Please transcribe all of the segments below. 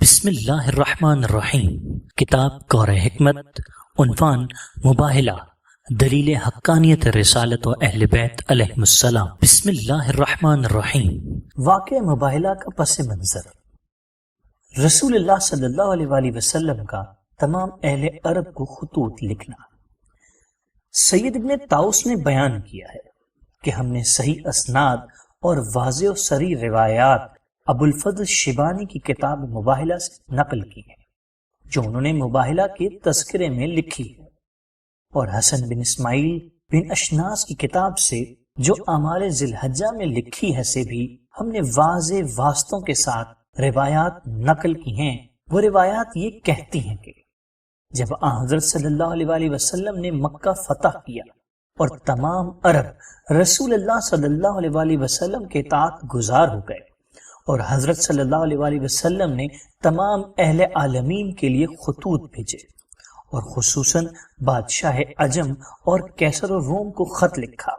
بسم اللہ الرحمن الرحیم۔ کتاب کور حکمت، عنوان مباہلہ، دلیل حقانیت رسالت و اہل بیت علیہم السلام۔ بسم اللہ الرحمن الرحیم۔ واقع مباہلہ کا پس منظر۔ رسول اللہ صلی اللہ علیہ وآلہ وسلم کا تمام اہل عرب کو خطوط لکھنا۔ سید ابن طاؤس نے بیان کیا ہے کہ ہم نے صحیح اسناد اور واضح و صریح روایات ابو الفضل شیبانی کی کتاب مباہلہ سے نقل کی ہے، جو انہوں نے مباہلہ کے تذکرے میں لکھی ہے، اور حسن بن اسماعیل بن اشناس کی کتاب سے جو اعمال ذی الحجہ میں لکھی ہے سے بھی ہم نے واضح واسطوں کے ساتھ روایات نقل کی ہیں۔ وہ روایات یہ کہتی ہیں کہ جب حضرت صلی اللہ علیہ وآلہ وسلم نے مکہ فتح کیا اور تمام عرب رسول اللہ صلی اللہ علیہ وآلہ وسلم کے اطاعت گزار ہو گئے، اور حضرت صلی اللہ علیہ وآلہ وسلم نے تمام اہل عالمین کے لیے خطوط بھیجے، اور خصوصاً بادشاہ عجم اور کیسر و روم کو خط لکھا،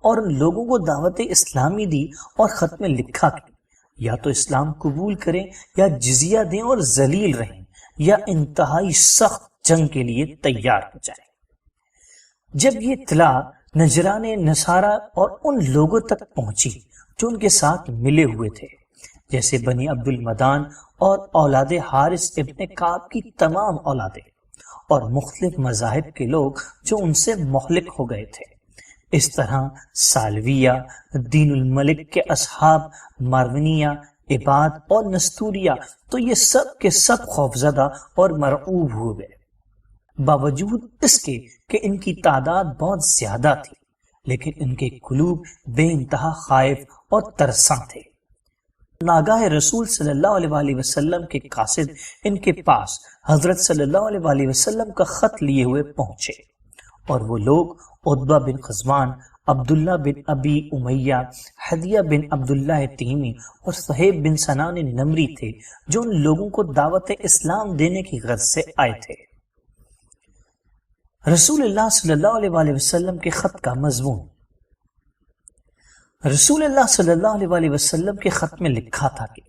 اور ان لوگوں کو دعوت اسلامی دی اور خط میں لکھا کہ یا تو اسلام قبول کریں یا جزیہ دیں اور ذلیل رہیں، یا انتہائی سخت جنگ کے لیے تیار ہو جائیں۔ جب یہ اطلاع نجران نصارہ اور ان لوگوں تک پہنچی جو ان کے ساتھ ملے ہوئے تھے، جیسے بنی عبد المدان اور اولاد حارث ابن کعب کی تمام اولادیں، اور مختلف مذاہب کے لوگ جو ان سے مخلق ہو گئے تھے، اس طرح سالویہ، دین الملک کے اصحاب، مارونیہ، عباد اور نستوریہ، تو یہ سب کے سب خوفزدہ اور مرعوب ہو گئے، باوجود اس کے کہ ان کی تعداد بہت زیادہ تھی، لیکن ان کے قلوب بے انتہا خائف اور ترساں تھے۔ ناگاہ رسول صلی اللہ علیہ وآلہ وسلم کے قاصد ان کے پاس حضرت صلی اللہ علیہ وآلہ وسلم کا خط لیے ہوئے پہنچے، اور وہ لوگ عتبہ بن غزوان، عبداللہ بن ابی امیہ، حدیہ بن عبداللہ تیمی اور صہیب بن سنان نمری تھے، جو ان لوگوں کو دعوت اسلام دینے کی غرض سے آئے تھے۔ رسول اللہ صلی اللہ علیہ وآلہ وسلم کے خط کا مضمون۔ رسول اللہ صلی اللہ علیہ وآلہ وسلم کے خط میں لکھا تھا کہ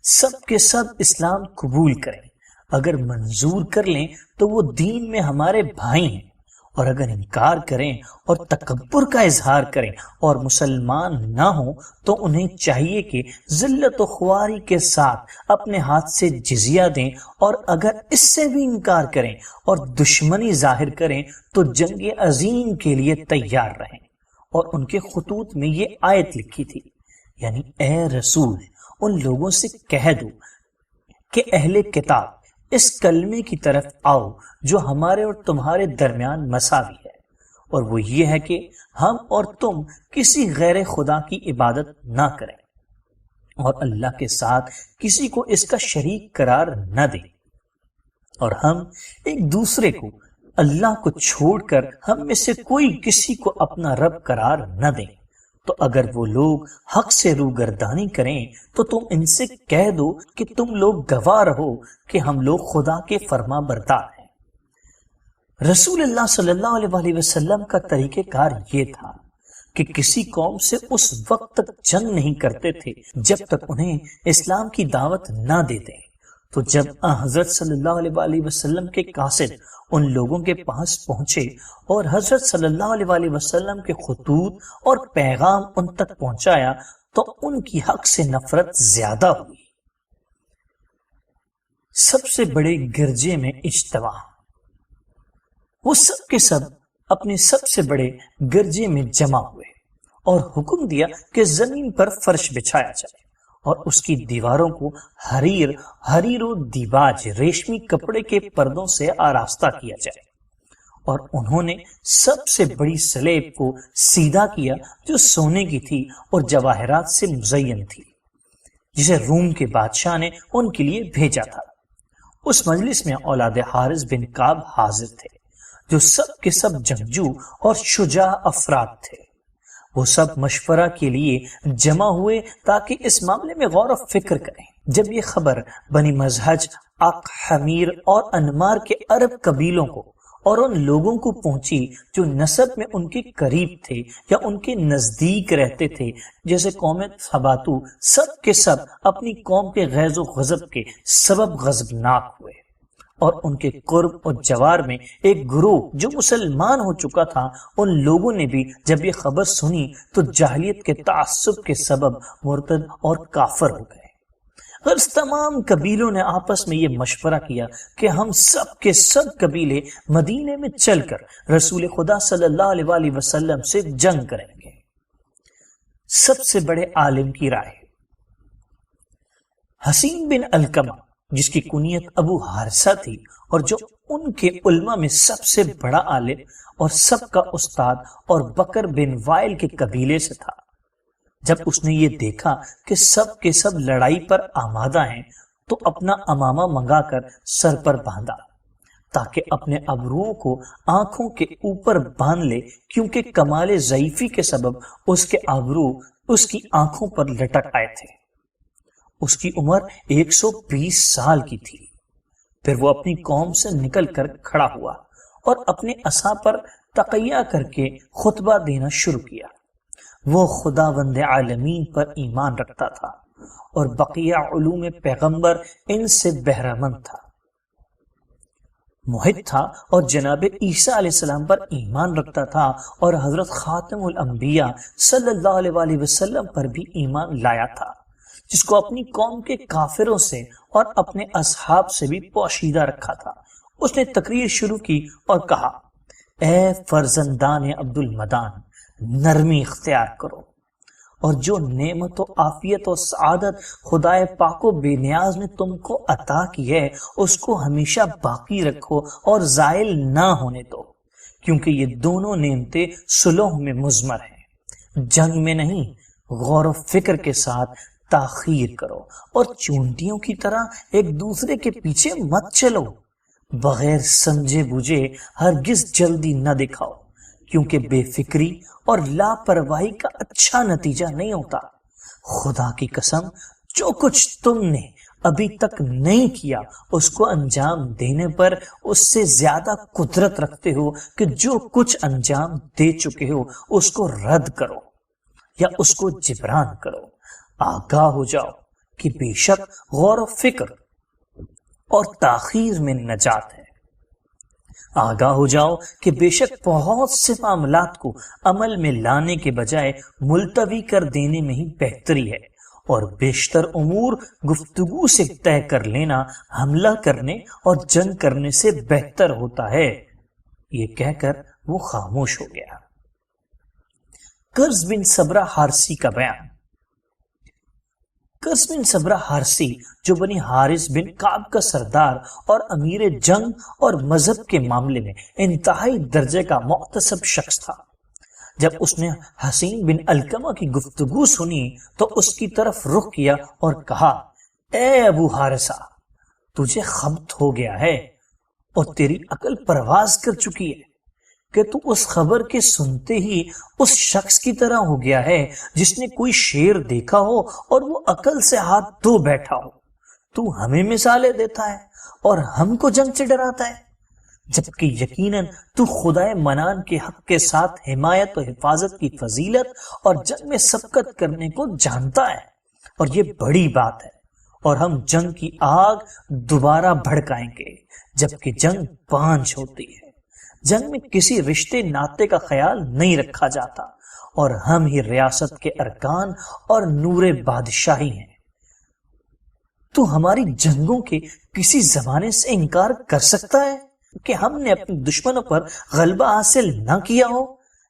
سب کے سب اسلام قبول کریں، اگر منظور کر لیں تو وہ دین میں ہمارے بھائی ہیں، اور اگر انکار کریں اور تکبر کا اظہار کریں اور مسلمان نہ ہوں تو انہیں چاہیے کہ ذلت و خواری کے ساتھ اپنے ہاتھ سے جزیہ دیں، اور اگر اس سے بھی انکار کریں اور دشمنی ظاہر کریں تو جنگ عظیم کے لیے تیار رہیں۔ اور ان کے خطوط میں یہ آیت لکھی تھی، یعنی اے رسول، ان لوگوں سے کہہ دو کہ اہل کتاب اس کلمے کی طرف آؤ جو ہمارے اور تمہارے درمیان مساوی ہے، اور وہ یہ ہے کہ ہم اور تم کسی غیر خدا کی عبادت نہ کریں، اور اللہ کے ساتھ کسی کو اس کا شریک قرار نہ دیں، اور ہم ایک دوسرے کو اللہ کو چھوڑ کر ہم میں سے کوئی کسی کو اپنا رب قرار نہ دیں۔ تو اگر وہ لوگ حق سے روگردانی کریں تو تم ان سے کہہ دو کہ تم لوگ گواہ رہو کہ ہم لوگ خدا کے فرما بردار ہیں۔ رسول اللہ صلی اللہ علیہ وآلہ وسلم کا طریقہ کار یہ تھا کہ کسی قوم سے اس وقت تک جنگ نہیں کرتے تھے جب تک انہیں اسلام کی دعوت نہ دیتے۔ تو جب حضرت صلی اللہ علیہ وآلہ وسلم کے قاصد ان لوگوں کے پاس پہنچے اور حضرت صلی اللہ علیہ وآلہ وسلم کے خطوط اور پیغام ان تک پہنچایا تو ان کی حق سے نفرت زیادہ ہوئی۔ سب سے بڑے گرجے میں اجتماع۔ وہ سب کے سب اپنے سب سے بڑے گرجے میں جمع ہوئے اور حکم دیا کہ زمین پر فرش بچھایا جائے اور اس کی دیواروں کو حریر و دیباج ریشمی کپڑے کے پردوں سے آراستہ کیا جائے، اور انہوں نے سب سے بڑی سلیب کو سیدھا کیا جو سونے کی تھی اور جواہرات سے مزین تھی، جسے روم کے بادشاہ نے ان کے لیے بھیجا تھا۔ اس مجلس میں اولاد حارث بن کعب حاضر تھے، جو سب کے سب جنگجو اور شجاع افراد تھے۔ وہ سب مشورہ کے لیے جمع ہوئے تاکہ اس معاملے میں غور و فکر کریں۔ جب یہ خبر بنی مزہج، عق، حمیر اور انمار کے عرب قبیلوں کو اور ان لوگوں کو پہنچی جو نسب میں ان کے قریب تھے یا ان کے نزدیک رہتے تھے، جیسے قوم ثباتو سب کے سب اپنی قوم کے غیظ و غضب کے سبب غضبناک ہوئے، اور ان کے قرب اور جوار میں ایک گروہ جو مسلمان ہو چکا تھا، ان لوگوں نے بھی جب یہ خبر سنی تو جاہلیت کے تعصب کے سبب مرتد اور کافر ہو گئے۔ غرض تمام قبیلوں نے آپس میں یہ مشورہ کیا کہ ہم سب کے سب قبیلے مدینے میں چل کر رسول خدا صلی اللہ علیہ وآلہ وسلم سے جنگ کریں گے۔ سب سے بڑے عالم کی رائے، حسین بن علقمہ جس کی کنیت ابو حارثہ تھی اور جو ان کے علماء میں سب سے بڑا عالم اور سب کا استاد اور بکر بن وائل کے قبیلے سے تھا، جب اس نے یہ دیکھا کہ سب کے سب لڑائی پر آمادہ ہیں تو اپنا امامہ منگا کر سر پر باندھا تاکہ اپنے ابروؤں کو آنکھوں کے اوپر باندھ لے، کیونکہ کمال ضعیفی کے سبب اس کے ابرو اس کی آنکھوں پر لٹک آئے تھے۔ اس کی عمر 120 سال کی تھی۔ پھر وہ اپنی قوم سے نکل کر کھڑا ہوا اور اپنے عصا پر تقیہ کر کے خطبہ دینا شروع کیا۔ وہ خداوند عالمین پر ایمان رکھتا تھا اور بقیہ علوم پیغمبر ان سے بہرہ مند تھا، موحد تھا اور جناب عیسیٰ علیہ السلام پر ایمان رکھتا تھا اور حضرت خاتم الانبیاء صلی اللہ علیہ وآلہ وسلم پر بھی ایمان لایا تھا، جس کو اپنی قوم کے کافروں سے اور اپنے اصحاب سے بھی پوشیدہ رکھا تھا۔ اس نے تقریر شروع کی اور کہا، اے فرزندان عبد المدان، نرمی اختیار کرو اور جو نعمت و عافیت و سعادت خدائے پاک و بے نیاز نے تم کو عطا کی ہے اس کو ہمیشہ باقی رکھو اور زائل نہ ہونے دو، کیونکہ یہ دونوں نعمتیں صلح میں مضمر ہیں، جنگ میں نہیں۔ غور و فکر کے ساتھ تاخیر کرو اور چونٹیوں کی طرح ایک دوسرے کے پیچھے مت چلو، بغیر سمجھے بوجھے ہرگز جلدی نہ دکھاؤ، کیونکہ بے فکری اور لاپرواہی کا اچھا نتیجہ نہیں ہوتا۔ خدا کی قسم، جو کچھ تم نے ابھی تک نہیں کیا اس کو انجام دینے پر اس سے زیادہ قدرت رکھتے ہو کہ جو کچھ انجام دے چکے ہو اس کو رد کرو یا اس کو جبران کرو۔ آگاہ ہو جاؤ کہ بے شک غور و فکر اور تاخیر میں نجات ہے۔ آگاہ ہو جاؤ کہ بے شک بہت سے معاملات کو عمل میں لانے کے بجائے ملتوی کر دینے میں ہی بہتری ہے، اور بیشتر امور گفتگو سے طے کر لینا حملہ کرنے اور جنگ کرنے سے بہتر ہوتا ہے۔ یہ کہہ کر وہ خاموش ہو گیا۔ قرظ بن صبرہ حارثی کا بیان۔ قرظ بن صبرہ حارثی جو بنی حارث بن کعب کا سردار اور امیر جنگ اور مذہب کے معاملے میں انتہائی درجے کا محتسب شخص تھا، جب اس نے حسین بن علقمہ کی گفتگو سنی تو اس کی طرف رخ کیا اور کہا، اے ابو حارثہ، تجھے خبط ہو گیا ہے اور تیری عقل پرواز کر چکی ہے کہ تو اس خبر کے سنتے ہی اس شخص کی طرح ہو گیا ہے جس نے کوئی شیر دیکھا ہو اور وہ عقل سے ہاتھ دھو بیٹھا ہو۔ تو ہمیں مثالیں دیتا ہے اور ہم کو جنگ سے ڈراتا ہے، جبکہ یقیناً تو خدائے منان کے حق کے ساتھ حمایت و حفاظت کی فضیلت اور جنگ میں سبقت کرنے کو جانتا ہے، اور یہ بڑی بات ہے، اور ہم جنگ کی آگ دوبارہ بھڑکائیں گے جبکہ جنگ پانچ ہوتی ہے۔ جنگ میں کسی رشتے ناطے کا خیال نہیں رکھا جاتا، اور ہم ہی ریاست کے ارکان اور نور بادشاہی ہیں۔ تو ہماری جنگوں کے کسی زمانے سے انکار کر سکتا ہے کہ ہم نے اپنے دشمنوں پر غلبہ حاصل نہ کیا ہو؟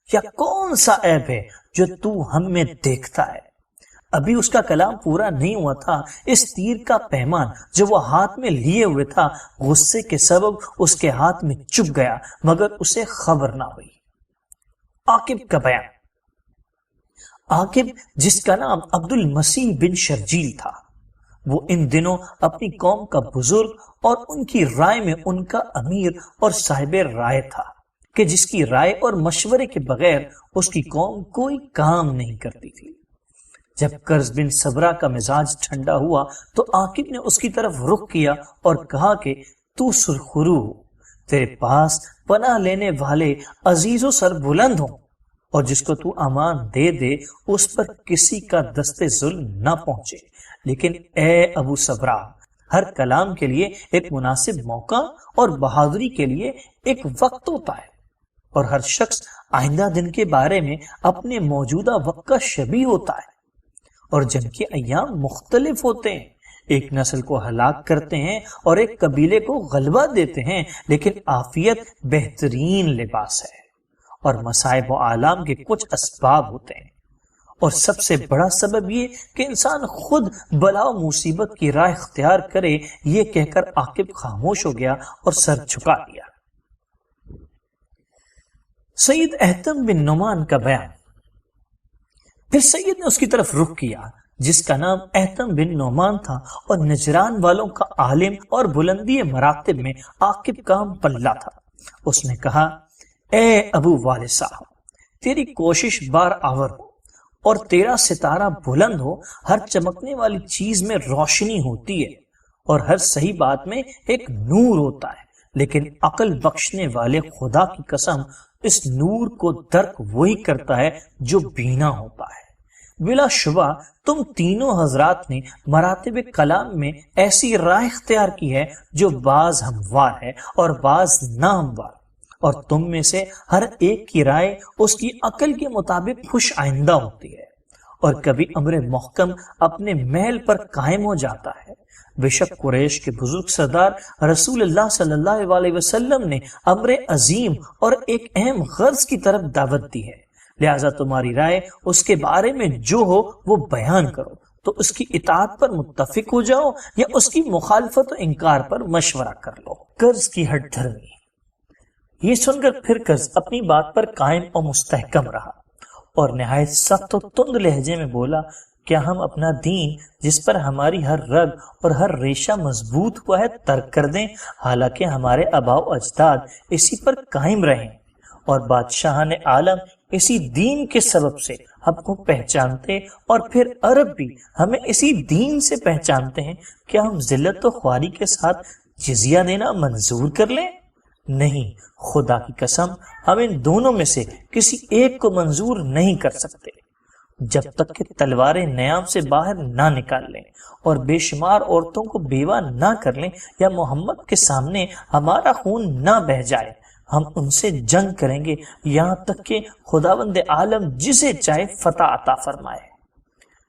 یا کون سا عیب ہے جو تو ہم میں دیکھتا ہے؟ ابھی اس کا کلام پورا نہیں ہوا تھا، اس تیر کا پیمان جو وہ ہاتھ میں لیے ہوئے تھا غصے کے سبب اس کے ہاتھ میں چپ گیا، مگر اسے خبر نہ ہوئی۔ عاقب کا بیان۔ عاقب جس کا نام عبد المسیح بن شرجیل تھا، وہ ان دنوں اپنی قوم کا بزرگ اور ان کی رائے میں ان کا امیر اور صاحب رائے تھا، کہ جس کی رائے اور مشورے کے بغیر اس کی قوم کوئی کام نہیں کرتی تھی۔ جب قرظ بن صبرہ کا مزاج ٹھنڈا ہوا تو عاقب نے اس کی طرف رخ کیا اور کہا کہ تو سرخرو ہو، تیرے پاس پناہ لینے والے عزیز و سر بلند ہوں، اور جس کو تو امان دے دے اس پر کسی کا دست ظلم نہ پہنچے۔ لیکن اے ابو صبرا، ہر کلام کے لیے ایک مناسب موقع اور بہادری کے لیے ایک وقت ہوتا ہے، اور ہر شخص آئندہ دن کے بارے میں اپنے موجودہ وقت کا شبیہ ہوتا ہے، اور جنگ کے ایام مختلف ہوتے ہیں، ایک نسل کو ہلاک کرتے ہیں اور ایک قبیلے کو غلبہ دیتے ہیں، لیکن عافیت بہترین لباس ہے، اور مصائب و آلام کے کچھ اسباب ہوتے ہیں، اور سب سے بڑا سبب یہ کہ انسان خود بلا و مصیبت کی راہ اختیار کرے، یہ کہہ کر عاقب خاموش ہو گیا اور سر جھکا دیا۔ سید احتم بن نعمان کا بیان۔ پھر سید نے اس کی طرف رخ کیا جس کا نام احتم بن نعمان تھا، اور نجران والوں کا عالم اور بلندی مراتب میں عاقب کام پلہ تھا۔ اس نے کہا، اے ابو والد صاحب، تیری کوشش بار آور ہو اور تیرا ستارہ بلند ہو، ہر چمکنے والی چیز میں روشنی ہوتی ہے اور ہر صحیح بات میں ایک نور ہوتا ہے، لیکن عقل بخشنے والے خدا کی قسم اس نور کو درک وہی کرتا ہے جو بینا ہوتا ہے۔ بلا شبہ تم تینوں حضرات نے مراتب کلام میں ایسی راہ اختیار کی ہے جو بعض ہموار ہے اور بعض ناہموار، اور تم میں سے ہر ایک کی رائے اس کی عقل کے مطابق خوش آئندہ ہوتی ہے، اور کبھی امر محکم اپنے محل پر قائم ہو جاتا ہے۔ بے شک قریش کے بزرگ سردار رسول اللہ صلی اللہ علیہ وسلم نے امر عظیم اور ایک اہم غرض کی طرف دعوت دی ہے، لہذا تمہاری رائے اس کے بارے میں جو ہو وہ بیان کرو، تو اس کی اطاعت پر متفق ہو جاؤ یا اس کی مخالفت و انکار پر مشورہ کر لو۔ قرض کی ہٹ دھرمی۔ یہ سن کر پھر قرض اپنی بات پر قائم اور مستحکم رہا، اور نہایت سخت و تند لہجے میں بولا، کیا ہم اپنا دین جس پر ہماری ہر رگ اور ہر ریشہ مضبوط ہوا ہے ترک کر دیں، حالانکہ ہمارے آباء و اجداد اسی پر قائم رہیں، اور بادشاہان عالم اسی دین کے سبب سے ہم کو پہچانتے، اور پھر عرب بھی ہمیں اسی دین سے پہچانتے ہیں، کیا ہم ذلت و خواری کے ساتھ جزیہ دینا منظور کر لیں؟ نہیں، خدا کی قسم ہم ان دونوں میں سے کسی ایک کو منظور نہیں کر سکتے، جب تک کہ تلواریں نیام سے باہر نہ نکال لیں اور بے شمار عورتوں کو بیوہ نہ کر لیں، یا محمد کے سامنے ہمارا خون نہ بہہ جائے، ہم ان سے جنگ کریں گے یہاں تک کہ خداوند عالم جسے چاہے فتح عطا فرمائے۔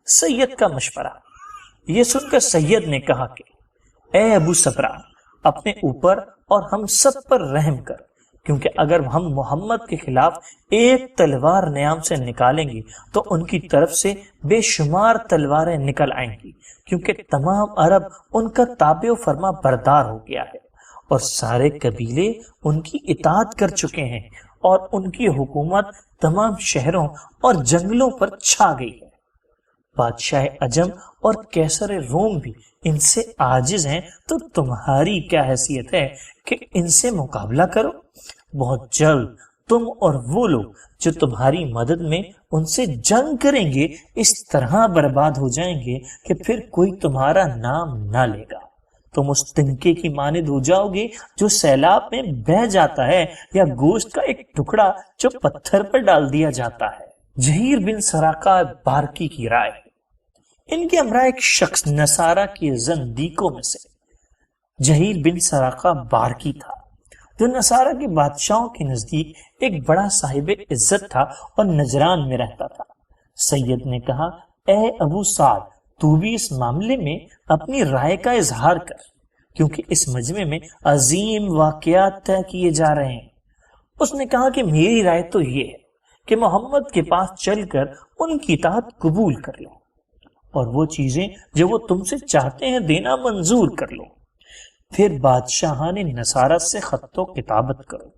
سید کا مشورہ۔ یہ سن کر سید نے کہا کہ اے ابو صبرا، اپنے اوپر اور ہم سب پر رحم کر، کیونکہ اگر ہم محمد کے خلاف ایک تلوار نیام سے نکالیں گے تو ان کی طرف سے بے شمار تلواریں نکل آئیں گی، کیونکہ تمام عرب ان کا تابع و فرما بردار ہو گیا ہے، اور سارے قبیلے ان کی اطاعت کر چکے ہیں، اور ان کی حکومت تمام شہروں اور جنگلوں پر چھا گئی ہے۔ بادشاہ عجم اور کیسر روم بھی ان سے عاجز ہیں، تو تمہاری کیا حیثیت ہے کہ ان سے مقابلہ کرو؟ بہت جلد تم اور وہ لوگ جو تمہاری مدد میں ان سے جنگ کریں گے اس طرح برباد ہو جائیں گے کہ پھر کوئی تمہارا نام نہ لے گا۔ تم اس تنکے کی مانند ہو جاؤ گے جو سیلاب میں بہہ جاتا ہے، یا گوشت کا ایک ٹکڑا جو پتھر پر ڈال دیا جاتا ہے۔ جہیر بن سراقہ بارکی کی رائے۔ ان کے ہمراہ ایک شخص نصارہ کے زندیقوں میں سے جہیر بن سراقہ بارکی تھا، جو نصارہ کے بادشاہوں کے نزدیک ایک بڑا صاحب عزت تھا اور نجران میں رہتا تھا۔ سید نے کہا، اے ابو سعد، تو بھی اس معاملے میں اپنی رائے کا اظہار کر، کیونکہ اس مجمع میں عظیم واقعات طے کیے جا رہے ہیں۔ اس نے کہا کہ میری رائے تو یہ ہے کہ محمد کے پاس چل کر ان کی اطاعت قبول کر لو، اور وہ چیزیں جو وہ تم سے چاہتے ہیں دینا منظور کر لو۔ پھر بادشاہان نصارہ سے خط و کتابت کرو،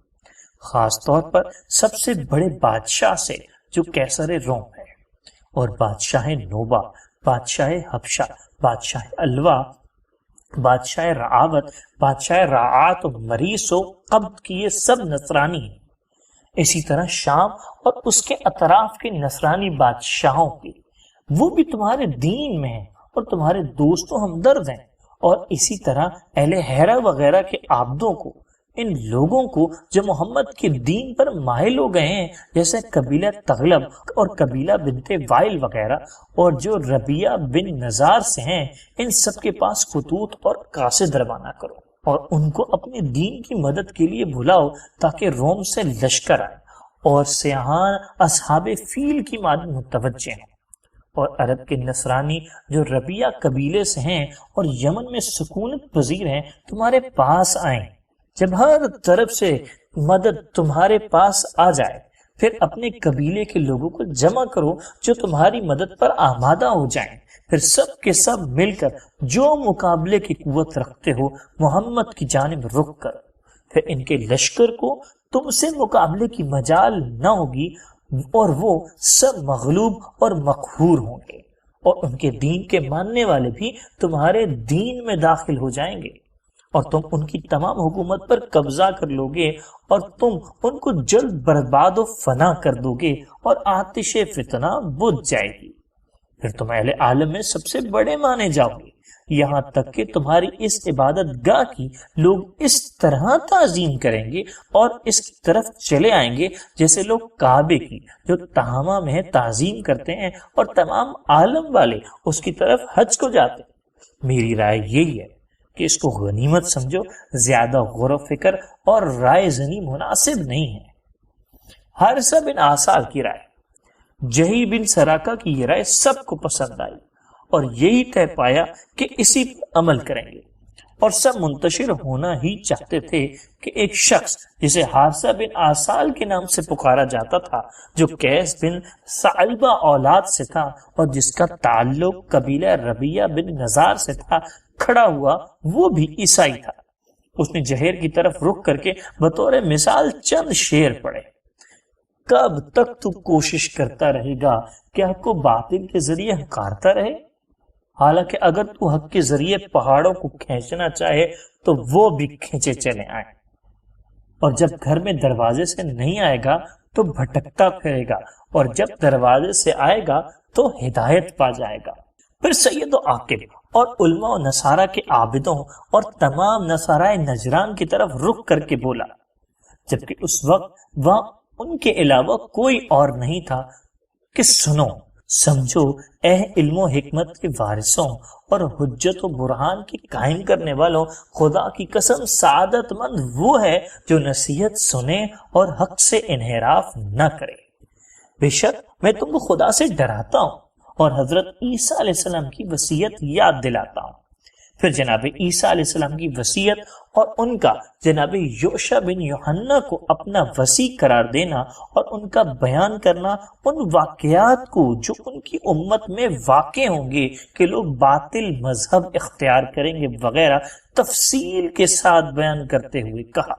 خاص طور پر سب سے بڑے بادشاہ سے جو کیسر روم ہے، اور بادشاہ نوبہ، بادشاہ حبشہ، بادشاہ الوا، بادشاہ رعاوت، بادشاہ راعات و مریس و قبط کی، یہ سب نصرانی ہیں۔ اسی طرح شام اور اس کے اطراف کے نصرانی بادشاہوں کی، وہ بھی تمہارے دین میں ہیں اور تمہارے دوست و ہمدرد ہیں، اور اسی طرح اہل ہیرا وغیرہ کے عابدوں کو ان لوگوں کو جو محمد کے دین پر مائل ہو گئے ہیں، جیسے قبیلہ تغلب اور قبیلہ بنت وائل وغیرہ، اور جو ربیہ بن نزار سے ہیں، ان سب کے پاس خطوط اور قاصد روانہ کرو اور ان کو اپنے دین کی مدد کے لیے بلاؤ تاکہ روم سے لشکر آئے اور سیاحان اصحاب فیل کی مانند متوجہ ہیں، اور عرب کے نصرانی جو ربیہ قبیلے سے ہیں اور یمن میں سکونت پذیر ہیں تمہارے پاس آئیں۔ جب ہر طرف سے مدد تمہارے پاس آ جائے، پھر اپنے قبیلے کے لوگوں کو جمع کرو جو تمہاری مدد پر آمادہ ہو جائیں، پھر سب کے سب مل کر جو مقابلے کی قوت رکھتے ہو محمد کی جانب رخ کرو، پھر ان کے لشکر کو تم سے مقابلے کی مجال نہ ہوگی اور وہ سب مغلوب اور مقہور ہوں گے، اور ان کے دین کے ماننے والے بھی تمہارے دین میں داخل ہو جائیں گے، اور تم ان کی تمام حکومت پر قبضہ کر لو گے اور تم ان کو جلد برباد و فنا کر دو گے اور آتش فتنہ بجھ جائے گی، پھر تم اہل عالم میں سب سے بڑے مانے جاؤ گے، یہاں تک کہ تمہاری اس عبادت گاہ کی لوگ اس طرح تعظیم کریں گے اور اس کی طرف چلے آئیں گے جیسے لوگ کعبے کی جو تہامہ میں تعظیم کرتے ہیں اور تمام عالم والے اس کی طرف حج کو جاتے ہیں۔ میری رائے یہی ہے کہ اس کو غنیمت سمجھو، زیادہ غور و فکر اور رائے زنی مناسب نہیں ہے۔ حارثہ بن آصال کی رائے، جہی بن سراقہ کی یہ رائے سب کو پسند آئی اور یہی طے پایا کہ اسی پر عمل کریں گے، اور سب منتشر ہونا ہی چاہتے تھے کہ ایک شخص جسے حارثہ بن آصال کے نام سے پکارا جاتا تھا، جو قیس بن ثعلبہ اولاد سے تھا اور جس کا تعلق قبیلہ ربیہ بن نزار سے تھا، کھڑا ہوا، وہ بھی عیسائی تھا۔ اس نے جہیر کی طرف رخ کر کے بطور مثال چند شعر پڑھے۔ کب تک تو کوشش کرتا رہے گا کہ حق کو باطل کے ذریعے ہکارتا رہے؟ حالانکہ اگر تو حق کے ذریعے پہاڑوں کو کھینچنا چاہے تو وہ بھی کھینچے چلے آئیں، اور جب گھر میں دروازے سے نہیں آئے گا تو بھٹکتا پھرے گا، اور جب دروازے سے آئے گا تو ہدایت پا جائے گا۔ پھر سید و عاقب اور علماء و نصارہ کے عابدوں اور تمام نصارہ نجران کی طرف رخ کر کے بولا، جبکہ اس وقت وہاں ان کے علاوہ کوئی اور نہیں تھا، کہ سنو، سمجھو اے علم و حکمت کے وارثوں اور حجت و برہان کی قائم کرنے والوں، خدا کی قسم سعادت مند وہ ہے جو نصیحت سنے اور حق سے انحراف نہ کرے۔ بے شک میں تم کو خدا سے ڈراتا ہوں اور حضرت عیسیٰ علیہ السلام کی وصیت یاد دلاتا ہوں۔ پھر جناب عیسیٰ علیہ السلام کی وصیت اور ان کا جناب یوشع بن یوحنا کو اپنا وصی قرار دینا اور ان کا بیان کرنا ان واقعات کو جو ان کی امت میں واقع ہوں گے کہ لوگ باطل مذہب اختیار کریں گے وغیرہ تفصیل کے ساتھ بیان کرتے ہوئے کہا۔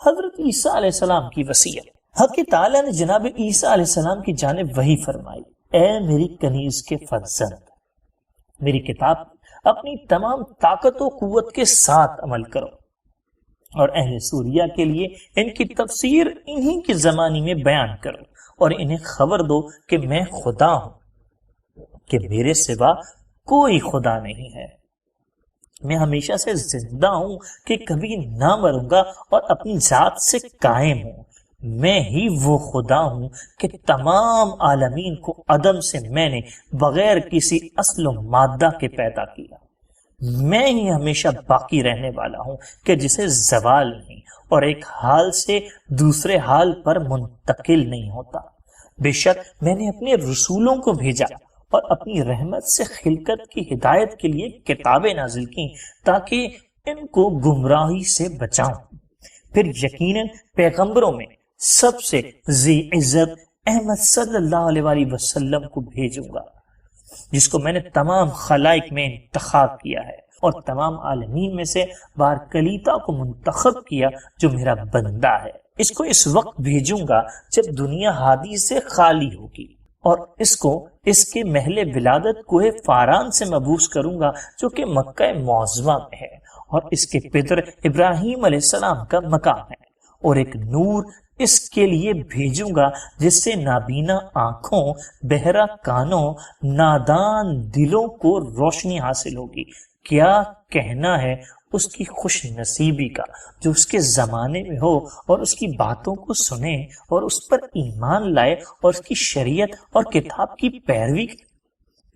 حضرت عیسیٰ علیہ السلام کی وصیت۔ حق تعالیٰ نے جناب عیسیٰ علیہ السلام کی جانب وحی فرمائی، اے میری کنیز کے فرزند، میری کتاب اپنی تمام طاقت و قوت کے ساتھ عمل کرو، اور اہل سوریہ کے لیے ان کی تفسیر انہی کی زمانی میں بیان کرو، اور انہیں خبر دو کہ میں خدا ہوں، کہ میرے سوا کوئی خدا نہیں ہے، میں ہمیشہ سے زندہ ہوں کہ کبھی نہ مروں گا اور اپنی ذات سے قائم ہوں، میں ہی وہ خدا ہوں کہ تمام عالمین کو عدم سے میں نے بغیر کسی اصل و مادہ کے پیدا کیا، میں ہی ہمیشہ باقی رہنے والا ہوں کہ جسے زوال نہیں اور ایک حال سے دوسرے حال پر منتقل نہیں ہوتا، بے شک میں نے اپنے رسولوں کو بھیجا اور اپنی رحمت سے خلقت کی ہدایت کے لیے کتابیں نازل کی تاکہ ان کو گمراہی سے بچاؤں، پھر یقیناً پیغمبروں میں سب سے ذی عزت احمد صلی اللہ علیہ وآلہ وسلم کو بھیجوں گا، جس کو میں نے تمام خلائق میں انتخاب کیا ہے، اور تمام عالمین میں سے بارکلیتا کو منتخب کیا جو میرا بندہ ہے۔ اس کو اس وقت بھیجوں گا جب دنیا ہادی سے خالی ہوگی، اور اس کو اس کے محل ولادت کوہ فاران سے مبعوث کروں گا جو کہ مکہ معظمہ میں ہے، اور اس کے پدر ابراہیم علیہ السلام کا مقام ہے، اور ایک نور اس کے لیے بھیجوں گا جس سے نابینا آنکھوں، بہرا کانوں، نادان دلوں کو روشنی حاصل ہوگی۔ کیا کہنا ہے اس کی خوش نصیبی کا جو اس کے زمانے میں ہو اور اس کی باتوں کو سنے اور اس پر ایمان لائے اور اس کی شریعت اور کتاب کی پیروی کرے۔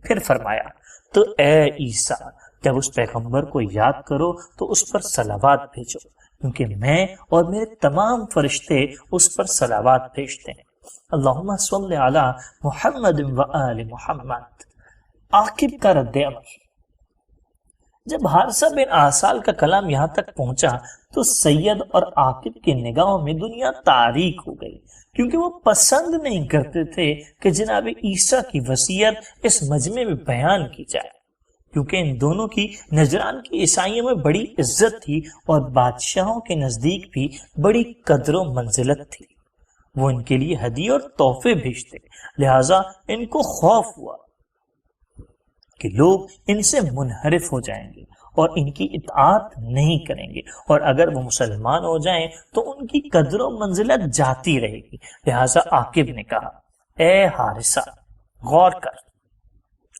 پھر فرمایا تو اے عیسیٰ جب اس پیغمبر کو یاد کرو تو اس پر صلوات بھیجو، کیونکہ میں اور میرے تمام فرشتے اس پر صلوات بھیجتے ہیں۔ اللہم صلی علی محمد و آل محمد۔ عاقب کا رد عمل۔ جب حارثہ بن آصال کا کلام یہاں تک پہنچا تو سید اور عاقب کی نگاہوں میں دنیا تاریک ہو گئی، کیونکہ وہ پسند نہیں کرتے تھے کہ جناب عیسیٰ کی وصیت اس مجمع میں بیان کی جائے، کیونکہ ان دونوں کی نجران کی عیسائیوں میں بڑی عزت تھی اور بادشاہوں کے نزدیک بھی بڑی قدر و منزلت تھی۔ وہ ان کے لیے ہدیے اور تحفے بھیجتے، لہٰذا ان کو خوف ہوا کہ لوگ ان سے منحرف ہو جائیں گے اور ان کی اطاعت نہیں کریں گے، اور اگر وہ مسلمان ہو جائیں تو ان کی قدر و منزلت جاتی رہے گی۔ لہٰذا عاقب نے کہا اے حارثہ غور کر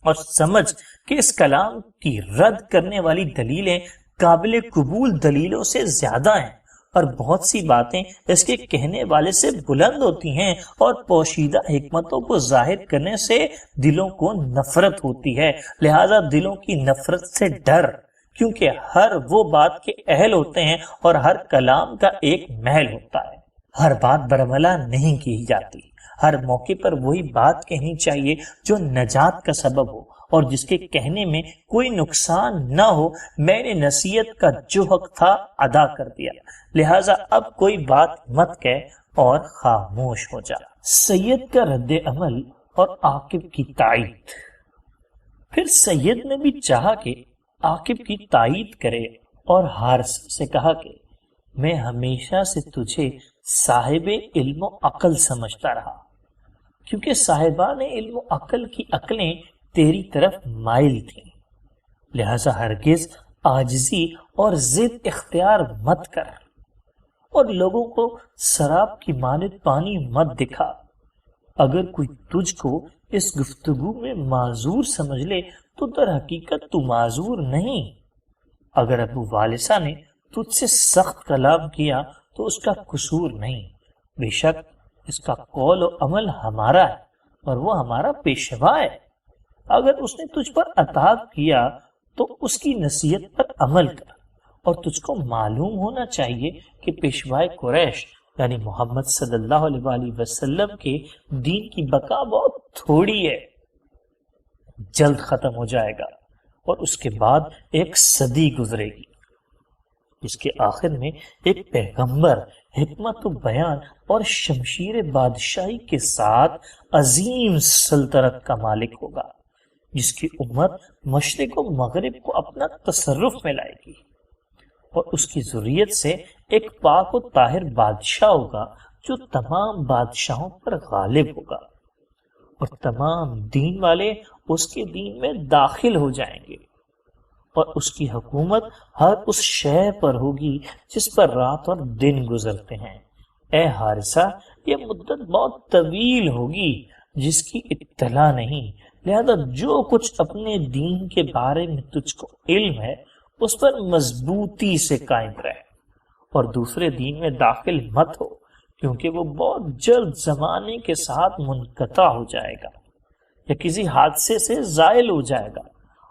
اور سمجھ کہ اس کلام کی رد کرنے والی دلیلیں قابل قبول دلیلوں سے زیادہ ہیں، اور بہت سی باتیں اس کے کہنے والے سے بلند ہوتی ہیں، اور پوشیدہ حکمتوں کو ظاہر کرنے سے دلوں کو نفرت ہوتی ہے، لہذا دلوں کی نفرت سے ڈر، کیونکہ ہر وہ بات کے اہل ہوتے ہیں اور ہر کلام کا ایک محل ہوتا ہے۔ ہر بات برملا نہیں کی جاتی، ہر موقع پر وہی بات کہنی چاہیے جو نجات کا سبب ہو اور جس کے کہنے میں کوئی نقصان نہ ہو۔ میں نے نصیحت کا جو حق تھا ادا کر دیا، لہٰذا اب کوئی بات مت کہہ اور خاموش ہو جا۔ سید کا رد عمل اور عاقب کی تائید۔ پھر سید نے بھی چاہا کہ عاقب کی تائید کرے اور حارثہ سے کہا کہ میں ہمیشہ سے تجھے صاحب علم و عقل سمجھتا رہا، کیونکہ صاحبان علم و عقل کی عقلیں تیری طرف مائل تھیں، لہذا ہرگز عاجزی اور ضد اختیار مت کر اور لوگوں کو سراب کی مانند پانی مت دکھا۔ اگر کوئی تجھ کو اس گفتگو میں معذور سمجھ لے تو در حقیقت تو معذور نہیں۔ اگر ابو والسہ نے تجھ سے سخت کلام کیا تو اس کا قصور نہیں، بے شک اس کا قول و عمل ہمارا ہے اور وہ ہمارا پیشوا ہے۔ اگر اس نے تجھ پر اطاعت کیا تو اس کی نصیحت پر عمل کر، اور تجھ کو معلوم ہونا چاہیے کہ پیشوائے قریش یعنی محمد صلی اللہ علیہ وآلہ وسلم کے دین کی بقا بہت تھوڑی ہے، جلد ختم ہو جائے گا، اور اس کے بعد ایک صدی گزرے گی جس کے آخر میں ایک پیغمبر حکمت و بیان اور شمشیر بادشاہی کے ساتھ عظیم سلطنت کا مالک ہوگا، جس کی امت مشرق و مغرب کو اپنا تصرف میں لائے گی، اور اس کی ذریت سے ایک پاک و طاہر بادشاہ ہوگا جو تمام بادشاہوں پر غالب ہوگا، اور تمام دین والے اس کے دین میں داخل ہو جائیں گے، اور اس کی حکومت ہر اس شے پر ہوگی جس پر رات اور دن گزرتے ہیں۔ اے حارثہ یہ مدت بہت طویل ہوگی جس کی اطلاع نہیں، لہذا جو کچھ اپنے دین کے بارے میں تجھ کو علم ہے اس پر مضبوطی سے قائم رہ، اور دوسرے دین میں داخل مت ہو، کیونکہ وہ بہت جلد زمانے کے ساتھ منقطع ہو جائے گا یا کسی حادثے سے زائل ہو جائے گا،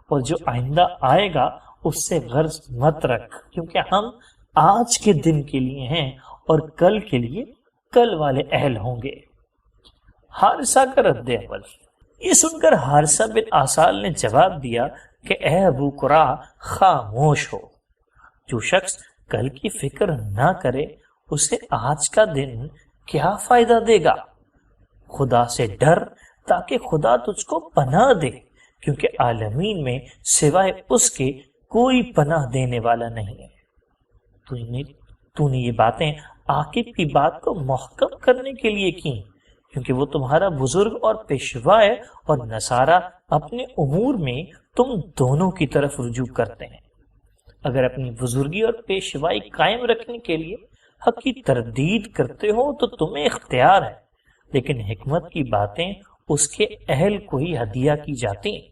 اور جو آئندہ آئے گا اس سے غرض مت رکھ، کیونکہ ہم آج کے دن کے لیے ہیں اور کل کے لیے کل والے اہل ہوں گے۔ حارثہ کا رد عمل۔ یہ سن کر حارثہ بن آصال نے جواب دیا کہ اے ابو قرا خاموش ہو، جو شخص کل کی فکر نہ کرے اسے آج کا دن کیا فائدہ دے گا۔ خدا سے ڈر تاکہ خدا تجھ کو پناہ دے، کیونکہ عالمین میں سوائے اس کے کوئی پناہ دینے والا نہیں ہے۔ تو نے یہ باتیں عاقب کی بات کو محکم کرنے کے لیے کی، کیونکہ وہ تمہارا بزرگ اور پیشوا ہے، اور نصارہ اپنے امور میں تم دونوں کی طرف رجوع کرتے ہیں۔ اگر اپنی بزرگی اور پیشوائی قائم رکھنے کے لیے حق کی تردید کرتے ہو تو تمہیں اختیار ہے، لیکن حکمت کی باتیں اس کے اہل کو ہی ہدیہ کی جاتی ہیں،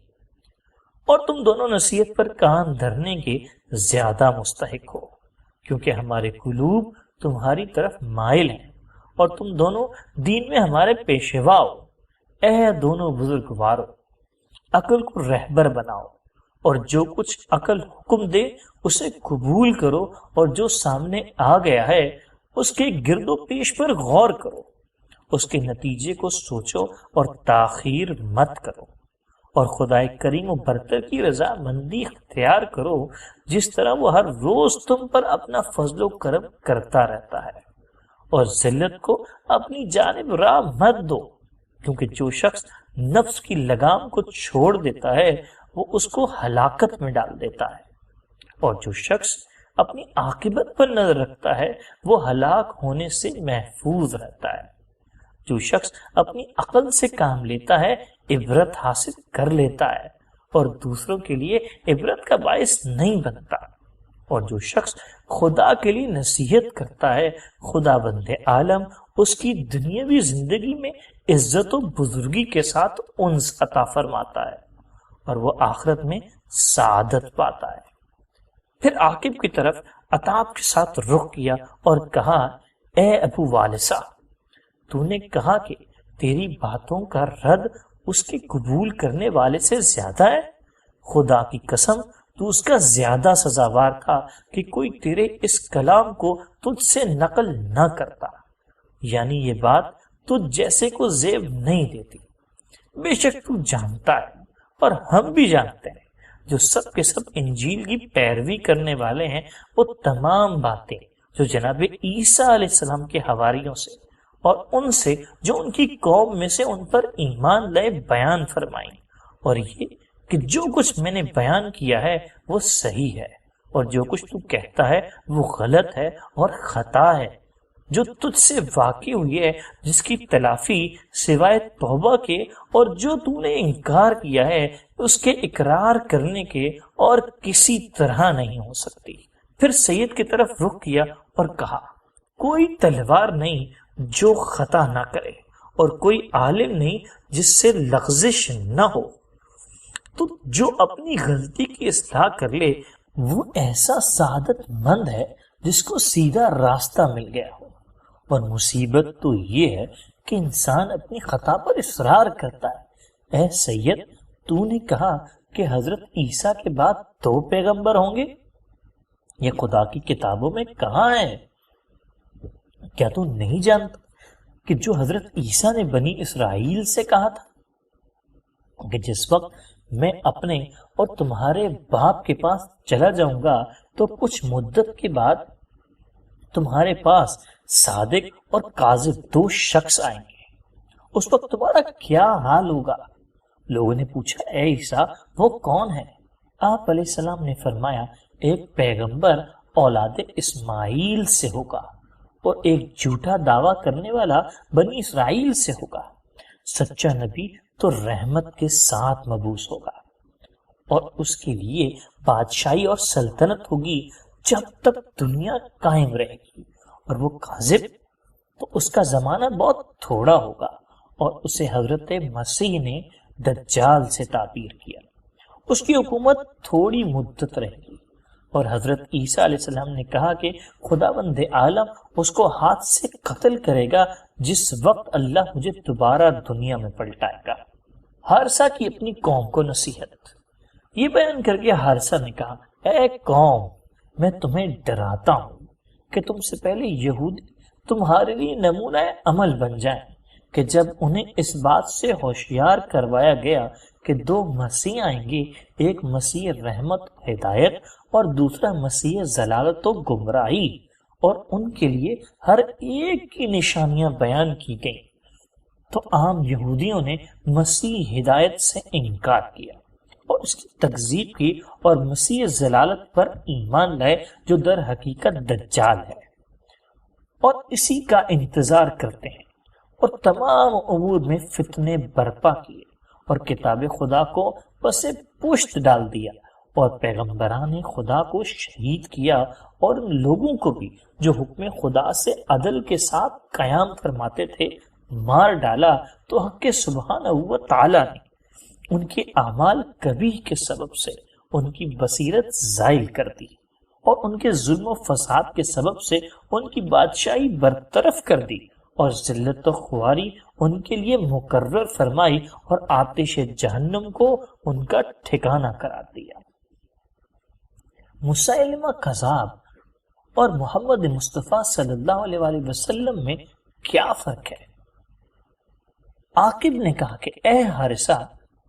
اور تم دونوں نصیحت پر کان دھرنے کے زیادہ مستحق ہو، کیونکہ ہمارے قلوب تمہاری طرف مائل ہیں اور تم دونوں دین میں ہمارے پیشوا ہو۔ اے دونوں بزرگوارو، عقل کو رہبر بناؤ اور جو کچھ عقل حکم دے اسے قبول کرو، اور جو سامنے آ گیا ہے اس کے گرد و پیش پر غور کرو، اس کے نتیجے کو سوچو اور تاخیر مت کرو، اور خدائے کریم و برتر کی رضا مندی اختیار کرو، جس طرح وہ ہر روز تم پر اپنا فضل و کرم کرتا رہتا ہے، اور ذلت کو اپنی جانب راہ مت دو، کیونکہ جو شخص نفس کی لگام کو چھوڑ دیتا ہے وہ اس کو ہلاکت میں ڈال دیتا ہے، اور جو شخص اپنی عاقبت پر نظر رکھتا ہے وہ ہلاک ہونے سے محفوظ رہتا ہے۔ جو شخص اپنی عقل سے کام لیتا ہے عبرت حاصل کر لیتا ہے اور دوسروں کے لیے عبرت کا باعث نہیں بنتا، اور جو شخص خدا کے لیے نصیحت کرتا ہے خدا بند عالم اس کی دنیاوی زندگی میں عزت و بزرگی کے ساتھ انس عطا فرماتا ہے، اور وہ آخرت میں سعادت پاتا ہے۔ پھر عاقب کی طرف عتاب کے ساتھ رخ کیا اور کہا، اے ابو والسا، تو نے کہا کہ تیری باتوں کا رد اس کے قبول کرنے والے سے زیادہ ہے۔ خدا کی قسم تو اس کا زیادہ سزاوار تھا کہ کوئی تیرے اس کلام کو تجھ سے نقل نہ کرتا، یعنی یہ بات تجھ جیسے کو زیب نہیں دیتی۔ بے شک تو جانتا ہے اور ہم بھی جانتے ہیں، جو سب کے سب انجیل کی پیروی کرنے والے ہیں وہ تمام باتیں جو جناب عیسیٰ علیہ السلام کے حواریوں سے اور ان سے جو ان کی قوم میں سے ان پر ایمان لائے بیان فرمائیں، اور یہ کہ جو کچھ میں نے بیان کیا ہے وہ صحیح ہے، اور جو کچھ تو کہتا ہے وہ غلط ہے اور خطا ہے۔ جو تجھ سے واقع ہوئی ہے جس کی تلافی سوائے توبہ کے اور جو تو نے انکار کیا ہے اس کے اقرار کرنے کے اور کسی طرح نہیں ہو سکتی۔ پھر سید کی طرف رخ کیا اور کہا، کوئی تلوار نہیں جو خطا نہ کرے، اور کوئی عالم نہیں جس سے لغزش نہ ہو، تو جو اپنی غلطی کی اصلاح کر لے وہ ایسا سعادت مند ہے جس کو سیدھا راستہ مل گیا ہو، اور مصیبت تو یہ ہے کہ انسان اپنی خطا پر اصرار کرتا ہے۔ اے سید، تو نے کہا کہ حضرت عیسیٰ کے بعد 2 پیغمبر ہوں گے، یہ خدا کی کتابوں میں کہاں ہے؟ کیا تو نہیں جانتا کہ جو حضرت عیسیٰ نے بنی اسرائیل سے کہا تھا کہ جس وقت میں اپنے اور تمہارے باپ کے پاس چلا جاؤں گا تو کچھ مدت کے بعد تمہارے پاس صادق اور کاذب 2 شخص آئیں گے، اس وقت تمہارا کیا حال ہوگا؟ لوگوں نے پوچھا، اے عیسیٰ وہ کون ہے؟ آپ علیہ السلام نے فرمایا، ایک پیغمبر اولاد اسماعیل سے ہوگا اور ایک جھوٹا دعویٰ کرنے والا بنی اسرائیل سے ہوگا۔ سچا نبی تو رحمت کے ساتھ مبعوث ہوگا، اور اس کے لیے بادشاہی اور سلطنت ہوگی جب تک دنیا قائم رہے گی، اور وہ کاذب تو اس کا زمانہ بہت تھوڑا ہوگا، اور اسے حضرت مسیح نے دجال سے تعبیر کیا۔ اس کی حکومت تھوڑی مدت رہے گی، اور حضرت عیسیٰ علیہ السلام نے کہا کہ خداوند عالم اس کو ہاتھ سے قتل کرے گا جس وقت اللہ مجھے دوبارہ دنیا میں پلٹائے گا۔ حارثہ کی اپنی قوم کو نصیحت۔ یہ بیان کر کے حارثہ نے کہا، اے قوم، میں تمہیں ڈراتا ہوں کہ تم سے پہلے یہودی تمہارے لیے نمونہ عمل بن جائیں کہ جب انہیں اس بات سے ہوشیار کروایا گیا کہ 2 مسیح آئیں گے، ایک مسیح رحمت و ہدایت اور دوسرا مسیح ضلالت و گمراہی، اور ان کے لیے ہر ایک کی نشانیاں بیان کی گئیں، تو عام یہودیوں نے مسیح ہدایت سے انکار کیا اور اس کی تکذیب کی، اور مسیح ضلالت پر ایمان لائے جو در حقیقت دجال ہے، اور اسی کا انتظار کرتے ہیں، اور تمام امور میں فتنے برپا کیے، اور کتاب خدا کو پس پشت ڈال دیا، اور پیغمبران خدا کو شہید کیا، اور ان لوگوں کو بھی جو حکم خدا سے عدل کے ساتھ قیام فرماتے تھے مار ڈالا، تو حق سبحانہ و تعالی نے ان کے اعمال کبھی کے سبب سے ان کی بصیرت زائل کر دی اور ان کے ظلم و فساد کے سبب سے ان کی بادشاہی برطرف کر دی اور ذلت و خواری ان کے لیے مقرر فرمائی اور آتش جہنم کو ان کا ٹھکانہ قرار دیا۔ مسیلمہ کذاب اور محمد مصطفیٰ صلی اللہ علیہ وآلہ وسلم میں کیا فرق ہے؟ عاقب نے کہا کہ اے حارثہ،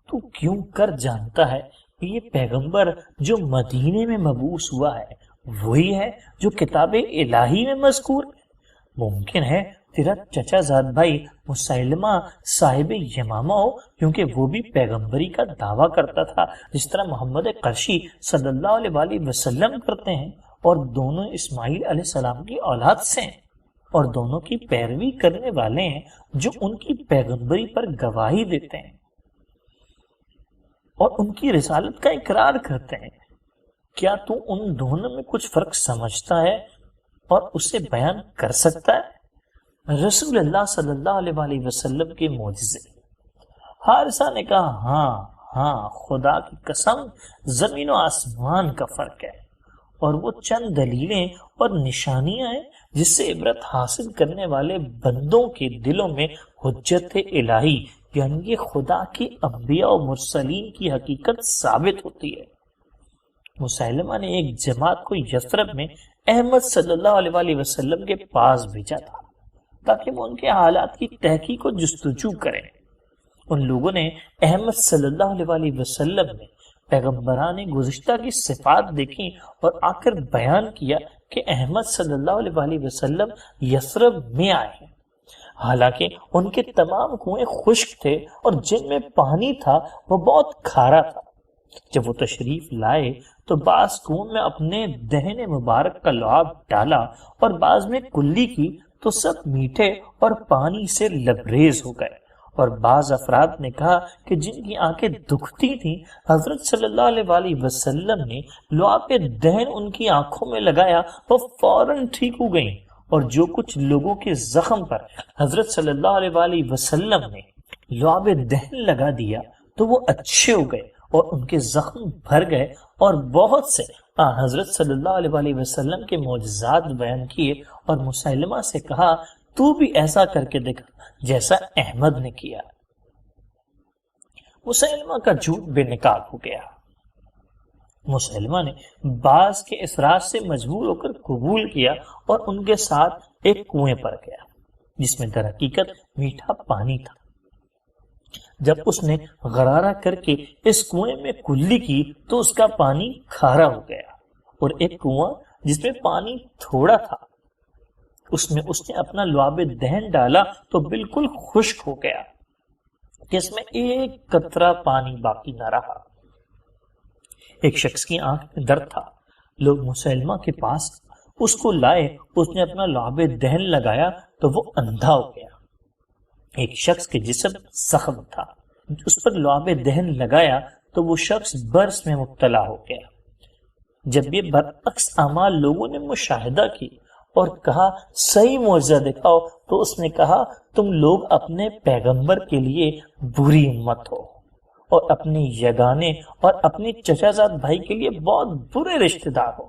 تو کیوں کر جانتا ہے کہ یہ پیغمبر جو مدینے میں مبعوث ہوا ہے وہی ہے جو کتاب الہی میں مذکور ہے؟ ممکن ہے تیرا چچا زاد بھائی مسیلمہ صاحب یمامہ ہو، کیونکہ وہ بھی پیغمبری کا دعویٰ کرتا تھا جس طرح محمد قرشی صلی اللہ علیہ وآلہ وسلم کرتے ہیں، اور دونوں اسماعیل علیہ السلام کی اولاد سے ہیں اور دونوں کی پیروی کرنے والے ہیں جو ان کی پیغمبری پر گواہی دیتے ہیں اور ان کی رسالت کا اقرار کرتے ہیں۔ کیا تو ان دونوں میں کچھ فرق سمجھتا ہے اور اسے بیان کر سکتا ہے؟ رسول اللہ صلی اللہ علیہ وآلہ وسلم کے معجزے۔ حارثہ نے کہا ہاں خدا کی قسم زمین و آسمان کا فرق ہے، اور وہ چند دلیلیں اور نشانیاں ہیں جس سے عبرت حاصل کرنے والے بندوں کے دلوں میں حجت الہی یعنی یہ خدا کی انبیاء و مرسلین کی حقیقت ثابت ہوتی ہے۔ مسیلمہ نے ایک جماعت کو یثرب میں احمد صلی اللہ علیہ وآلہ وسلم کے پاس بھیجا تھا تاکہ وہ ان کے حالات کی تحقیق و جستجو کریں۔ ان لوگوں نے احمد صلی اللہ علیہ وآلہ وسلم میں پیغمبران گزشتہ کی صفات دیکھی اور آ کر بیان کیا کہ احمد صلی اللہ علیہ وآلہ وسلم یثرب میں آئے ہیں، حالانکہ ان کے تمام کنویں خشک تھے اور جن میں پانی تھا وہ بہت کھارا تھا۔ جب وہ تشریف لائے تو بعض کنویں میں اپنے دہن مبارک کا لعاب ڈالا اور بعض میں کلی کی تو سب میٹھے اور پانی سے لبریز ہو گئے، اور بعض افراد نے کہا کہ جن کی آنکھیں دکھتی تھیں حضرت صلی اللہ علیہ وآلہ وسلم نے لعاب دہن ان کی آنکھوں میں لگایا، وہ فوراً ٹھیک ہو گئیں، اور جو کچھ لوگوں کے زخم پر حضرت صلی اللہ علیہ وآلہ وسلم نے لعاب دہن لگا دیا تو وہ اچھے ہو گئے اور ان کے زخم بھر گئے، اور بہت سے حضرت صلی اللہ علیہ وآلہ وسلم کے معجزات بیان کیے، اور مسیلمہ سے کہا تو بھی ایسا کر کے دکھا جیسا احمد نے کیا۔ مسیلمہ کا جھوٹ بے نقاب ہو گیا۔ مسیلمہ نے بعض کے اصرار سے مجبور ہو کر قبول کیا اور ان کے ساتھ ایک کنویں پر گیا جس میں در حقیقت میٹھا پانی تھا۔ جب اس نے غرارہ کر کے اس کنویں میں کلی کی تو اس کا پانی کھارا ہو گیا، اور ایک کنواں جس میں پانی تھوڑا تھا اس میں اس نے اپنا لعاب دہن ڈالا تو بالکل خشک ہو گیا، جس میں ایک قطرہ پانی باقی نہ رہا۔ ایک شخص کی آنکھ میں درد تھا، لوگ مسیلمہ کے پاس اس کو لائے، اس نے اپنا لعاب دہن لگایا تو وہ اندھا ہو گیا۔ ایک شخص کے جسم زخم تھا، اس پر لعاب دہن لگایا تو وہ شخص برس میں مبتلا ہو گیا۔ جب یہ برعکس اعمال لوگوں نے مشاہدہ کی اور کہا صحیح معجزہ دکھاؤ تو اس نے کہا تم لوگ اپنے پیغمبر کے لیے بری امت ہو اور اپنے یگانے اور اپنے چچا زاد بھائی کے لیے بہت برے رشتہ دار ہو۔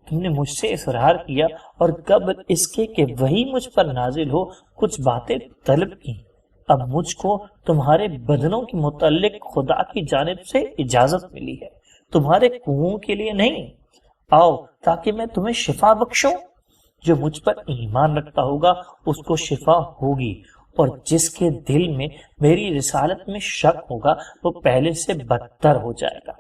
تم نے مجھ سے اصرار کیا اور قبل اس کے کہ وہی مجھ پر نازل ہو کچھ باتیں طلب کی، اب مجھ کو تمہارے بدنوں کے متعلق خدا کی جانب سے اجازت ملی ہے، تمہارے کنووں کے لیے نہیں۔ آؤ تاکہ میں تمہیں شفا بخشوں۔ جو مجھ پر ایمان رکھتا ہوگا اس کو شفا ہوگی، اور جس کے دل میں میری رسالت میں شک ہوگا وہ پہلے سے بدتر ہو جائے گا۔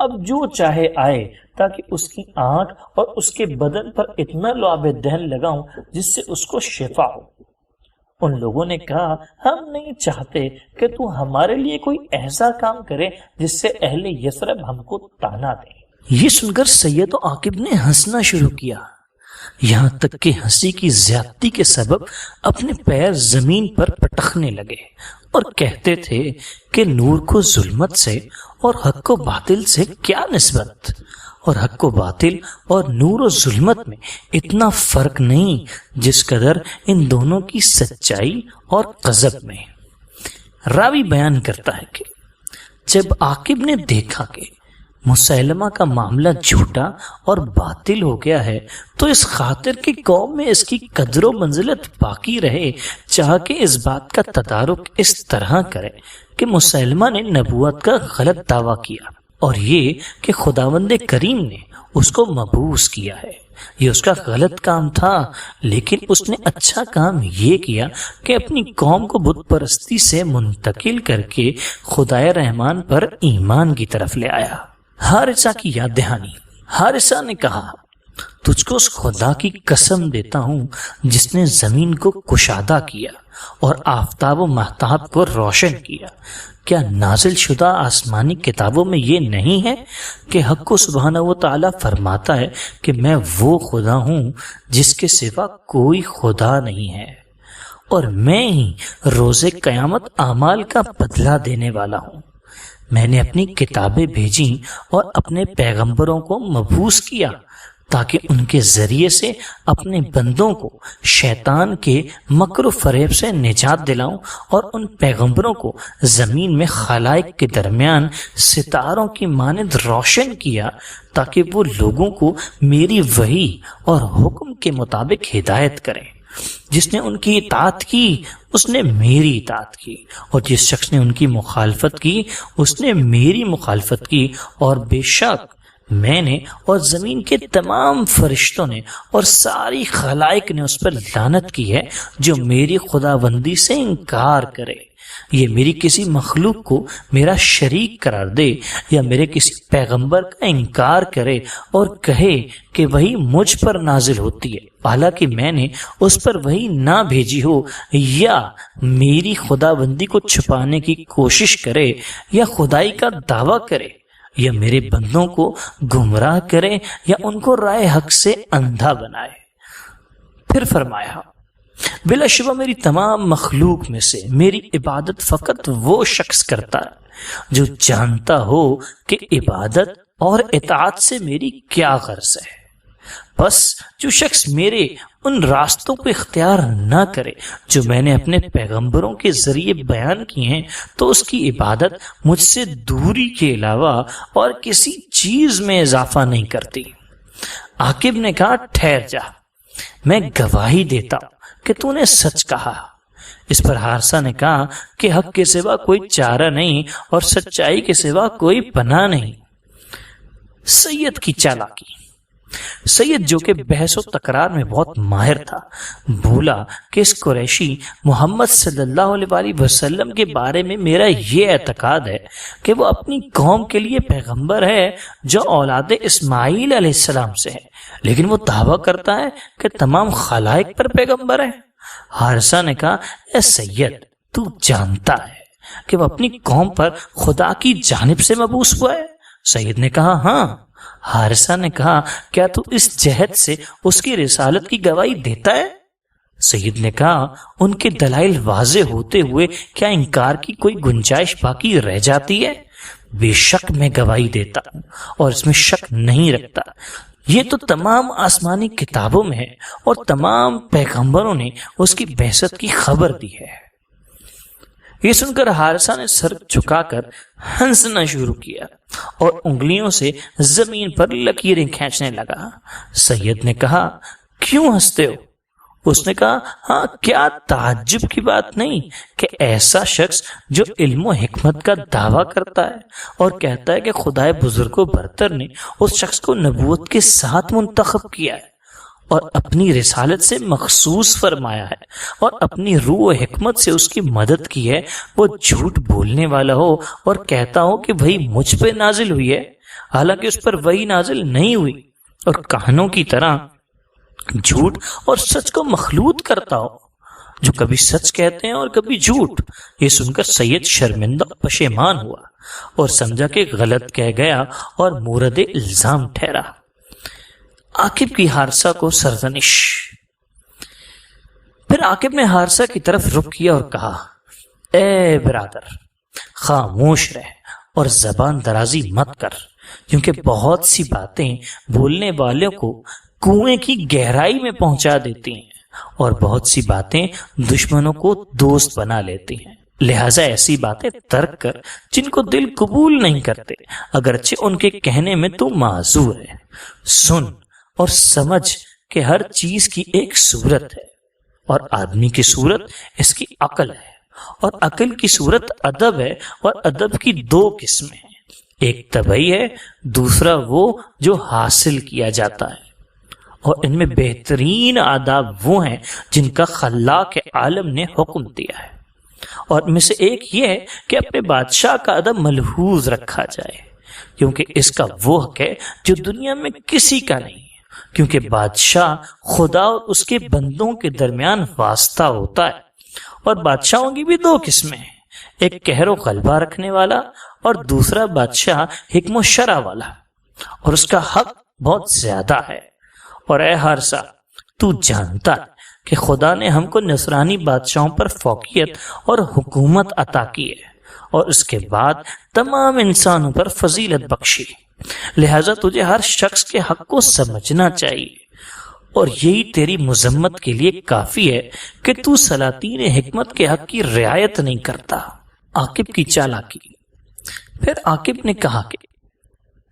اب جو چاہے آئے تاکہ اس کی آنکھ اور اس کے بدن پر اتنا لعاب دہن لگاؤں جس سے اس کو شفا ہو۔ ان لوگوں نے کہا ہم نہیں چاہتے کہ تو ہمارے لیے کوئی ایسا کام کرے جس سے اہل یثرب ہم کو تانا دیں۔ یہ سن کر سید و عاقب نے ہنسنا شروع کیا، یہاں تک کہ ہنسی کی زیادتی کے سبب اپنے پیر زمین پر پٹکنے لگے اور کہتے تھے کہ نور کو ظلمت سے اور حق و باطل سے کیا نسبت، اور حق و باطل اور نور و ظلمت میں اتنا فرق نہیں جس قدر ان دونوں کی سچائی اور غضب میں۔ راوی بیان کرتا ہے کہ جب عاقب نے دیکھا کہ مسیلمہ کا معاملہ جھوٹا اور باطل ہو گیا ہے تو اس خاطر کی قوم میں اس کی قدر و منزلت باقی رہے، چاہ کہ اس بات کا تدارک اس طرح کرے کہ مسیلمہ نے نبوت کا غلط دعویٰ کیا اور یہ کہ خداوند کریم نے اس کو مبعوث کیا ہے۔ یہ اس کا غلط کام تھا، لیکن اس نے اچھا کام یہ کیا کہ اپنی قوم کو بت پرستی سے منتقل کر کے خدائے رحمان پر ایمان کی طرف لے آیا۔ حارثہ کی یاد دہانی۔ حارثہ نے کہا، تجھ کو اس خدا کی قسم دیتا ہوں جس نے زمین کو کشادہ کیا اور آفتاب و مہتاب کو روشن کیا، کیا نازل شدہ آسمانی کتابوں میں یہ نہیں ہے کہ حق سبحانہ و تعالیٰ فرماتا ہے کہ میں وہ خدا ہوں جس کے سوا کوئی خدا نہیں ہے، اور میں ہی روز قیامت اعمال کا بدلہ دینے والا ہوں۔ میں نے اپنی کتابیں بھیجیں اور اپنے پیغمبروں کو مبعوث کیا تاکہ ان کے ذریعے سے اپنے بندوں کو شیطان کے مکر و فریب سے نجات دلاؤں، اور ان پیغمبروں کو زمین میں خلائق کے درمیان ستاروں کی مانند روشن کیا تاکہ وہ لوگوں کو میری وحی اور حکم کے مطابق ہدایت کریں۔ جس نے ان کی اطاعت کی اس نے میری اطاعت کی، اور جس شخص نے ان کی مخالفت کی اس نے میری مخالفت کی، اور بے شک میں نے اور زمین کے تمام فرشتوں نے اور ساری خلائق نے اس پر لعنت کی ہے جو میری خداوندی سے انکار کرے۔ یہ میری کسی مخلوق کو میرا شریک قرار دے یا میرے کسی پیغمبر کا انکار کرے اور کہے کہ وہی مجھ پر نازل ہوتی ہے حالانکہ میں نے اس پر وہی نہ بھیجی ہو، یا میری خداوندی کو چھپانے کی کوشش کرے یا خدائی کا دعویٰ کرے یا میرے بندوں کو گمراہ کرے یا ان کو رائے حق سے اندھا بنائے۔ پھر فرمایا، بلا شبہ میری تمام مخلوق میں سے میری عبادت فقط وہ شخص کرتا ہے جو جانتا ہو کہ عبادت اور اطاعت سے میری کیا غرض ہے۔ بس جو شخص میرے ان راستوں کو اختیار نہ کرے جو میں نے اپنے پیغمبروں کے ذریعے بیان کیے ہیں تو اس کی عبادت مجھ سے دوری کے علاوہ اور کسی چیز میں اضافہ نہیں کرتی۔ عاقب نے کہا، ٹھہر جا، میں گواہی دیتا ہوں کہ تو نے سچ کہا۔ اس پر حارثہ نے کہا کہ حق کے سوا کوئی چارہ نہیں اور سچائی کے سوا کوئی پناہ نہیں۔ سید کی چالاکی۔ سید جو کہ بحث و تکرار میں بہت ماہر تھا بولا کہ اس قریشی محمد صلی اللہ علیہ وسلم کے بارے میں میرا یہ اعتقاد ہے کہ وہ اپنی قوم کے لیے پیغمبر ہے جو اولاد اسماعیل علیہ السلام سے ہے، لیکن وہ دعویٰ کرتا ہے کہ تمام خلائق پر پیغمبر ہے۔ حارثہ نے کہا، اے سید، تو جانتا ہے کہ وہ اپنی قوم پر خدا کی جانب سے مبعوث ہوا ہے؟ سید نے کہا، ہاں۔ حارثہ نے کہا، کیا تو اس جہت سے اس کی رسالت کی گواہی دیتا ہے؟ سید نے کہا، ان کے دلائل واضح ہوتے ہوئے کیا انکار کی کوئی گنجائش باقی رہ جاتی ہے؟ بے شک میں گواہی دیتا ہوں اور اس میں شک نہیں رکھتا۔ یہ تو تمام آسمانی کتابوں میں ہے اور تمام پیغمبروں نے اس کی بعثت کی خبر دی ہے۔ یہ سن کر حارثہ نے سر جھکا کر ہنسنا شروع کیا اور انگلیوں سے زمین پر لکیریں کھینچنے لگا۔ سید نے کہا، کیوں ہنستے ہو؟ اس نے کہا، ہاں، کیا تعجب کی بات نہیں کہ ایسا شخص جو علم و حکمت کا دعویٰ کرتا ہے اور کہتا ہے کہ خدائے بزرگ و برتر نے اس شخص کو نبوت کے ساتھ منتخب کیا ہے اور اپنی رسالت سے مخصوص فرمایا ہے اور اپنی روح و حکمت سے اس کی مدد کی ہے، وہ جھوٹ بولنے والا ہو اور کہتا ہو کہ وہی مجھ پہ نازل ہوئی ہے حالانکہ اس پر وہی نازل نہیں ہوئی، اور کہانوں کی طرح جھوٹ اور سچ کو مخلوط کرتا ہو، جو کبھی سچ کہتے ہیں اور کبھی جھوٹ۔ یہ سن کر سید شرمندہ پشیمان ہوا اور سمجھا کہ غلط کہہ گیا اور مورد الزام ٹھہرا۔ عاقب کی حارثہ کو سرزنش۔ پھر عاقب نے حارثہ کی طرف رخ کیا اور کہا، اے برادر، خاموش رہ اور زبان درازی مت کر، کیونکہ بہت سی باتیں بولنے والوں کو کنویں کی گہرائی میں پہنچا دیتی ہیں اور بہت سی باتیں دشمنوں کو دوست بنا لیتی ہیں۔ لہذا ایسی باتیں ترک کر جن کو دل قبول نہیں کرتے، اگرچہ ان کے کہنے میں تو معذور ہے۔ سن اور سمجھ کہ ہر چیز کی ایک صورت ہے، اور آدمی کی صورت اس کی عقل ہے، اور عقل کی صورت ادب ہے، اور ادب کی دو قسمیں ہیں، ایک طبعی ہے، دوسرا وہ جو حاصل کیا جاتا ہے، اور ان میں بہترین آداب وہ ہیں جن کا خلاق عالم نے حکم دیا ہے، اور ان میں سے ایک یہ ہے کہ اپنے بادشاہ کا ادب ملحوظ رکھا جائے، کیونکہ اس کا وہ حق ہے جو دنیا میں کسی کا نہیں، کیونکہ بادشاہ خدا اور اس کے بندوں کے درمیان واسطہ ہوتا ہے، اور بادشاہوں کی بھی دو قسمیں ہیں، ایک قہر و غلبہ رکھنے والا اور دوسرا بادشاہ حکم و شرع والا، اور اس کا حق بہت زیادہ ہے۔ اور اے حارثہ، تو جانتا ہے کہ خدا نے ہم کو نصرانی بادشاہوں پر فوقیت اور حکومت عطا کی ہے، اور اس کے بعد تمام انسانوں پر فضیلت بخشی، لہذا تجھے ہر شخص کے حق کو سمجھنا چاہیے، اور یہی تیری مذمت کے لیے کافی ہے کہ تو سلاطین حکمت کے حق کی رعایت نہیں کرتا۔ عاقب کی چالاکی۔ پھر عاقب نے کہا کہ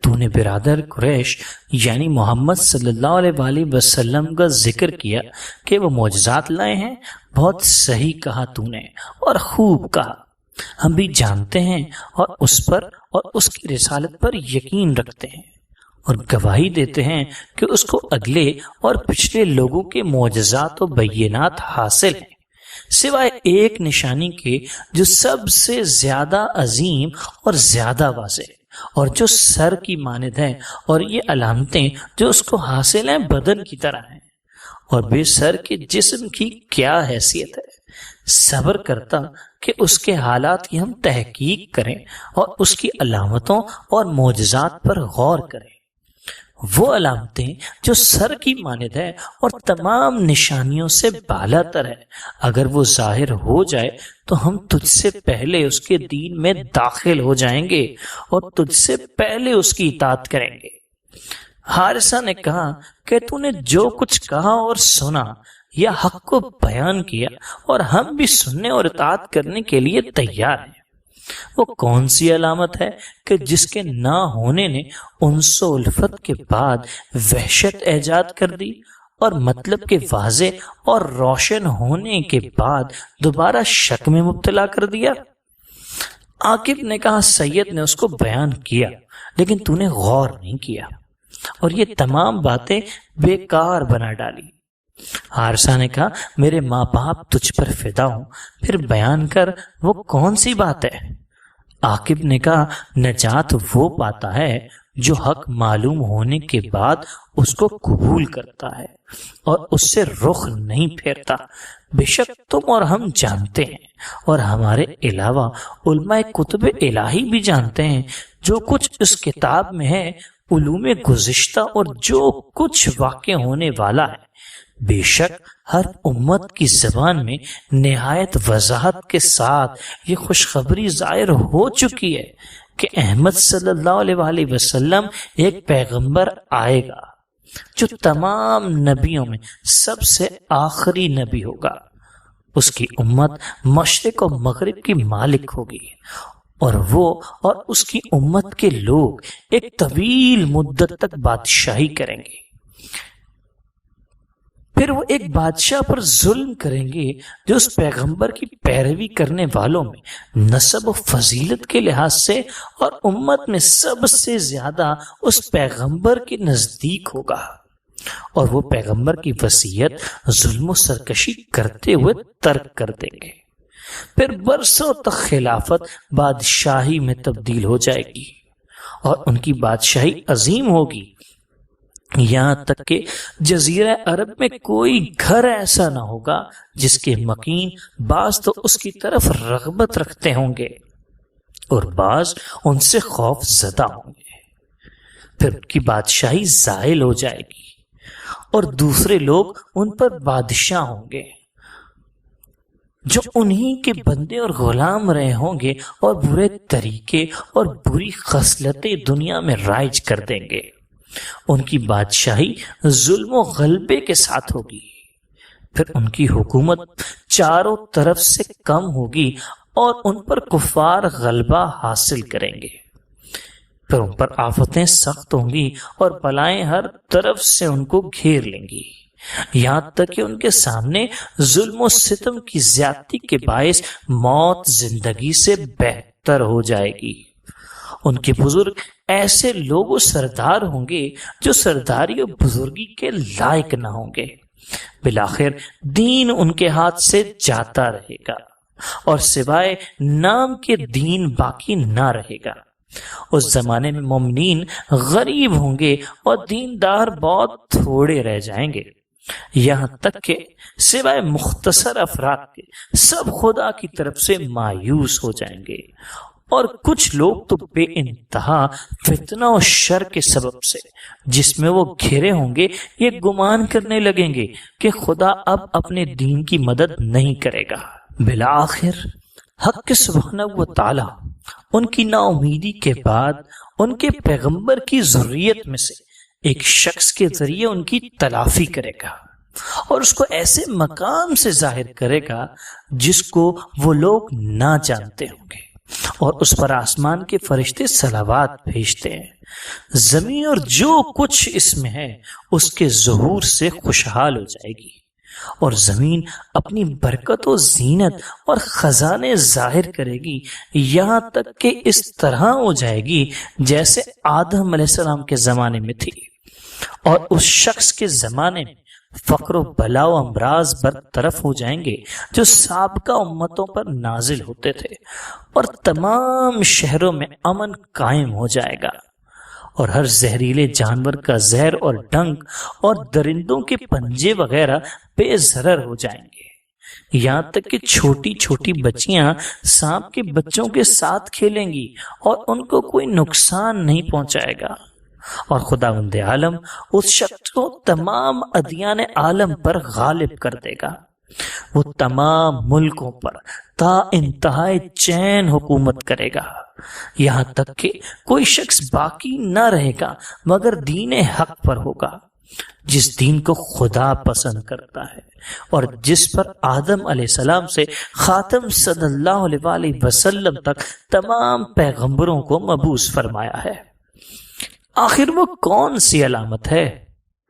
تو نے برادر قریش یعنی محمد صلی اللہ علیہ وآلہ وسلم کا ذکر کیا کہ وہ معجزات لائے ہیں، بہت صحیح کہا تو نے، اور خوب کہا، ہم بھی جانتے ہیں اور اس پر اور اس کی رسالت پر یقین رکھتے ہیں، اور گواہی دیتے ہیں کہ اس کو اگلے اور پچھلے لوگوں کے معجزات و بینات حاصل ہیں، سوائے ایک نشانی کے جو سب سے زیادہ عظیم اور زیادہ واضح، اور جو سر کی مانند ہیں، اور یہ علامتیں جو اس کو حاصل ہیں بدن کی طرح ہیں، اور بے سر کے جسم کی کیا حیثیت ہے۔ صبر کرتا کہ اس کے حالات کی ہم تحقیق کریں اور اس کی علامتوں اور معجزات پر غور کریں، وہ علامتیں جو سر کی مانند ہے اور تمام نشانیوں سے بالا تر ہے، اگر وہ ظاہر ہو جائے تو ہم تجھ سے پہلے اس کے دین میں داخل ہو جائیں گے اور تجھ سے پہلے اس کی اطاعت کریں گے۔ حارثہ نے کہا کہ تو نے جو کچھ کہا اور سنا یا حق کو بیان کیا، اور ہم بھی سننے اور اطاعت کرنے کے لیے تیار ہیں۔ وہ کون سی علامت ہے کہ جس کے نہ ہونے نے انس و الفت کے بعد وحشت ایجاد کر دی، اور مطلب کے واضح اور روشن ہونے کے بعد دوبارہ شک میں مبتلا کر دیا؟ عاقب نے کہا، سید نے اس کو بیان کیا، لیکن تو نے غور نہیں کیا، اور یہ تمام باتیں بیکار بنا ڈالی۔ حارثہ نے کہا، میرے ماں باپ تجھ پر فدا ہوں، پھر بیان کر وہ کون سی بات ہے؟ عاقب نے کہا، نجات وہ پاتا ہے جو حق معلوم ہونے کے بعد اس کو قبول کرتا ہے اور اس سے رخ نہیں پھیرتا۔ بے شک تم اور ہم جانتے ہیں، اور ہمارے علاوہ علماء کتب الہی بھی جانتے ہیں، جو کچھ اس کتاب میں ہے، علوم گزشتہ اور جو کچھ واقع ہونے والا ہے۔ بے شک ہر امت کی زبان میں نہایت وضاحت کے ساتھ یہ خوشخبری ظاہر ہو چکی ہے کہ احمد صلی اللہ علیہ وآلہ وسلم ایک پیغمبر آئے گا جو تمام نبیوں میں سب سے آخری نبی ہوگا۔ اس کی امت مشرق و مغرب کی مالک ہوگی، اور وہ اور اس کی امت کے لوگ ایک طویل مدت تک بادشاہی کریں گے۔ پھر وہ ایک بادشاہ پر ظلم کریں گے جو اس پیغمبر کی پیروی کرنے والوں میں نسب و فضیلت کے لحاظ سے اور امت میں سب سے زیادہ اس پیغمبر کے نزدیک ہوگا، اور وہ پیغمبر کی وصیت ظلم و سرکشی کرتے ہوئے ترک کر دیں گے۔ پھر برسوں تک خلافت بادشاہی میں تبدیل ہو جائے گی، اور ان کی بادشاہی عظیم ہوگی، یہاں تک کہ جزیرہ عرب میں کوئی گھر ایسا نہ ہوگا جس کے مکین بعض تو اس کی طرف رغبت رکھتے ہوں گے اور بعض ان سے خوف زدہ ہوں گے۔ پھر ان کی بادشاہی زائل ہو جائے گی، اور دوسرے لوگ ان پر بادشاہ ہوں گے جو انہی کے بندے اور غلام رہے ہوں گے، اور برے طریقے اور بری خصلتیں دنیا میں رائج کر دیں گے۔ ان کی بادشاہی ظلم و غلبے کے ساتھ ہوگی، پھر ان کی حکومت چاروں طرف سے کم ہوگی، اور ان پر کفار غلبہ حاصل کریں گے۔ پھر ان پر آفتیں سخت ہوں گی اور بلائیں ہر طرف سے ان کو گھیر لیں گی، یہاں تک کہ ان کے سامنے ظلم و ستم کی زیادتی کے باعث موت زندگی سے بہتر ہو جائے گی۔ ان کے بزرگ ایسے لوگ و سردار ہوں گے جو سرداری و بزرگی کے لائق نہ ہوں گے۔ بالآخر دین ان کے ہاتھ سے جاتا رہے گا اور سوائے نام کے دین باقی نہ رہے گا۔ اس زمانے میں مومنین غریب ہوں گے اور دیندار بہت تھوڑے رہ جائیں گے، یہاں تک کہ سوائے مختصر افراد کے سب خدا کی طرف سے مایوس ہو جائیں گے، اور کچھ لوگ تو بے انتہا فتنہ و شر کے سبب سے جس میں وہ گھرے ہوں گے یہ گمان کرنے لگیں گے کہ خدا اب اپنے دین کی مدد نہیں کرے گا۔ بالآخر حق سبحانہ و تعالی ان کی نا امیدی کے بعد ان کے پیغمبر کی ذریت میں سے ایک شخص کے ذریعے ان کی تلافی کرے گا اور اس کو ایسے مقام سے ظاہر کرے گا جس کو وہ لوگ نہ جانتے ہوں گے، اور اس پر آسمان کے فرشتے صلوات بھیجتے ہیں۔ زمین اور جو کچھ اس میں ہے اس کے ظہور سے خوشحال ہو جائے گی، اور زمین اپنی برکت و زینت اور خزانے ظاہر کرے گی، یہاں تک کہ اس طرح ہو جائے گی جیسے آدم علیہ السلام کے زمانے میں تھی، اور اس شخص کے زمانے میں فقر و بلا و امراض برطرف ہو جائیں گے جو سابقہ امتوں پر نازل ہوتے تھے، اور تمام شہروں میں امن قائم ہو جائے گا، اور ہر زہریلے جانور کا زہر اور ڈنک اور درندوں کے پنجے وغیرہ بے ضرر ہو جائیں گے، یہاں تک کہ چھوٹی چھوٹی بچیاں سانپ کے بچوں کے ساتھ کھیلیں گی اور ان کو کوئی نقصان نہیں پہنچائے گا، اور خداوند عالم اس شخص کو تمام ادیان عالم پر غالب کر دے گا۔ وہ تمام ملکوں پر تا انتہائی چین حکومت کرے گا، یہاں تک کہ کوئی شخص باقی نہ رہے گا مگر دین حق پر ہوگا، جس دین کو خدا پسند کرتا ہے اور جس پر آدم علیہ السلام سے خاتم صلی اللہ علیہ وآلہ وسلم تک تمام پیغمبروں کو مبعوث فرمایا ہے۔ آخر وہ کون سی علامت ہے؟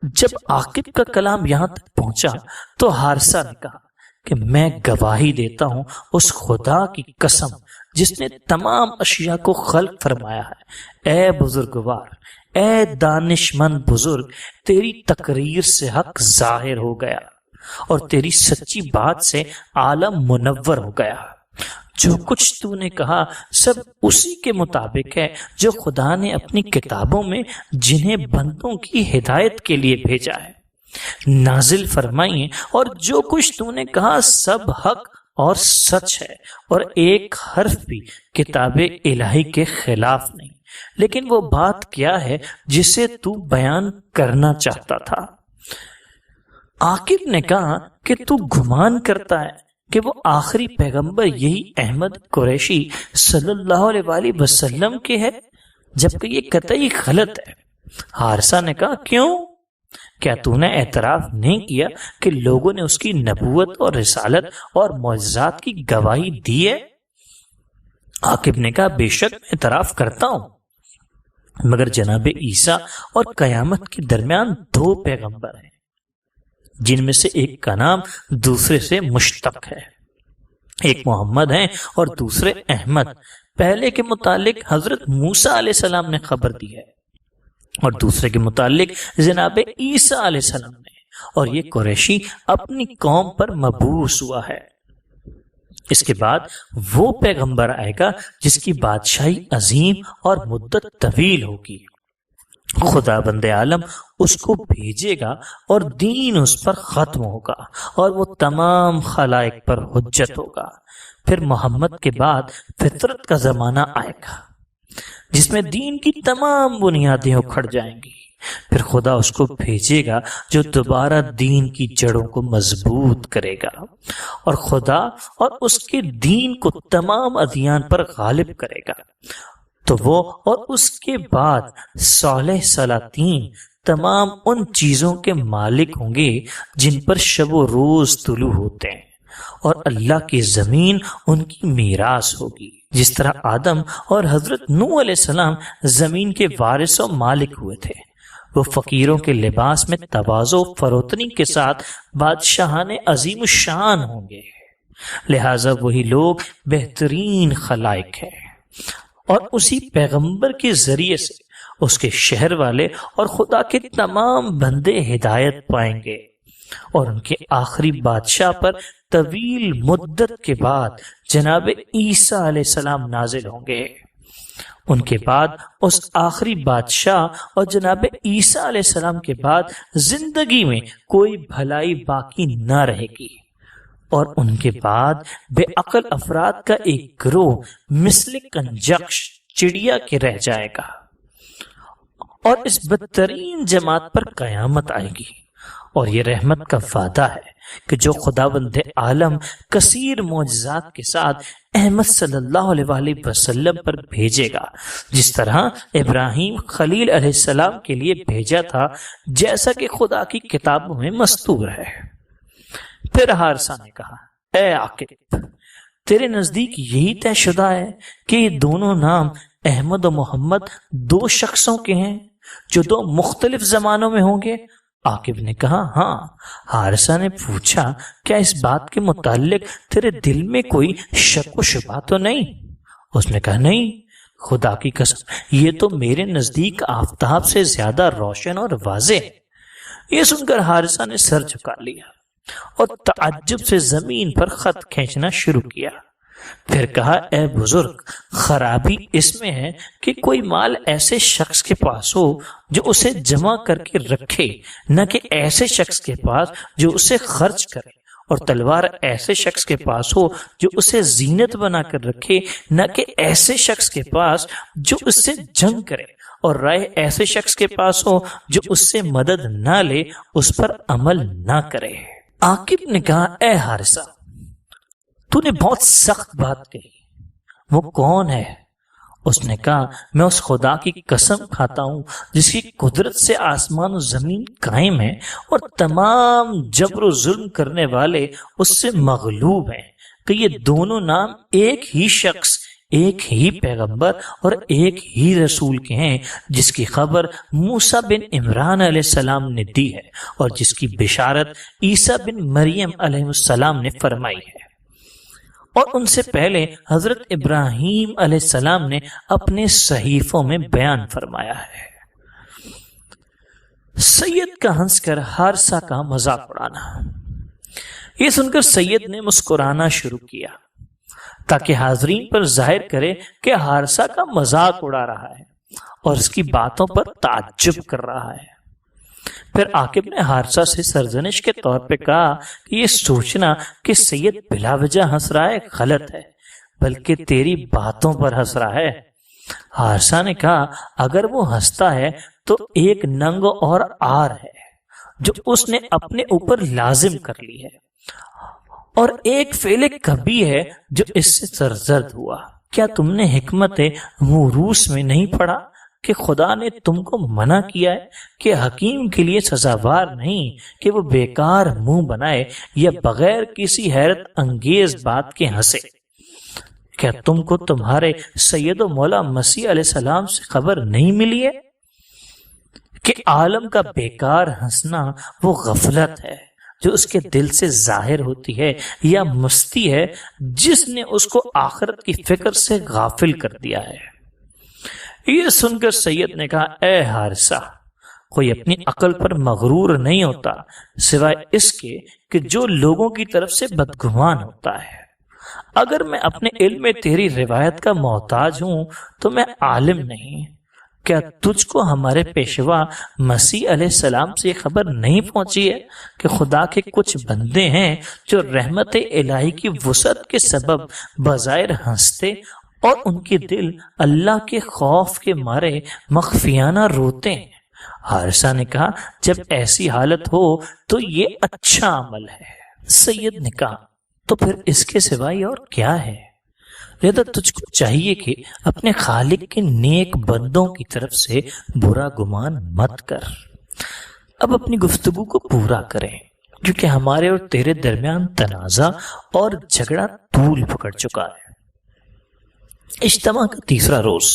جب عاقب کا کلام یہاں تک پہنچا تو حارثہ نے کہا کہ میں گواہی دیتا ہوں اس خدا کی قسم جس نے تمام اشیاء کو خلق فرمایا ہے، اے بزرگوار، اے دانش مند بزرگ، تیری تقریر سے حق ظاہر ہو گیا اور تیری سچی بات سے عالم منور ہو گیا۔ جو کچھ تو نے کہا سب اسی کے مطابق ہے جو خدا نے اپنی کتابوں میں جنہیں بندوں کی ہدایت کے لیے بھیجا ہے نازل فرمائیے، اور جو کچھ تو نے کہا سب حق اور سچ ہے، اور ایک حرف بھی کتاب الہی کے خلاف نہیں، لیکن وہ بات کیا ہے جسے تو بیان کرنا چاہتا تھا؟ عاقب نے کہا کہ تو گمان کرتا ہے کہ وہ آخری پیغمبر یہی احمد قریشی صلی اللہ علیہ وآلہ وسلم کے ہے، جبکہ یہ قطعی غلط ہے۔ حارثہ نے کہا کیوں؟ کیا تو نے اعتراف نہیں کیا کہ لوگوں نے اس کی نبوت اور رسالت اور معجزات کی گواہی دی ہے؟ عاقب نے کہا بے شک میں اعتراف کرتا ہوں، مگر جناب عیسیٰ اور قیامت کے درمیان دو پیغمبر ہیں جن میں سے ایک کا نام دوسرے سے مشتق ہے، ایک محمد ہیں اور دوسرے احمد۔ پہلے کے متعلق حضرت موسیٰ علیہ السلام نے خبر دی ہے اور دوسرے کے متعلق جناب عیسیٰ علیہ السلام نے، اور یہ قریشی اپنی قوم پر مبعوث ہوا ہے۔ اس کے بعد وہ پیغمبر آئے گا جس کی بادشاہی عظیم اور مدت طویل ہوگی، خدا بند عالم اس کو بھیجے گا اور دین اس پر ختم ہوگا اور وہ تمام خلائق پر حجت ہوگا۔ پھر محمد کے بعد فطرت کا زمانہ آئے گا جس میں دین کی تمام بنیادیں اکھڑ جائیں گی، پھر خدا اس کو بھیجے گا جو دوبارہ دین کی جڑوں کو مضبوط کرے گا، اور خدا اور اس کے دین کو تمام ادیان پر غالب کرے گا۔ تو وہ اور اس کے بعد صالح سلاطین تمام ان چیزوں کے مالک ہوں گے جن پر شب و روز طلوع ہوتے ہیں اور اللہ کی زمین ان کی میراث ہوگی، جس طرح آدم اور حضرت نوح علیہ السلام زمین کے وارث و مالک ہوئے تھے۔ وہ فقیروں کے لباس میں تواضع و فروتنی کے ساتھ بادشاہان عظیم الشان ہوں گے، لہذا وہی لوگ بہترین خلائق ہیں، اور اسی پیغمبر کے ذریعے سے اس کے شہر والے اور خدا کے تمام بندے ہدایت پائیں گے، اور ان کے آخری بادشاہ پر طویل مدت کے بعد جناب عیسیٰ علیہ السلام نازل ہوں گے۔ ان کے بعد اس آخری بادشاہ اور جناب عیسیٰ علیہ السلام کے بعد زندگی میں کوئی بھلائی باقی نہ رہے گی، اور ان کے بعد بے عقل افراد کا ایک گروہ مثل کنجکش چڑیا کے رہ جائے گا، اور اس بدترین جماعت پر قیامت آئے گی۔ اور یہ رحمت کا وعدہ ہے کہ جو خداوند عالم کثیر معجزات کے ساتھ احمد صلی اللہ علیہ وآلہ وسلم پر بھیجے گا، جس طرح ابراہیم خلیل علیہ السلام کے لیے بھیجا تھا، جیسا کہ خدا کی کتابوں میں مستور ہے۔ پھر حارثہ نے کہا، اے عاقب، تیرے نزدیک یہی طے شدہ ہے کہ یہ دونوں نام احمد و محمد دو شخصوں کے ہیں جو دو مختلف زمانوں میں ہوں گے؟ عاقب نے کہا، ہاں۔ حارثہ نے پوچھا، کیا اس بات کے متعلق تیرے دل میں کوئی شک و شبہ تو نہیں؟ اس نے کہا، نہیں، خدا کی قسم یہ تو میرے نزدیک آفتاب سے زیادہ روشن اور واضح ہے۔ یہ سن کر حارثہ نے سر جھکا لیا اور تعجب سے زمین پر خط کھینچنا شروع کیا۔ پھر کہا، اے بزرگ، خرابی اس میں ہے کہ کوئی مال ایسے شخص کے پاس ہو جو اسے جمع کر کے رکھے، نہ کہ ایسے شخص کے پاس جو اسے خرچ کرے، اور تلوار ایسے شخص کے پاس ہو جو اسے زینت بنا کر رکھے، نہ کہ ایسے شخص کے پاس جو اس سے جنگ کرے، اور رائے ایسے شخص کے پاس ہو جو اس سے مدد نہ لے، اس پر عمل نہ کرے۔ عاقب نے کہا، اے حارثہ، تو نے بہت سخت بات کہی، وہ کون ہے؟ اس نے کہا، میں اس خدا کی قسم کھاتا ہوں جس کی قدرت سے آسمان و زمین قائم ہے اور تمام جبر و ظلم کرنے والے اس سے مغلوب ہیں، کہ یہ دونوں نام ایک ہی شخص، ایک ہی پیغمبر اور ایک ہی رسول کے ہیں، جس کی خبر موسیٰ بن عمران علیہ السلام نے دی ہے، اور جس کی بشارت عیسیٰ بن مریم علیہ السلام نے فرمائی ہے، اور ان سے پہلے حضرت ابراہیم علیہ السلام نے اپنے صحیفوں میں بیان فرمایا ہے۔ سید کا ہنس کر حارثہ کا مذاق اڑانا۔ یہ سن کر سید نے مسکرانا شروع کیا تاکہ حاضرین پر ظاہر کرے کہ حارثہ کا مذاق اڑا رہا ہے اور اس کی باتوں پر تعجب کر رہا ہے۔ پھر عاقب نے حارثہ سے سرزنش کے طور پہ کہا کہ یہ سوچنا کہ سید بلا وجہ ہنس رہا ہے غلط ہے، بلکہ تیری باتوں پر ہنس رہا ہے۔ حارثہ نے کہا، اگر وہ ہنستا ہے تو ایک ننگ اور آر ہے جو اس نے اپنے اوپر لازم کر لی ہے، اور ایک فعل کبھی ہے جو اس سے سرزد ہوا۔ کیا تم نے حکمت موروث میں نہیں پڑھا کہ خدا نے تم کو منع کیا ہے کہ حکیم کے لیے سزاوار نہیں کہ وہ بیکار منہ بنائے یا بغیر کسی حیرت انگیز بات کے ہنسے؟ کیا تم کو تمہارے سید و مولا مسیح علیہ السلام سے خبر نہیں ملی ہے کہ عالم کا بیکار ہنسنا وہ غفلت ہے جو اس کے دل سے ظاہر ہوتی ہے، یا مستی ہے جس نے اس کو آخرت کی فکر سے غافل کر دیا ہے؟ یہ سن کر سید نے کہا، اے حارثہ، کوئی اپنی عقل پر مغرور نہیں ہوتا سوائے اس کے کہ جو لوگوں کی طرف سے بدگمان ہوتا ہے۔ اگر میں اپنے علم میں تیری روایت کا محتاج ہوں تو میں عالم نہیں۔ کیا تجھ کو ہمارے پیشوا مسیح علیہ السلام سے خبر نہیں پہنچی ہے کہ خدا کے کچھ بندے ہیں جو رحمت الہی کی وسعت کے سبب بظاہر ہنستے اور ان کے دل اللہ کے خوف کے مارے مخفیانہ روتے ہیں؟ حارثہ نے کہا، جب ایسی حالت ہو تو یہ اچھا عمل ہے۔ سید نے کہا، تو پھر اس کے سوائے اور کیا ہے؟ لہذا تجھ کو چاہیے کہ اپنے خالق کے نیک بندوں کی طرف سے برا گمان مت کر۔ اب اپنی گفتگو کو پورا کریں کیونکہ ہمارے اور تیرے درمیان تنازع اور جھگڑا طول پکڑ چکا ہے۔ اجتماع کا تیسرا روز۔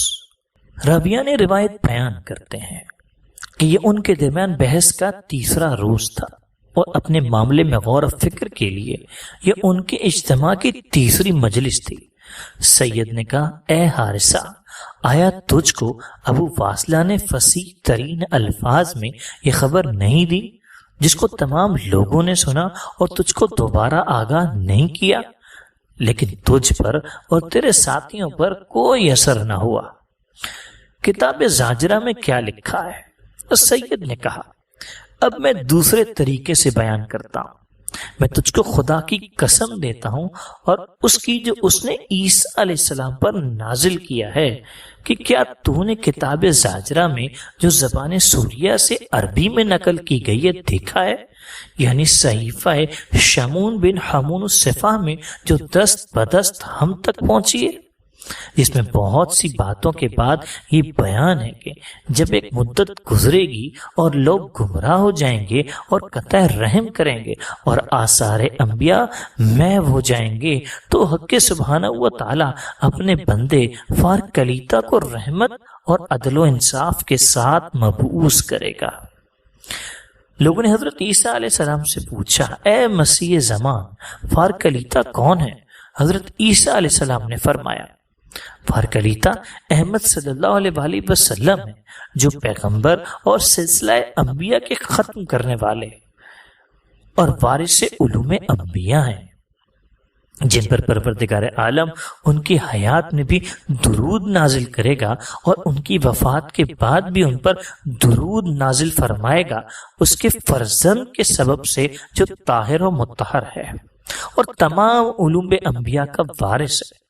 رابعہ نے روایت بیان کرتے ہیں کہ یہ ان کے درمیان بحث کا تیسرا روز تھا اور اپنے معاملے میں غور و فکر کے لیے یہ ان کے اجتماع کی تیسری مجلس تھی۔ سید نے کہا، اے حارثہ، آیا تجھ کو ابو واصلہ نے فصیح ترین الفاظ میں یہ خبر نہیں دی جس کو تمام لوگوں نے سنا اور تجھ کو دوبارہ آگاہ نہیں کیا، لیکن تجھ پر اور تیرے ساتھیوں پر کوئی اثر نہ ہوا؟ کتاب زاجرہ میں کیا لکھا ہے؟ سید نے کہا، اب میں دوسرے طریقے سے بیان کرتا ہوں۔ میں تجھ کو خدا کی قسم دیتا ہوں اور اس کی جو اس نے عیسیٰ علیہ السلام پر نازل کیا ہے کہ کیا تو نے کتاب زاجرہ میں جو زبان سوریہ سے عربی میں نقل کی گئی ہے دیکھا ہے، یعنی صحیفہ شمون بن حمون الصفا میں جو دست بدست ہم تک پہنچی ہے، جس میں بہت سی باتوں کے بعد یہ بیان ہے کہ جب ایک مدت گزرے گی اور لوگ گمراہ ہو جائیں گے اور قطع رحم کریں گے اور آثار انبیاء محو ہو جائیں گے تو حق سبحانہ و تعالی اپنے بندے فارکلیتا کو رحمت اور عدل و انصاف کے ساتھ مبعوث کرے گا۔ لوگوں نے حضرت عیسیٰ علیہ السلام سے پوچھا، اے مسیح زمان، فارکلیتا کون ہے؟ حضرت عیسیٰ علیہ السلام نے فرمایا، فارکلیتا احمد صلی اللہ علیہ وآلہ وسلم ہے، جو پیغمبر اور سلسلہ انبیاء کے ختم کرنے والے اور وارث علوم انبیاء ہیں، جن پر پروردگار عالم ان کی حیات میں بھی درود نازل کرے گا اور ان کی وفات کے بعد بھی ان پر درود نازل فرمائے گا اس کے فرزند کے سبب سے جو طاہر و مطہر ہے اور تمام علوم انبیاء کا وارث ہے،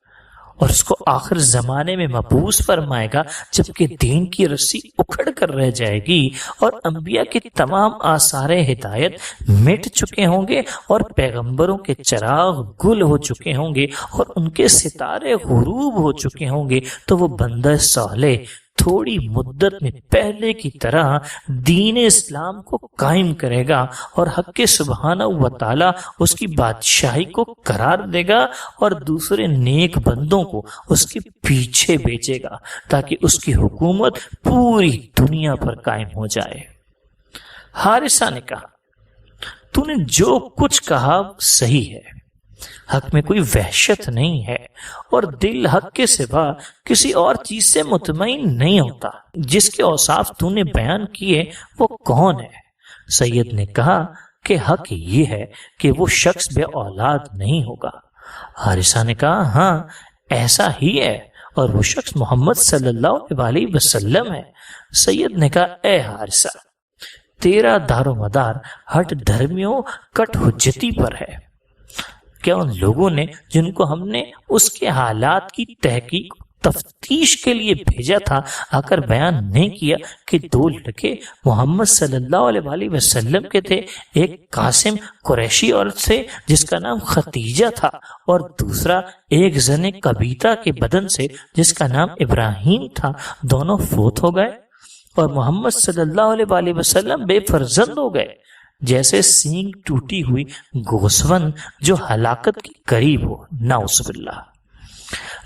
اور اس کو آخر زمانے میں مبعوث فرمائے گا جبکہ دین کی رسی اکھڑ کر رہ جائے گی اور انبیاء کے تمام آثار ہدایت مٹ چکے ہوں گے اور پیغمبروں کے چراغ گل ہو چکے ہوں گے اور ان کے ستارے غروب ہو چکے ہوں گے، تو وہ بندہ صالح تھوڑی مدت میں پہلے کی طرح دین اسلام کو قائم کرے گا اور حق سبحانہ و تعالی اس کی بادشاہی کو قرار دے گا اور دوسرے نیک بندوں کو اس کے پیچھے بھیجے گا تاکہ اس کی حکومت پوری دنیا پر قائم ہو جائے۔ حارثہ نے کہا، تو نے جو کچھ کہا صحیح ہے، حق میں کوئی وحشت نہیں ہے اور دل حق کے سوا کسی اور چیز سے مطمئن نہیں ہوتا۔ جس کے اوصاف تو نے بیان کیے وہ کون ہے؟ سید نے کہا کہ حق یہ ہے کہ وہ شخص بے اولاد نہیں ہوگا۔ حارثہ نے کہا، ہاں ایسا ہی ہے، اور وہ شخص محمد صلی اللہ علیہ وسلم ہے۔ سید نے کہا، اے حارثہ، تیرا دار و مدار ہٹ دھرمیوں کٹ حجتی پر ہے۔ کیا ان لوگوں نے جن کو ہم نے اس کے حالات کی تحقیق تفتیش کے لیے بھیجا تھا آ کر بیان نہیں کیا کہ دو لڑکے محمد صلی اللہ علیہ وآلہ وسلم کے تھے، ایک قاسم قریشی عورت سے جس کا نام ختیجہ تھا اور دوسرا ایک زن قبیطہ کے بدن سے جس کا نام ابراہیم تھا، دونوں فوت ہو گئے اور محمد صلی اللہ علیہ وآلہ وسلم بے فرزند ہو گئے، جیسے سینگ ٹوٹی ہوئی گوسفند جو ہلاکت کے قریب ہو، نعوذ باللہ۔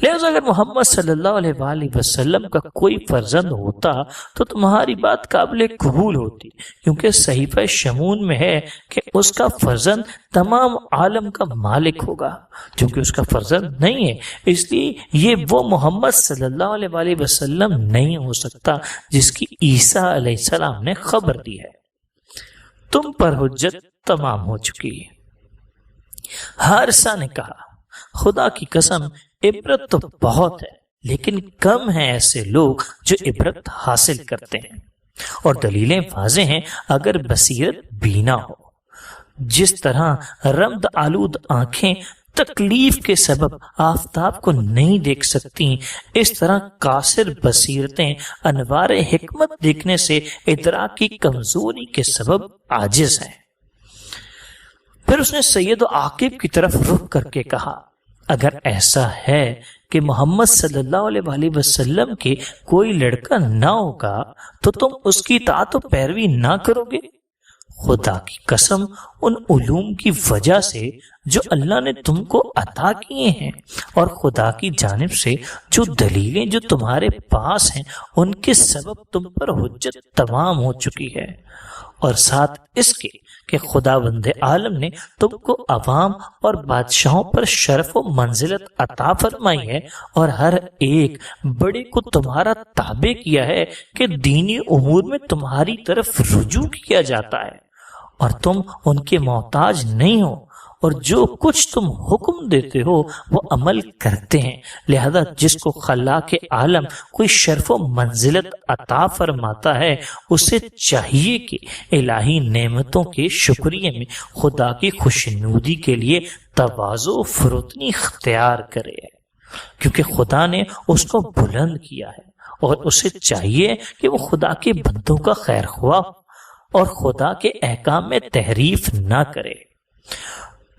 لہذا اگر محمد صلی اللہ علیہ وآلہ وسلم کا کوئی فرزند ہوتا تو تمہاری بات قابل قبول ہوتی، کیونکہ صحیفہ شمون میں ہے کہ اس کا فرزند تمام عالم کا مالک ہوگا۔ چونکہ اس کا فرزند نہیں ہے، اس لیے یہ وہ محمد صلی اللہ علیہ وآلہ وسلم نہیں ہو سکتا جس کی عیسیٰ علیہ السلام نے خبر دی ہے۔ تم پر حجت تمام ہو چکی ہے۔ حارثہ نے کہا، خدا کی قسم، عبرت تو بہت ہے لیکن کم ہیں ایسے لوگ جو عبرت حاصل کرتے ہیں، اور دلیلیں واضح ہیں اگر بصیرت بینا ہو۔ جس طرح رمد آلود آنکھیں تکلیف کے سبب آفتاب کو نہیں دیکھ سکتی، اس طرح قاصر بصیرتیں انوار حکمت دیکھنے سے ادراک کی کمزوری کے سبب عاجز ہیں۔ پھر اس نے سید و عاقب کی طرف رخ کر کے کہا، اگر ایسا ہے کہ محمد صلی اللہ علیہ وآلہ وسلم کے کوئی لڑکا نہ ہوگا تو تم اس کی اطاعت و پیروی نہ کرو گے؟ خدا کی قسم ان علوم کی وجہ سے جو اللہ نے تم کو عطا کیے ہیں اور خدا کی جانب سے جو دلیلیں جو تمہارے پاس ہیں ان کے سبب تم پر حجت تمام ہو چکی ہے، اور ساتھ اس کے کہ خدا بند عالم نے تم کو عوام اور بادشاہوں پر شرف و منزلت عطا فرمائی ہے، اور ہر ایک بڑے کو تمہارا تابع کیا ہے کہ دینی امور میں تمہاری طرف رجوع کیا جاتا ہے، اور تم ان کے محتاج نہیں ہو، اور جو کچھ تم حکم دیتے ہو وہ عمل کرتے ہیں۔ لہذا جس کو خلاق عالم کوئی شرف و منزلت عطا فرماتا ہے اسے چاہیے کہ الہی نعمتوں کے شکریہ میں خدا کی خوشنودی کے لیے تواضع و فروتنی اختیار کرے، کیونکہ خدا نے اس کو بلند کیا ہے، اور اسے چاہیے کہ وہ خدا کے بندوں کا خیر خواہ اور خدا کے احکام میں تحریف نہ کرے۔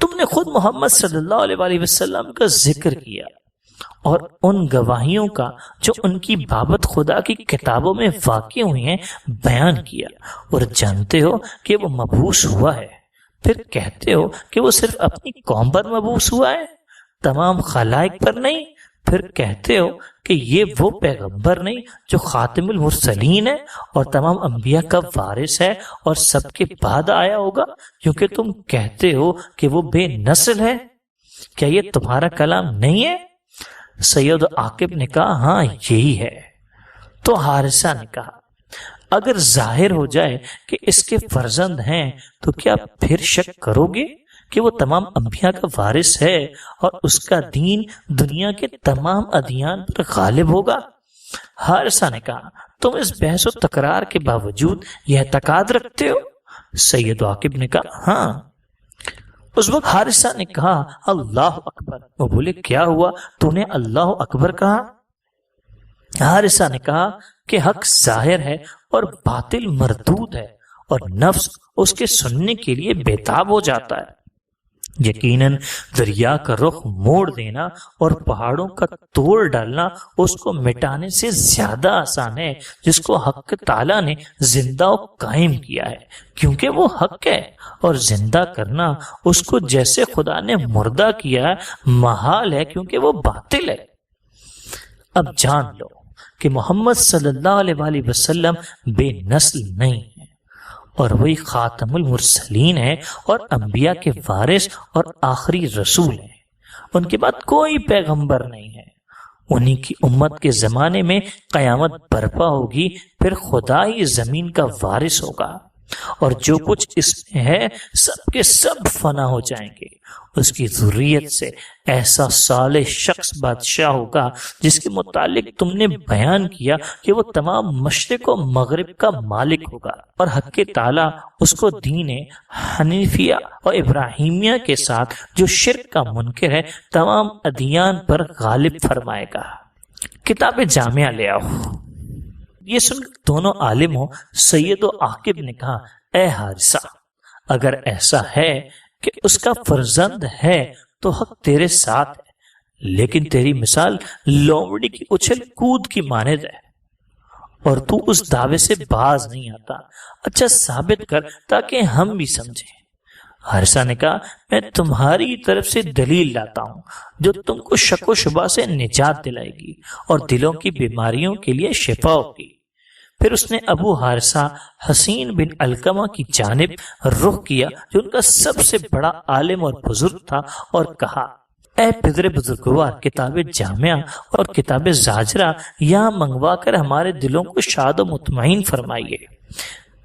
تم نے خود محمد صلی اللہ علیہ وآلہ وسلم کا ذکر کیا اور ان گواہیوں کا جو ان کی بابت خدا کی کتابوں میں واقع ہوئی ہیں بیان کیا، اور جانتے ہو کہ وہ مبعوث ہوا ہے، پھر کہتے ہو کہ وہ صرف اپنی قوم پر مبعوث ہوا ہے، تمام خلائق پر نہیں، پھر کہتے ہو کہ یہ وہ پیغمبر نہیں جو خاتم المرسلین ہے اور تمام انبیاء کا وارث ہے اور سب کے بعد آیا ہوگا، کیونکہ تم کہتے ہو کہ وہ بے نسل ہے۔ کیا یہ تمہارا کلام نہیں ہے؟ سید عاقب نے کہا ہاں یہی ہے۔ تو حارثہ نے کہا اگر ظاہر ہو جائے کہ اس کے فرزند ہیں تو کیا پھر شک کرو گے کہ وہ تمام انبیاء کا وارث ہے اور اس کا دین دنیا کے تمام ادیان پر غالب ہوگا؟ حارثہ نے کہا تم اس بحث و تکرار کے باوجود یہ اعتقاد رکھتے ہو؟ سید عاقب نے کہا ہاں۔ اس وقت حارثہ نے کہا اللہ اکبر۔ وہ بولے کیا ہوا، تو نے اللہ اکبر کہا؟ حارثہ نے کہا کہ حق ظاہر ہے اور باطل مردود ہے، اور نفس اس کے سننے کے لیے بےتاب ہو جاتا ہے۔ یقیناً دریا کا رخ موڑ دینا اور پہاڑوں کا توڑ ڈالنا اس کو مٹانے سے زیادہ آسان ہے جس کو حق تعالیٰ نے زندہ و قائم کیا ہے، کیونکہ وہ حق ہے، اور زندہ کرنا اس کو جیسے خدا نے مردہ کیا ہے محال ہے، کیونکہ وہ باطل ہے۔ اب جان لو کہ محمد صلی اللہ علیہ وآلہ وسلم بے نسل نہیں ہے، اور وہی خاتم المرسلین ہے اور انبیاء کے وارث اور آخری رسول ہیں، ان کے بعد کوئی پیغمبر نہیں ہے۔ انہی کی امت کے زمانے میں قیامت برپا ہوگی، پھر خدا ہی زمین کا وارث ہوگا، اور جو کچھ اس میں ہے سب کے سب فنا ہو جائیں گے۔ اس کی ذریت سے ایسا صالح شخص بادشاہ ہوگا جس کے متعلق تم نے بیان کیا کہ وہ تمام مشرق و مغرب کا مالک ہوگا، اور حق تعالیٰ اس کو دین حنیفیہ اور ابراہیمیہ کے ساتھ جو شرک کا منکر ہے تمام ادیان پر غالب فرمائے گا۔ کتاب جامعہ لے آؤ۔ یہ سن دونوں عالموں سید و عاقب نے کہا اے حارثہ، اگر ایسا ہے کہ اس کا فرزند ہے تو حق تیرے ساتھ ہے، لیکن تیری مثال لومڑی کی اچھل کود کی مانند ہے، اور تو اس دعوے سے باز نہیں آتا۔ اچھا ثابت کر تاکہ ہم بھی سمجھیں۔ حارثہ نے کہا میں تمہاری طرف سے دلیل لاتا ہوں جو تم کو شک و شبہ سے نجات دلائے گی اور دلوں کی بیماریوں کے لیے شفا ہوگی۔ پھر اس نے ابو حارثہ حسین بن علقمہ کی جانب رخ کیا جو ان کا سب سے بڑا عالم اور بزرگ تھا، اور کہا اے پدر بزرگوار، کتاب جامعہ اور کتاب زاجرہ یہاں منگوا کر ہمارے دلوں کو شاد و مطمئن فرمائیے۔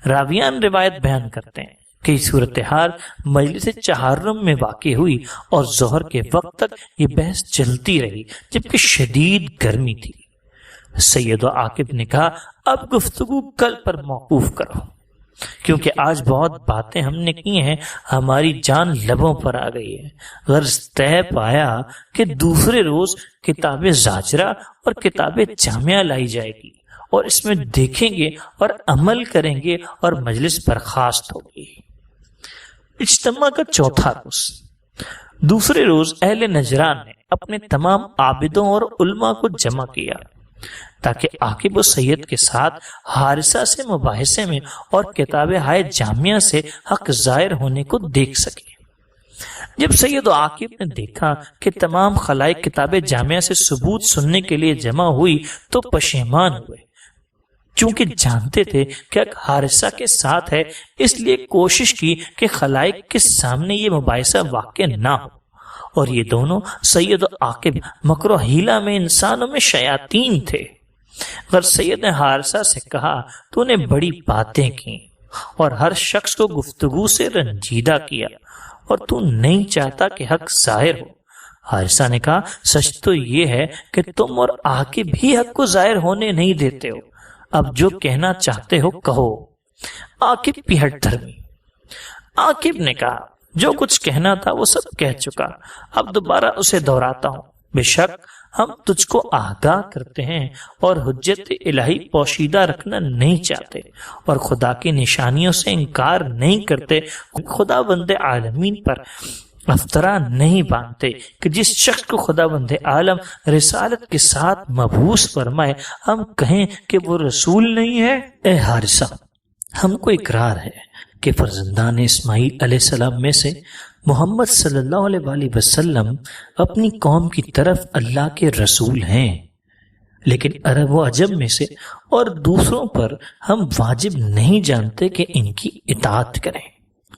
راویان روایت بیان کرتے ہیں کہ صورتحال مجلس چہارم میں واقع ہوئی اور ظہر کے وقت تک یہ بحث چلتی رہی جبکہ شدید گرمی تھی۔ سید و عاقب نے کہا اب گفتگو کل پر موقوف کرو، کیونکہ آج بہت باتیں ہم نے کی ہیں، ہماری جان لبوں پر آ گئی ہے۔ غرض طے پایا کہ دوسرے روز کتاب زاجرہ اور کتاب جامعہ لائی جائے گی، اور اس میں دیکھیں گے اور عمل کریں گے، اور مجلس برخاست ہوگی۔ اجتماع کا چوتھا روز۔ دوسرے روز اہل نجران نے اپنے تمام عابدوں اور علماء کو جمع کیا۔ تاکہ عاقب و سید کے ساتھ حارثہ سے مباحثے میں اور کتاب ہائے جامعہ سے حق ظاہر ہونے کو دیکھ سکے۔ جب سید و عاقب نے دیکھا کہ تمام خلائق کتاب جامعہ سے ثبوت سننے کے لیے جمع ہوئی تو پشیمان ہوئے، چونکہ جانتے تھے کہ حق حارثہ کے ساتھ ہے، اس لیے کوشش کی کہ خلائق کے سامنے یہ مباحثہ واقع نہ ہو۔ اور یہ دونوں سید و عاقب مکر و حیلہ میں انسانوں میں شیاطین تھے۔ اگر سید نے حارثہ سے کہا تو انہیں بڑی باتیں کی اور ہر شخص کو گفتگو سے رنجیدہ کیا، اور تو نہیں چاہتا کہ حق ظاہر ہو۔ حارثہ نے کہا سچ تو یہ ہے کہ تم اور عاقب بھی حق کو ظاہر ہونے نہیں دیتے ہو، اب جو کہنا چاہتے ہو کہو۔ عاقب بھی ہٹ دھرمی۔ عاقب نے کہا جو کچھ کہنا تھا وہ سب کہہ چکا، اب دوبارہ اسے دہراتا ہوں۔ بے شک ہم تجھ کو آگاہ کرتے ہیں اور حجت الہی پوشیدہ رکھنا نہیں چاہتے، اور خدا کی نشانیوں سے انکار نہیں کرتے، خدا بند عالمین پر افطرا نہیں باندھتے کہ جس شخص کو خدا بند عالم رسالت کے ساتھ مبعوث فرمائے ہم کہیں کہ وہ رسول نہیں ہے۔ اے حارثہ، ہم کو اقرار ہے کہ فرزندان اسماعیل علیہ السلام میں سے محمد صلی اللہ علیہ وآلہ وسلم اپنی قوم کی طرف اللہ کے رسول ہیں، لیکن عرب و عجم میں سے اور دوسروں پر ہم واجب نہیں جانتے کہ ان کی اطاعت کریں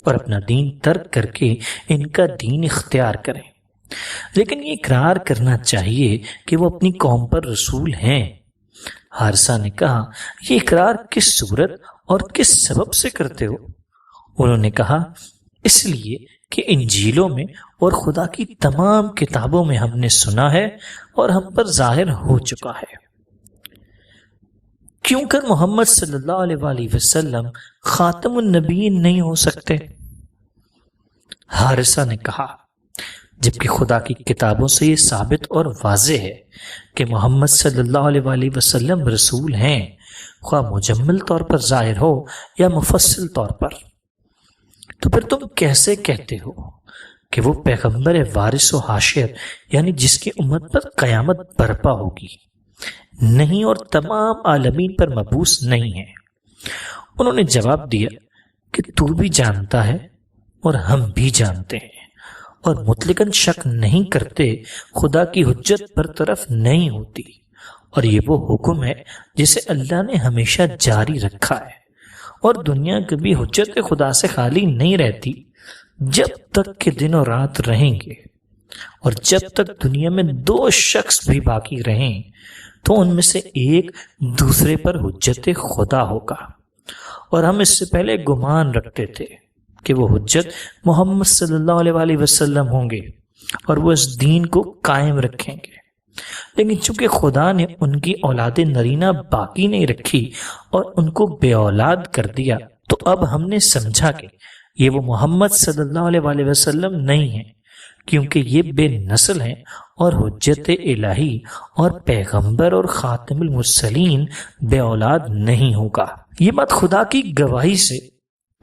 اور اپنا دین ترک کر کے ان کا دین اختیار کریں، لیکن یہ اقرار کرنا چاہیے کہ وہ اپنی قوم پر رسول ہیں۔ حارثہ نے کہا یہ اقرار کس صورت اور کس سبب سے کرتے ہو؟ انہوں نے کہا اس لیے کہ انجیلوں میں اور خدا کی تمام کتابوں میں ہم نے سنا ہے اور ہم پر ظاہر ہو چکا ہے۔ کیوں کر محمد صلی اللہ علیہ وآلہ وسلم خاتم النبیین نہیں ہو سکتے؟ حارثہ نے کہا جبکہ خدا کی کتابوں سے یہ ثابت اور واضح ہے کہ محمد صلی اللہ علیہ وآلہ وسلم رسول ہیں، خواہ مجمل طور پر ظاہر ہو یا مفصل طور پر، تو پھر تم کیسے کہتے ہو کہ وہ پیغمبر وارث و حاشر یعنی جس کی امت پر قیامت برپا ہوگی نہیں اور تمام عالمین پر مبعوث نہیں ہے؟ انہوں نے جواب دیا کہ تو بھی جانتا ہے اور ہم بھی جانتے ہیں اور مطلقاً شک نہیں کرتے، خدا کی حجت برطرف نہیں ہوتی، اور یہ وہ حکم ہے جسے اللہ نے ہمیشہ جاری رکھا ہے، اور دنیا کبھی حجت خدا سے خالی نہیں رہتی جب تک کہ دن و رات رہیں گے، اور جب تک دنیا میں دو شخص بھی باقی رہیں تو ان میں سے ایک دوسرے پر حجت خدا ہوگا، اور ہم اس سے پہلے گمان رکھتے تھے کہ وہ حجت محمد صلی اللہ علیہ وآلہ وسلم ہوں گے اور وہ اس دین کو قائم رکھیں گے، لیکن چونکہ خدا نے ان کی اولاد نرینہ باقی نہیں رکھی اور ان کو بے اولاد کر دیا، تو اب ہم نے سمجھا کہ یہ وہ محمد صلی اللہ علیہ وآلہ وسلم نہیں ہیں، کیونکہ یہ بے نسل ہیں اور حجت الہی اور پیغمبر اور خاتم المرسلین بے اولاد نہیں ہوگا۔ یہ بات خدا کی گواہی سے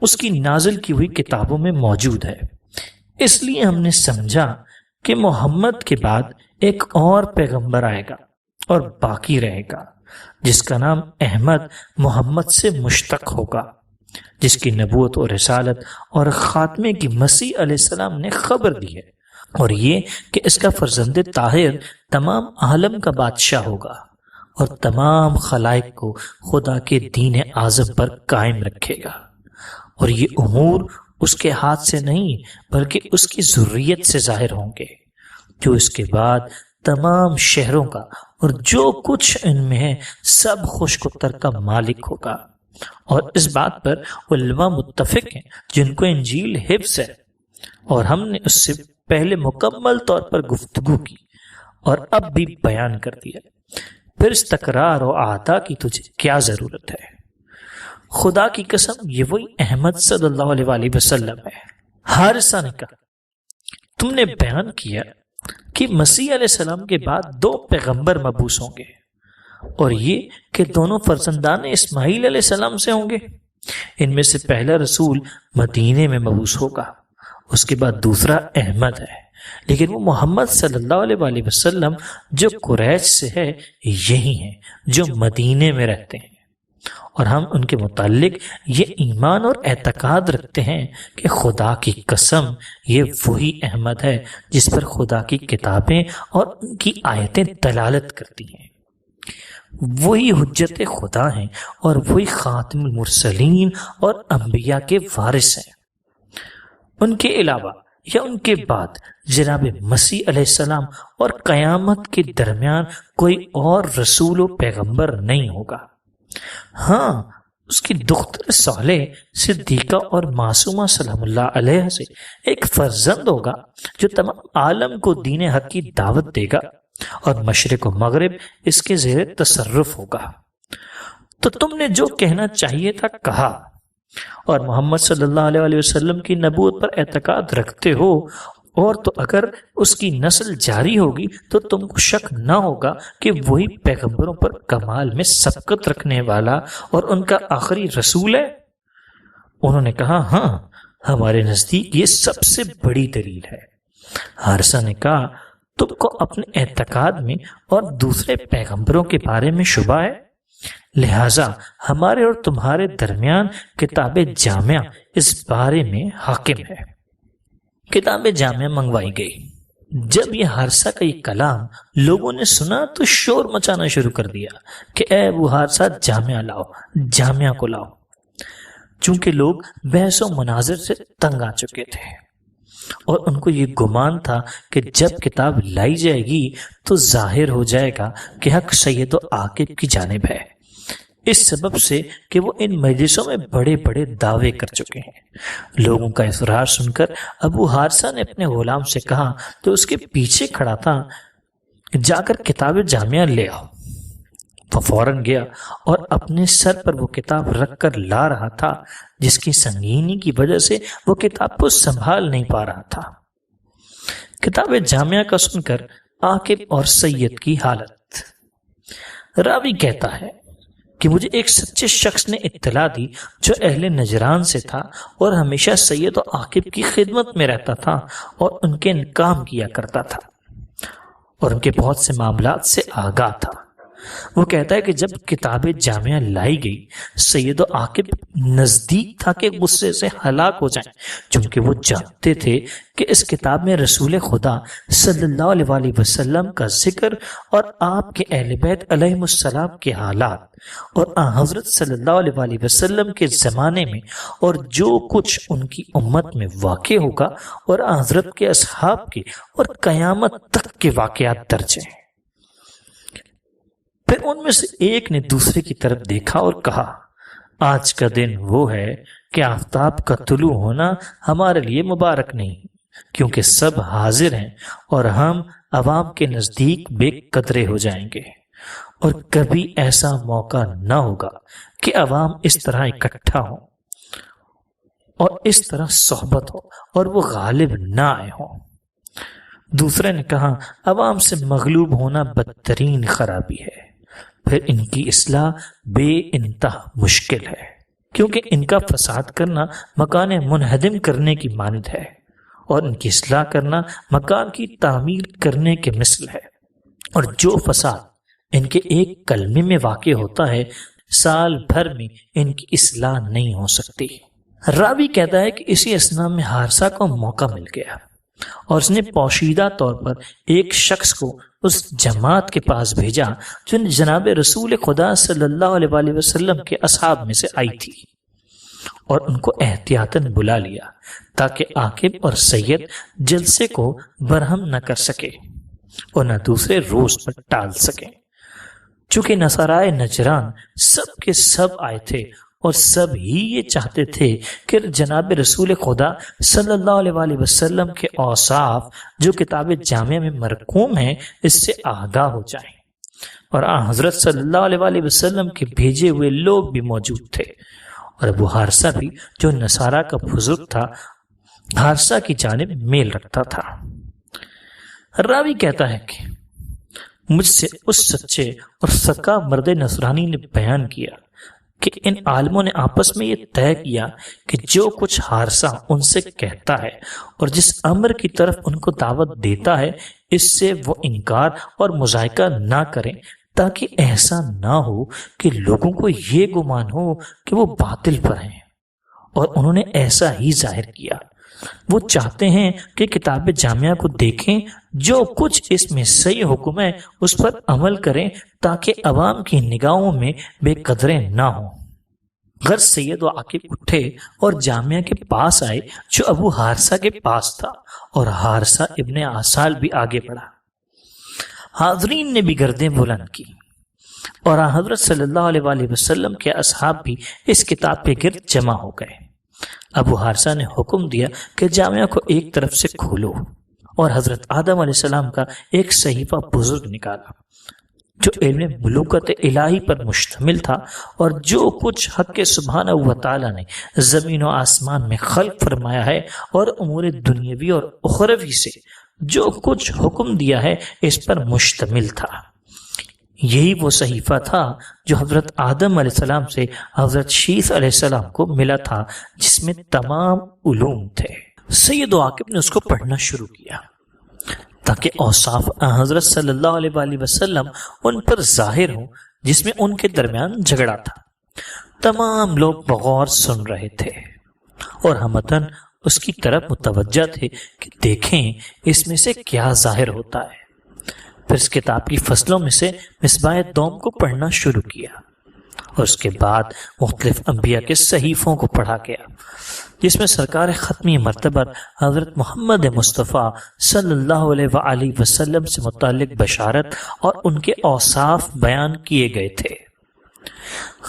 اس کی نازل کی ہوئی کتابوں میں موجود ہے، اس لیے ہم نے سمجھا کہ محمد کے بعد ایک اور پیغمبر آئے گا اور باقی رہے گا جس کا نام احمد محمد سے مشتق ہوگا، جس کی نبوت اور رسالت اور خاتمے کی مسیح علیہ السلام نے خبر دی ہے، اور یہ کہ اس کا فرزند طاہر تمام عالم کا بادشاہ ہوگا اور تمام خلائق کو خدا کے دین اعظم پر قائم رکھے گا، اور یہ امور اس کے ہاتھ سے نہیں بلکہ اس کی ذریت سے ظاہر ہوں گے، جو اس کے بعد تمام شہروں کا اور جو کچھ ان میں ہے سب خشک و تر کا مالک ہوگا۔ اور اس بات پر علماء متفق ہیں جن کو انجیل حفظ ہے، اور ہم نے اس سے پہلے مکمل طور پر گفتگو کی اور اب بھی بیان کر دیا، پھر اس تکرار و اعادہ کی تجھے کیا ضرورت ہے؟ خدا کی قسم یہ وہی احمد صلی اللہ علیہ وآلہ وسلم ہے۔ حارثہ نے کہا تم نے بیان کیا کہ مسیح علیہ السلام کے بعد دو پیغمبر مبعوث ہوں گے، اور یہ کہ دونوں فرزندان اسماعیل علیہ السلام سے ہوں گے، ان میں سے پہلا رسول مدینے میں مبعوث ہوگا، اس کے بعد دوسرا احمد ہے لیکن وہ محمد صلی اللہ علیہ وآلہ وسلم جو قریش سے ہے یہی ہیں جو مدینے میں رہتے ہیں، اور ہم ان کے متعلق یہ ایمان اور اعتقاد رکھتے ہیں کہ خدا کی قسم یہ وہی احمد ہے جس پر خدا کی کتابیں اور ان کی آیتیں دلالت کرتی ہیں، وہی حجت خدا ہیں اور وہی خاتم المرسلین اور انبیاء کے وارث ہیں۔ ان کے علاوہ یا ان کے بعد جناب مسیح علیہ السلام اور قیامت کے درمیان کوئی اور رسول و پیغمبر نہیں ہوگا۔ ہاں، اس کی دختر صالح صدیقہ اور معصومہ سلام اللہ علیہ سے ایک فرزند ہوگا جو تمام عالم کو دین حق کی دعوت دے گا اور مشرق و مغرب اس کے زیر تصرف ہوگا۔ تو تم نے جو کہنا چاہیے تھا کہا، اور محمد صلی اللہ علیہ وسلم کی نبوت پر اعتقاد رکھتے ہو، اور تو اگر اس کی نسل جاری ہوگی تو تم کو شک نہ ہوگا کہ وہی پیغمبروں پر کمال میں سبقت رکھنے والا اور ان کا آخری رسول ہے۔ انہوں نے کہا ہاں، ہمارے نزدیک یہ سب سے بڑی دلیل ہے۔ حارثہ نے کہا تم کو اپنے اعتقاد میں اور دوسرے پیغمبروں کے بارے میں شبہ ہے، لہذا ہمارے اور تمہارے درمیان کتاب جامعہ اس بارے میں حاکم ہے۔ کتاب جامعہ منگوائی گئی۔ جب یہ حارثہ کا یہ کلام لوگوں نے سنا تو شور مچانا شروع کر دیا کہ اے ابو حارثہ جامعہ لاؤ، جامعہ کو لاؤ، چونکہ لوگ بحث و مناظر سے تنگ آ چکے تھے اور ان کو یہ گمان تھا کہ جب کتاب لائی جائے گی تو ظاہر ہو جائے گا کہ حق سید و عاقب کی جانب ہے، اس سبب سے کہ وہ ان مجلسوں میں بڑے بڑے دعوے کر چکے ہیں۔ لوگوں کا اصرار سن کر ابو حارثہ نے اپنے غلام سے کہا تو اس کے پیچھے کھڑا تھا، جا کر کتاب جامعہ لے آؤ۔ وہ فوراً گیا اور اپنے سر پر وہ کتاب رکھ کر لا رہا تھا، جس کی سنگینی کی وجہ سے وہ کتاب کو سنبھال نہیں پا رہا تھا۔ کتاب جامعہ کا سن کر عاقب اور سید کی حالت۔ راوی کہتا ہے کہ مجھے ایک سچے شخص نے اطلاع دی جو اہل نجران سے تھا اور ہمیشہ سید و عاقب کی خدمت میں رہتا تھا اور ان کے کام کیا کرتا تھا اور ان کے بہت سے معاملات سے آگاہ تھا۔ وہ کہتا ہے کہ جب کتاب جامعہ لائی گئی، سید و عاقب نزدیک تھا کہ غصے سے ہلاک ہو جائیں، چونکہ وہ جانتے تھے کہ اس کتاب میں رسول خدا صلی اللہ علیہ وآلہ وسلم کا ذکر اور آپ کے اہل بیت علیہ السلام کے حالات اور حضرت صلی اللہ علیہ وآلہ وسلم کے زمانے میں اور جو کچھ ان کی امت میں واقع ہوگا اور حضرت کے اصحاب کے اور قیامت تک کے واقعات درج ہیں۔ پھر ان میں سے ایک نے دوسرے کی طرف دیکھا اور کہا آج کا دن وہ ہے کہ آفتاب کا طلوع ہونا ہمارے لیے مبارک نہیں، کیونکہ سب حاضر ہیں اور ہم عوام کے نزدیک بے قدرے ہو جائیں گے، اور کبھی ایسا موقع نہ ہوگا کہ عوام اس طرح اکٹھا ہوں اور اس طرح صحبت ہو اور وہ غالب نہ آئے ہوں۔ دوسرے نے کہا عوام سے مغلوب ہونا بدترین خرابی ہے، پھر ان کی اصلاح بے انتہا مشکل ہے، کیونکہ ان کا فساد کرنا مکان منہدم کرنے کی مانند ہے اور ان کی اصلاح کرنا مکان کی تعمیر کرنے کے مثل ہے، اور جو فساد ان کے ایک کلمے میں واقع ہوتا ہے سال بھر میں ان کی اصلاح نہیں ہو سکتی۔ راوی کہتا ہے کہ اسی اثناء میں حارثہ کو موقع مل گیا اور اس نے پوشیدہ طور پر ایک شخص کو اس جماعت کے پاس بھیجا جو جناب رسول خدا صلی اللہ علیہ وآلہ وسلم کے اصحاب میں سے آئی تھی، اور ان کو احتیاطاً بلا لیا تاکہ عاقب اور سید جلسے کو برہم نہ کر سکے اور نہ دوسرے روز پر ٹال سکیں۔ چونکہ نصارائے نجران سب کے سب آئے تھے اور سب ہی یہ چاہتے تھے کہ جناب رسول خدا صلی اللہ علیہ وآلہ وسلم کے اوصاف جو کتاب جامعہ میں مرقوم ہیں اس سے آگاہ ہو جائیں، اور حضرت صلی اللہ علیہ وآلہ وسلم کے بھیجے ہوئے لوگ بھی موجود تھے، اور ابو حارثہ بھی جو نصارہ کا بزرگ تھا حارثہ کی جانب میل رکھتا تھا۔ راوی کہتا ہے کہ مجھ سے اس سچے اور سکا مرد نصرانی نے بیان کیا کہ ان عالموں نے آپس میں یہ طے کیا کہ جو کچھ حارثہ ان سے کہتا ہے اور جس امر کی طرف ان کو دعوت دیتا ہے اس سے وہ انکار اور مذائقہ نہ کریں، تاکہ ایسا نہ ہو کہ لوگوں کو یہ گمان ہو کہ وہ باطل پر ہیں، اور انہوں نے ایسا ہی ظاہر کیا۔ وہ چاہتے ہیں کہ کتاب جامعہ کو دیکھیں، جو کچھ اس میں صحیح حکم ہے اس پر عمل کریں تاکہ عوام کی نگاہوں میں بے قدریں نہ ہوں۔ غرض سید و عاقب اٹھے اور جامعہ کے پاس آئے جو ابو حارثہ کے پاس تھا، اور حارثہ ابن آصال بھی آگے بڑھا۔ حاضرین نے بھی گردیں بلند کی، اور حضرت صلی اللہ علیہ وآلہ وسلم کے اصحاب بھی اس کتاب کے گرد جمع ہو گئے۔ ابو حارثہ نے حکم دیا کہ جامعہ کو ایک طرف سے کھولو، اور حضرت آدم علیہ السلام کا ایک صحیفہ بزرگ نکالا جو علم ملوکت الہی پر مشتمل تھا، اور جو کچھ حق سبحانہ و تعالی نے زمین و آسمان میں خلق فرمایا ہے اور امور دنیاوی اور اخروی سے جو کچھ حکم دیا ہے اس پر مشتمل تھا۔ یہی وہ صحیفہ تھا جو حضرت آدم علیہ السلام سے حضرت شیث علیہ السلام کو ملا تھا، جس میں تمام علوم تھے۔ سید و عاقب نے اس کو پڑھنا شروع کیا تاکہ اوصاف حضرت صلی اللہ علیہ وآلہ وسلم ان پر ظاہر ہوں، جس میں ان کے درمیان جھگڑا تھا۔ تمام لوگ بغور سن رہے تھے اور ہمتن اس کی طرف متوجہ تھے کہ دیکھیں اس میں سے کیا ظاہر ہوتا ہے۔ پھر اس کتاب کی فصلوں میں سے مصباح دوم کو پڑھنا شروع کیا، اور اس کے بعد مختلف انبیاء کے صحیفوں کو پڑھا گیا، جس میں سرکار ختمی مرتبہ حضرت محمد مصطفیٰ صلی اللہ علیہ وآلہ وسلم سے متعلق بشارت اور ان کے اوصاف بیان کیے گئے تھے۔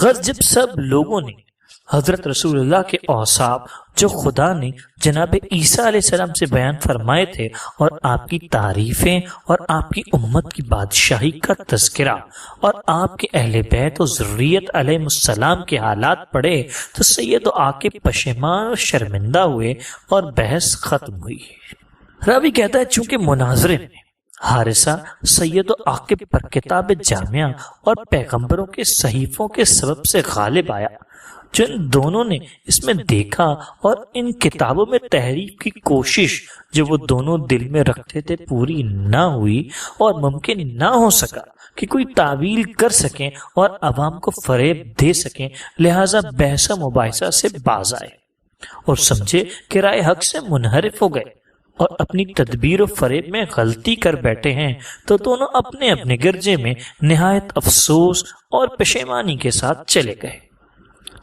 غرض جب سب لوگوں نے حضرت رسول اللہ کے اوصاف جو خدا نے جناب عیسیٰ علیہ السلام سے بیان فرمائے تھے اور آپ کی تعریفیں اور آپ کی امت کی بادشاہی کا تذکرہ اور آپ کے اہل بیت و ذریت علیہ السلام کے حالات پڑھے تو سید و عاقب پشیمان اور شرمندہ ہوئے اور بحث ختم ہوئی۔ راوی کہتا ہے چونکہ مناظرے میں حارثہ سید و عاقب پر کتاب جامعہ اور پیغمبروں کے صحیفوں کے سبب سے غالب آیا، جو ان دونوں نے اس میں دیکھا اور ان کتابوں میں تحریف کی کوشش جو وہ دونوں دل میں رکھتے تھے پوری نہ ہوئی اور ممکن نہ ہو سکا کہ کوئی تعویل کر سکیں اور عوام کو فریب دے سکیں، لہٰذا بحث و مباحثہ سے باز آئے اور سمجھے کہ رائے حق سے منحرف ہو گئے اور اپنی تدبیر و فریب میں غلطی کر بیٹھے ہیں، تو دونوں اپنے اپنے گرجے میں نہایت افسوس اور پشیمانی کے ساتھ چلے گئے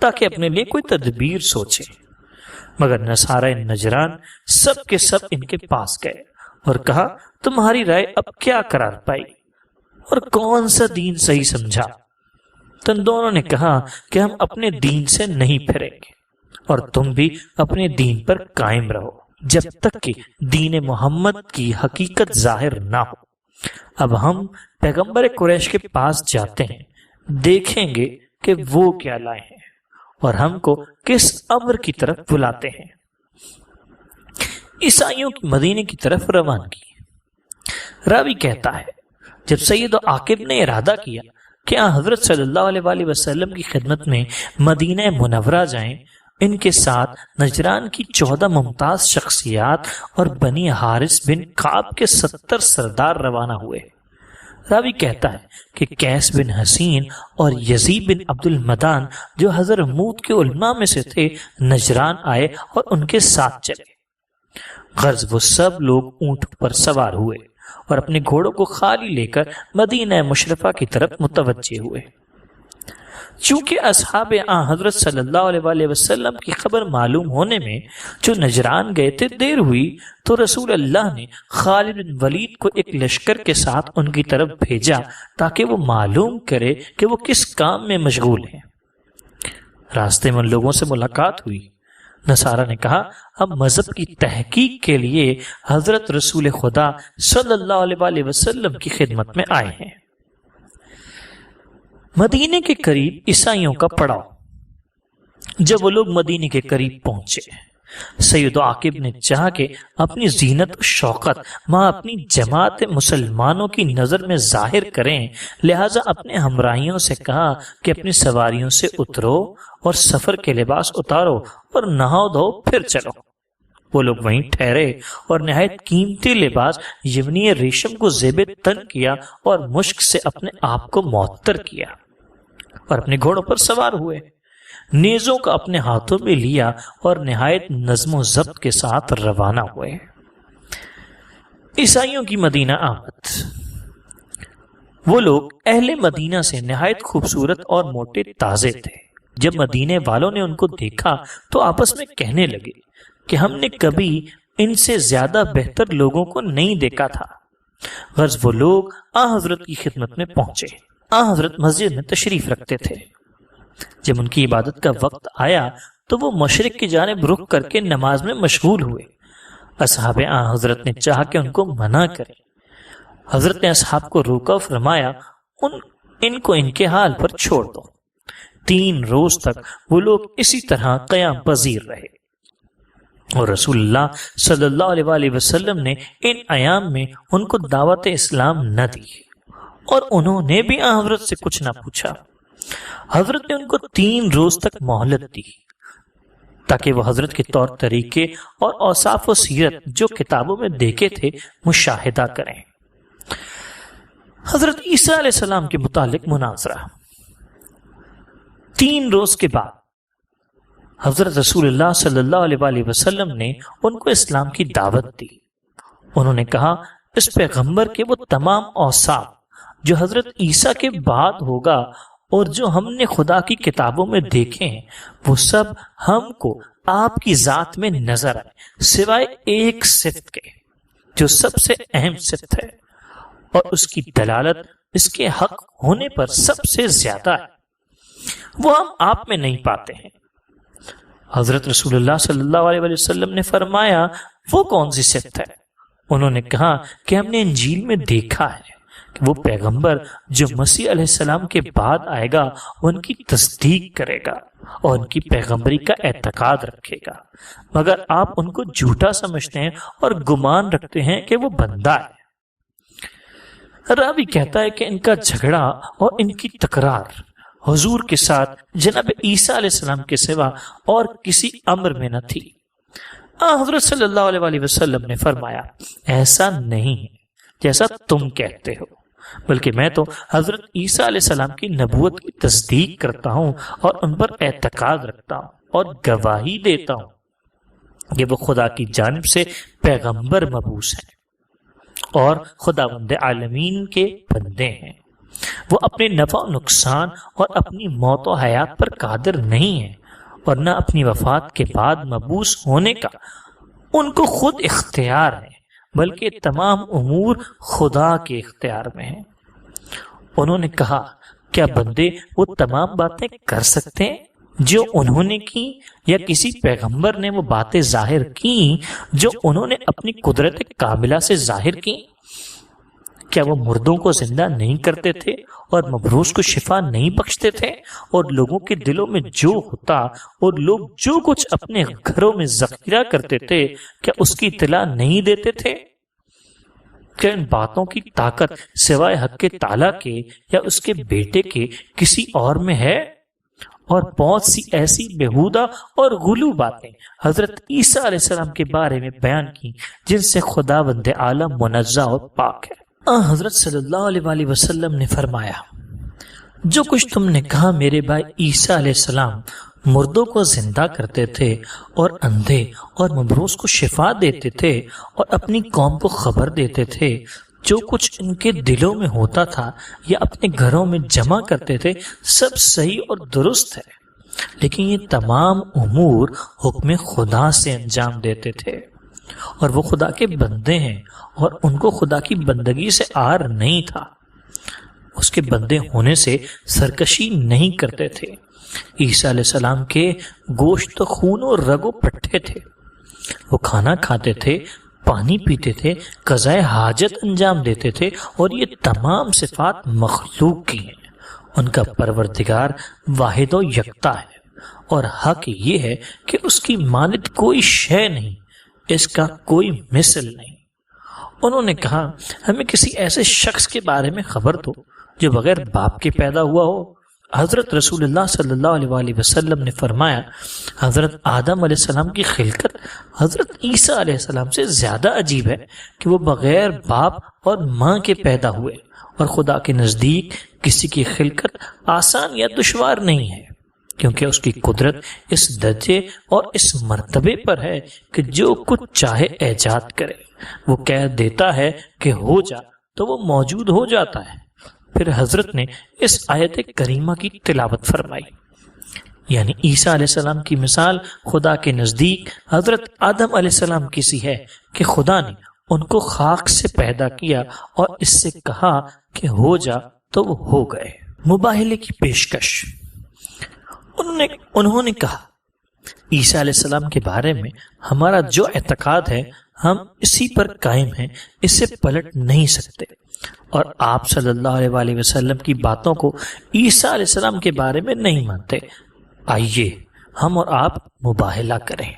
تاکہ اپنے لیے کوئی تدبیر سوچے۔ مگر نصارہ نجران سب کے سب ان کے پاس گئے اور کہا تمہاری رائے اب کیا قرار پائی اور کون سا دین صحیح سمجھا؟ تو ان دونوں نے کہا کہ ہم اپنے دین سے نہیں پھریں گے اور تم بھی اپنے دین پر قائم رہو جب تک کہ دین محمد کی حقیقت ظاہر نہ ہو۔ اب ہم پیغمبر قریش کے پاس جاتے ہیں، دیکھیں گے کہ وہ کیا لائے ہیں اور ہم کو کس امر کی طرف بلاتے ہیں۔ عیسائیوں کی مدینے کی طرف روانگی۔ راوی کہتا ہے جب سید و عاقب نے ارادہ کیا کہ حضرت صلی اللہ علیہ وآلہ وسلم کی خدمت میں مدینہ منورہ جائیں، ان کے ساتھ نجران کی 14 ممتاز شخصیات اور بنی حارث بن کعب کے 70 سردار روانہ ہوئے۔ راوی کہتا ہے کہ قیس بن حسین اور یزید بن عبد المدان جو حضرموت کے علماء میں سے تھے نجران آئے اور ان کے ساتھ چلے۔ غرض وہ سب لوگ اونٹ پر سوار ہوئے اور اپنے گھوڑوں کو خالی لے کر مدینہ مشرفہ کی طرف متوجہ ہوئے۔ چونکہ اصحاب حضرت صلی اللہ علیہ وآلہ وسلم کی خبر معلوم ہونے میں جو نجران گئے تھے دیر ہوئی، تو رسول اللہ نے خالد بن ولید کو ایک لشکر کے ساتھ ان کی طرف بھیجا تاکہ وہ معلوم کرے کہ وہ کس کام میں مشغول ہیں۔ راستے میں ان لوگوں سے ملاقات ہوئی۔ نصارہ نے کہا ہم مذہب کی تحقیق کے لیے حضرت رسول خدا صلی اللہ علیہ وآلہ وسلم کی خدمت میں آئے ہیں۔ مدینے کے قریب عیسائیوں کا پڑاؤ۔ جب وہ لوگ مدینے کے قریب پہنچے سید عاقب نے چاہا کہ اپنی زینت و شوقت ماں اپنی جماعت مسلمانوں کی نظر میں ظاہر کریں، لہٰذا اپنے ہمراہیوں سے کہا کہ اپنی سواریوں سے اترو اور سفر کے لباس اتارو اور نہاؤ دھو پھر چلو۔ وہ لوگ وہیں ٹھہرے اور نہایت قیمتی لباس یمنی ریشم کو زیب تن کیا اور مشک سے اپنے آپ کو معطر کیا اور اپنے گھوڑوں پر سوار ہوئے، نیزوں کا اپنے ہاتھوں میں لیا اور نہایت نظم و ضبط کے ساتھ روانہ ہوئے۔ عیسائیوں کی مدینہ آمد۔ وہ لوگ اہل مدینہ سے نہایت خوبصورت اور موٹے تازے تھے۔ جب مدینے والوں نے ان کو دیکھا تو آپس میں کہنے لگے کہ ہم نے کبھی ان سے زیادہ بہتر لوگوں کو نہیں دیکھا تھا۔ غرض وہ لوگ آن حضرت کی خدمت میں پہنچے۔ آن حضرت مسجد میں تشریف رکھتے تھے۔ جب ان کی عبادت کا وقت آیا تو وہ مشرق کی جانب رخ کر کے نماز میں مشغول ہوئے۔ اصحاب آن حضرت نے چاہا کہ ان کو منع کریں۔ حضرت نے اصحاب کو روکا اور فرمایا ان کو ان کے حال پر چھوڑ دو۔ 3 روز تک وہ لوگ اسی طرح قیام پذیر رہے اور رسول اللہ صلی اللہ علیہ وآلہ وسلم نے ان ایام میں ان کو دعوت اسلام نہ دی اور انہوں نے بھی آن حضرت سے کچھ نہ پوچھا۔ حضرت نے ان کو 3 روز تک مہلت دی تاکہ وہ حضرت کے طور طریقے اور اوصاف و سیرت جو کتابوں میں دیکھے تھے مشاہدہ کریں۔ حضرت عیسیٰ علیہ السلام کے متعلق مناظرہ۔ 3 روز کے بعد حضرت رسول اللہ صلی اللہ علیہ وآلہ وسلم نے ان کو اسلام کی دعوت دی۔ انہوں نے کہا اس پیغمبر کے وہ تمام اوصاف جو حضرت عیسیٰ کے بعد ہوگا اور جو ہم نے خدا کی کتابوں میں دیکھے ہیں وہ سب ہم کو آپ کی ذات میں نظر آئے، سوائے ایک صفت کے جو سب سے اہم صفت ہے اور اس کی دلالت اس کے حق ہونے پر سب سے زیادہ ہے، وہ ہم آپ میں نہیں پاتے ہیں۔ حضرت رسول اللہ صلی اللہ علیہ وسلم نے فرمایا وہ کون سی صفت ہے؟ انہوں نے کہا کہ ہم نے انجیل میں دیکھا ہے کہ وہ پیغمبر جو مسیح علیہ السلام کے بعد آئے گا ان کی تصدیق کرے گا اور ان کی پیغمبری کا اعتقاد رکھے گا، مگر آپ ان کو جھوٹا سمجھتے ہیں اور گمان رکھتے ہیں کہ وہ بندہ ہے۔ راوی کہتا ہے کہ ان کا جھگڑا اور ان کی تکرار حضور کے ساتھ جناب عیسیٰ علیہ السلام کے سوا اور کسی امر میں نہ تھی۔ حضرت صلی اللہ علیہ وآلہ وسلم نے فرمایا ایسا نہیں ہے جیسا تم کہتے ہو، بلکہ میں تو حضرت عیسیٰ علیہ السلام کی نبوت کی تصدیق کرتا ہوں اور ان پر اعتقاد رکھتا ہوں اور گواہی دیتا ہوں کہ وہ خدا کی جانب سے پیغمبر مبعوث ہیں اور خداوند عالمین کے بندے ہیں۔ وہ اپنے نفع و نقصان اور اپنی موت و حیات پر قادر نہیں ہیں اور نہ اپنی وفات کے بعد مبعوث ہونے کا ان کو خود اختیار ہے، بلکہ تمام امور خدا کے اختیار میں ہیں۔ انہوں نے کہا کیا بندے وہ تمام باتیں کر سکتے ہیں جو انہوں نے کی، یا کسی پیغمبر نے وہ باتیں ظاہر کی جو انہوں نے اپنی قدرت کاملہ سے ظاہر کی؟ کیا وہ مردوں کو زندہ نہیں کرتے تھے اور مبروس کو شفا نہیں بخشتے تھے اور لوگوں کے دلوں میں جو ہوتا اور لوگ جو کچھ اپنے گھروں میں ذخیرہ کرتے تھے کیا اس کی اطلاع نہیں دیتے تھے؟ کیا ان باتوں کی طاقت سوائے حق کے تعالیٰ کے یا اس کے بیٹے کے کسی اور میں ہے؟ اور بہت سی ایسی بےہودہ اور غلو باتیں حضرت عیسیٰ علیہ السلام کے بارے میں بیان کی جن سے خداوند عالم منزہ اور پاک ہے۔ حضرت صلی اللہ علیہ وآلہ وسلم نے فرمایا جو کچھ تم نے کہا میرے بھائی عیسیٰ علیہ السلام مردوں کو زندہ کرتے تھے اور اندھے اور مبروس کو شفا دیتے تھے اور اپنی قوم کو خبر دیتے تھے، جو کچھ ان کے دلوں میں ہوتا تھا یا اپنے گھروں میں جمع کرتے تھے سب صحیح اور درست ہے، لیکن یہ تمام امور حکم خدا سے انجام دیتے تھے اور وہ خدا کے بندے ہیں اور ان کو خدا کی بندگی سے آر نہیں تھا، اس کے بندے ہونے سے سرکشی نہیں کرتے تھے۔ عیسیٰ علیہ السلام کے گوشت خون اور رگ و پٹھے تھے، وہ کھانا کھاتے تھے، پانی پیتے تھے، قضائے حاجت انجام دیتے تھے اور یہ تمام صفات مخلوق کی ہیں۔ ان کا پروردگار واحد و یکتا ہے اور حق یہ ہے کہ اس کی مانند کوئی شے نہیں، اس کا کوئی مثل نہیں۔ انہوں نے کہا ہمیں کسی ایسے شخص کے بارے میں خبر دو جو بغیر باپ کے پیدا ہوا ہو۔ حضرت رسول اللہ صلی اللہ علیہ وآلہ وسلم نے فرمایا حضرت آدم علیہ السلام کی خلقت حضرت عیسیٰ علیہ السلام سے زیادہ عجیب ہے کہ وہ بغیر باپ اور ماں کے پیدا ہوئے، اور خدا کے نزدیک کسی کی خلقت آسان یا دشوار نہیں ہے، کیونکہ اس کی قدرت اس درجے اور اس مرتبے پر ہے کہ جو کچھ چاہے ایجاد کرے، وہ کہہ دیتا ہے کہ ہو جا تو وہ موجود ہو جاتا ہے۔ پھر حضرت نے اس آیت کریمہ کی تلاوت فرمائی، یعنی عیسیٰ علیہ السلام کی مثال خدا کے نزدیک حضرت آدم علیہ السلام کی سی ہے کہ خدا نے ان کو خاک سے پیدا کیا اور اس سے کہا کہ ہو جا تو وہ ہو گئے۔ مباہلے کی پیشکش۔ انہوں نے کہا عیسیٰ علیہ السلام کے بارے میں ہمارا جو اعتقاد ہے ہم اسی پر قائم ہیں، اس سے پلٹ نہیں سکتے، اور آپ صلی اللہ علیہ وآلہ وسلم کی باتوں کو عیسیٰ علیہ السلام کے بارے میں نہیں مانتے۔ آئیے ہم اور آپ مباہلہ کریں۔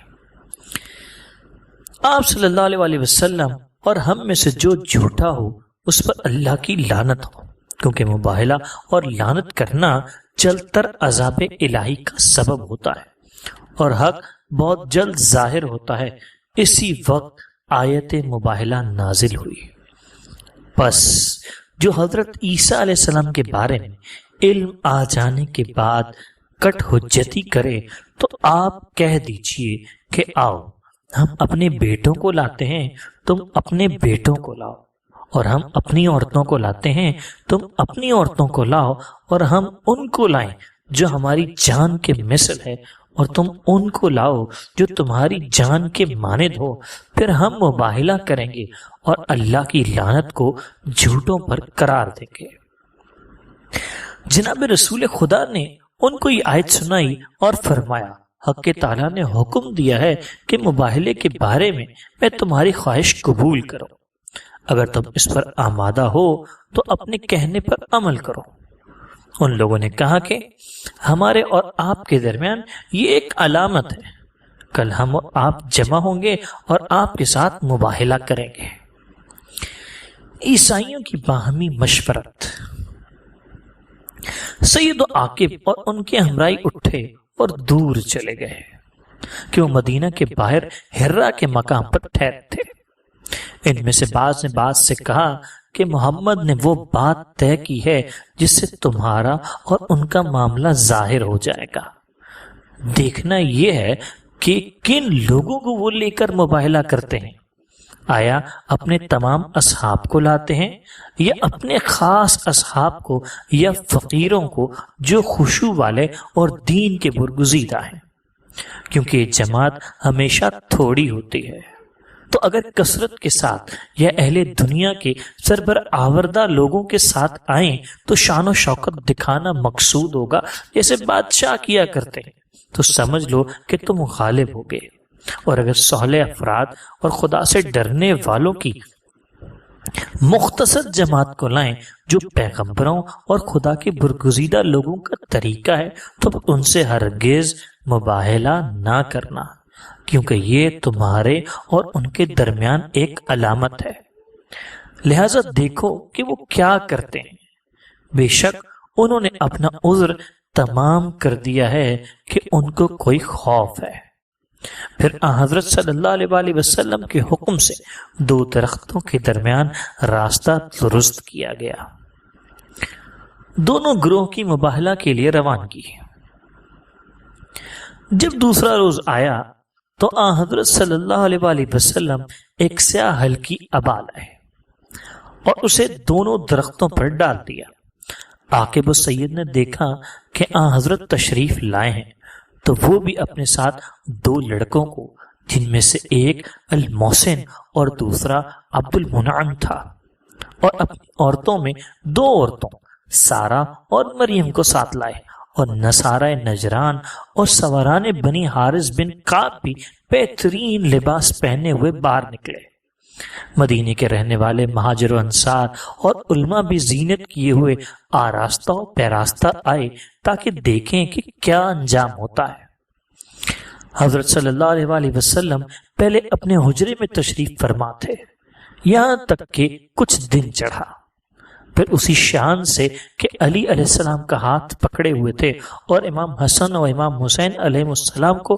آپ صلی اللہ علیہ وآلہ وسلم اور ہم میں سے جو جھوٹا ہو اس پر اللہ کی لعنت ہو، کیونکہ مباہلہ اور لعنت کرنا جلد تر عذاب الہی کا سبب ہوتا ہے، اور حق بہت جلد ظاہر ہوتا ہے۔ اسی وقت آیت مباہلہ نازل ہوئی۔ پس جو حضرت عیسیٰ علیہ السلام کے بارے میں علم آ جانے کے بعد کٹ حجتی کرے تو آپ کہہ دیجئے کہ آؤ ہم اپنے بیٹوں کو لاتے ہیں، تم اپنے بیٹوں کو لاؤ، اور ہم اپنی عورتوں کو لاتے ہیں، تم اپنی عورتوں کو لاؤ، اور ہم ان کو لائیں جو ہماری جان کے مثل ہے، اور تم ان کو لاؤ جو تمہاری جان کے مانند ہو، پھر ہم مباہلہ کریں گے اور اللہ کی لعنت کو جھوٹوں پر قرار دیں گے۔ جناب رسول خدا نے ان کو یہ آیت سنائی اور فرمایا حق تعالیٰ نے حکم دیا ہے کہ مباہلے کے بارے میں تمہاری خواہش قبول کروں، اگر تم اس پر آمادہ ہو تو اپنے کہنے پر عمل کرو۔ ان لوگوں نے کہا کہ ہمارے اور آپ کے درمیان یہ ایک علامت ہے، کل ہم اور آپ جمع ہوں گے اور آپ کے ساتھ مباہلہ کریں گے۔ عیسائیوں کی باہمی مشورت۔ سید و عاقب اور ان کے ہمراہی اٹھے اور دور چلے گئے کہ وہ مدینہ کے باہر حرا کے مقام پر ٹھہرے تھے۔ ان میں سے بعض نے بعض سے کہا کہ محمد نے وہ بات طے کی ہے جس سے تمہارا اور ان کا معاملہ ظاہر ہو جائے گا۔ دیکھنا یہ ہے کہ کن لوگوں کو وہ لے کر مباہلہ کرتے ہیں، آیا اپنے تمام اصحاب کو لاتے ہیں یا اپنے خاص اصحاب کو یا فقیروں کو جو خشوع والے اور دین کے برگزیدہ ہیں، کیونکہ جماعت ہمیشہ تھوڑی ہوتی ہے۔ تو اگر کثرت کے ساتھ یا اہل دنیا کے سربرآوردہ لوگوں کے ساتھ آئیں تو شان و شوکت دکھانا مقصود ہوگا، جیسے بادشاہ کیا کرتے ہیں، تو سمجھ لو کہ تم غالب ہو گئے۔ اور اگر صالح افراد اور خدا سے ڈرنے والوں کی مختصر جماعت کو لائیں جو پیغمبروں اور خدا کے برگزیدہ لوگوں کا طریقہ ہے، تو ان سے ہرگز مباہلہ نہ کرنا، کیونکہ یہ تمہارے اور ان کے درمیان ایک علامت ہے۔ لہذا دیکھو کہ وہ کیا کرتے ہیں، بے شک انہوں نے اپنا عذر تمام کر دیا ہے کہ ان کو کوئی خوف ہے۔ پھر حضرت صلی اللہ علیہ وآلہ وسلم کے حکم سے دو درختوں کے درمیان راستہ درست کیا گیا۔ دونوں گروہ کی مباہلہ کے لیے روانگی۔ جب دوسرا روز آیا تو حضرت صلی اللہ علیہ وآلہ وسلم ایک سیاہ ہلکی ابا لائے اور اسے دونوں درختوں پر ڈال دیا۔ عاقب السید نے دیکھا کہ حضرت تشریف لائے ہیں تو وہ بھی اپنے ساتھ دو لڑکوں کو، جن میں سے ایک المحسن اور دوسرا عبد المنعم تھا، اور اپنی عورتوں میں دو عورتوں سارا اور مریم کو ساتھ لائے، اور نصارہ نجران اور سواران بنی حارث بن کعب بھی بہترین لباس پہنے ہوئے باہر نکلے۔ مدینے کے رہنے والے مہاجر و انصار اور علماء بھی زینت کیے ہوئے آراستہ و پیراستہ آئے تاکہ دیکھیں کہ کیا انجام ہوتا ہے۔ حضرت صلی اللہ علیہ وآلہ وسلم پہلے اپنے حجرے میں تشریف فرما تھے، یہاں تک کہ کچھ دن چڑھا، پھر اسی شان سے کہ علی علیہ السلام کا ہاتھ پکڑے ہوئے تھے اور امام حسن اور امام حسین علیہ السلام کو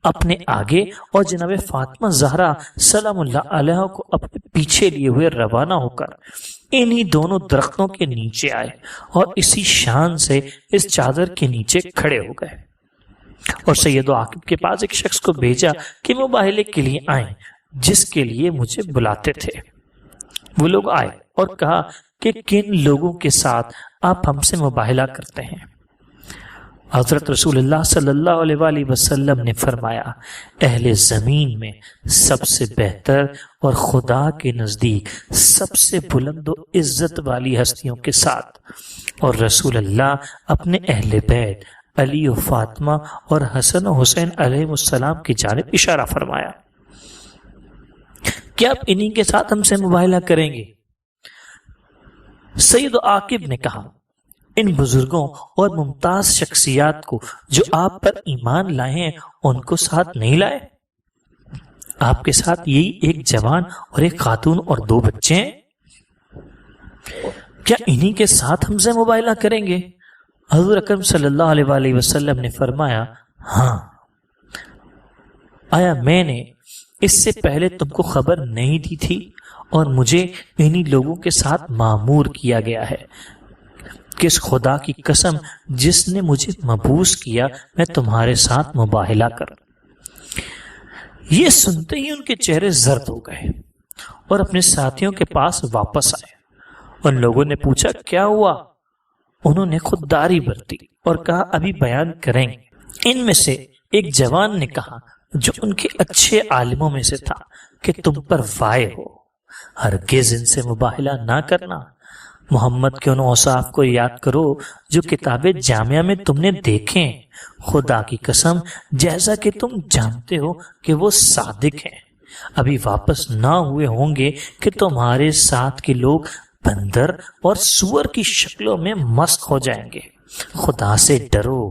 اپنے آگے اور جناب فاطمہ زہرا سلام اللہ علیہ کو اپنے پیچھے لیے ہوئے روانہ ہو کر انہی دونوں درختوں کے نیچے آئے اور اسی شان سے اس چادر کے نیچے کھڑے ہو گئے، اور سید عاقب کے پاس ایک شخص کو بھیجا کہ مباہلے کے لیے آئیں جس کے لیے مجھے بلاتے تھے۔ وہ لوگ آئے اور کہا کہ کن لوگوں کے ساتھ آپ ہم سے مباہلہ کرتے ہیں؟ حضرت رسول اللہ صلی اللہ علیہ وآلہ وسلم نے فرمایا، اہل زمین میں سب سے بہتر اور خدا کے نزدیک سب سے بلند و عزت والی ہستیوں کے ساتھ، اور رسول اللہ اپنے اہل بیت علی و فاطمہ اور حسن و حسین علیہ السلام کی جانب اشارہ فرمایا، کیا آپ انہی کے ساتھ ہم سے مباہلہ کریں گے؟ سید عاقب نے کہا، ان بزرگوں اور ممتاز شخصیات کو جو آپ پر ایمان لائے ہیں ان کو ساتھ نہیں لائے؟ آپ کے ساتھ یہی ایک جوان اور ایک خاتون اور 2 بچے ہیں، کیا انہی کے ساتھ ہم سے مباہلہ کریں گے؟ حضور اکرم صلی اللہ علیہ وآلہ وسلم نے فرمایا، ہاں، آیا میں نے اس سے پہلے تم کو خبر نہیں دی تھی؟ اور مجھے انہی لوگوں کے ساتھ مامور کیا گیا ہے، کس خدا کی قسم جس نے مجھے مبعوث کیا میں تمہارے ساتھ مباہلہ کروں۔ یہ سنتے ہی ان کے چہرے زرد ہو گئے اور اپنے ساتھیوں کے پاس واپس آئے۔ ان لوگوں نے پوچھا کیا ہوا؟ انہوں نے خودداری برتی اور کہا ابھی بیان کریں گے۔ ان میں سے ایک جوان نے کہا جو ان کے اچھے عالموں میں سے تھا کہ تم پر وائے ہو، ہرگز ان سے مباہلہ نہ کرنا۔ محمد کے ان اوصاف کو یاد کرو جو کتاب جامعہ میں تم نے دیکھیں، خدا کی قسم جیسا کہ تم جانتے ہو کہ وہ صادق ہیں، ابھی واپس نہ ہوئے ہوں گے کہ تمہارے ساتھ کے لوگ بندر اور سور کی شکلوں میں مست ہو جائیں گے۔ خدا سے ڈرو۔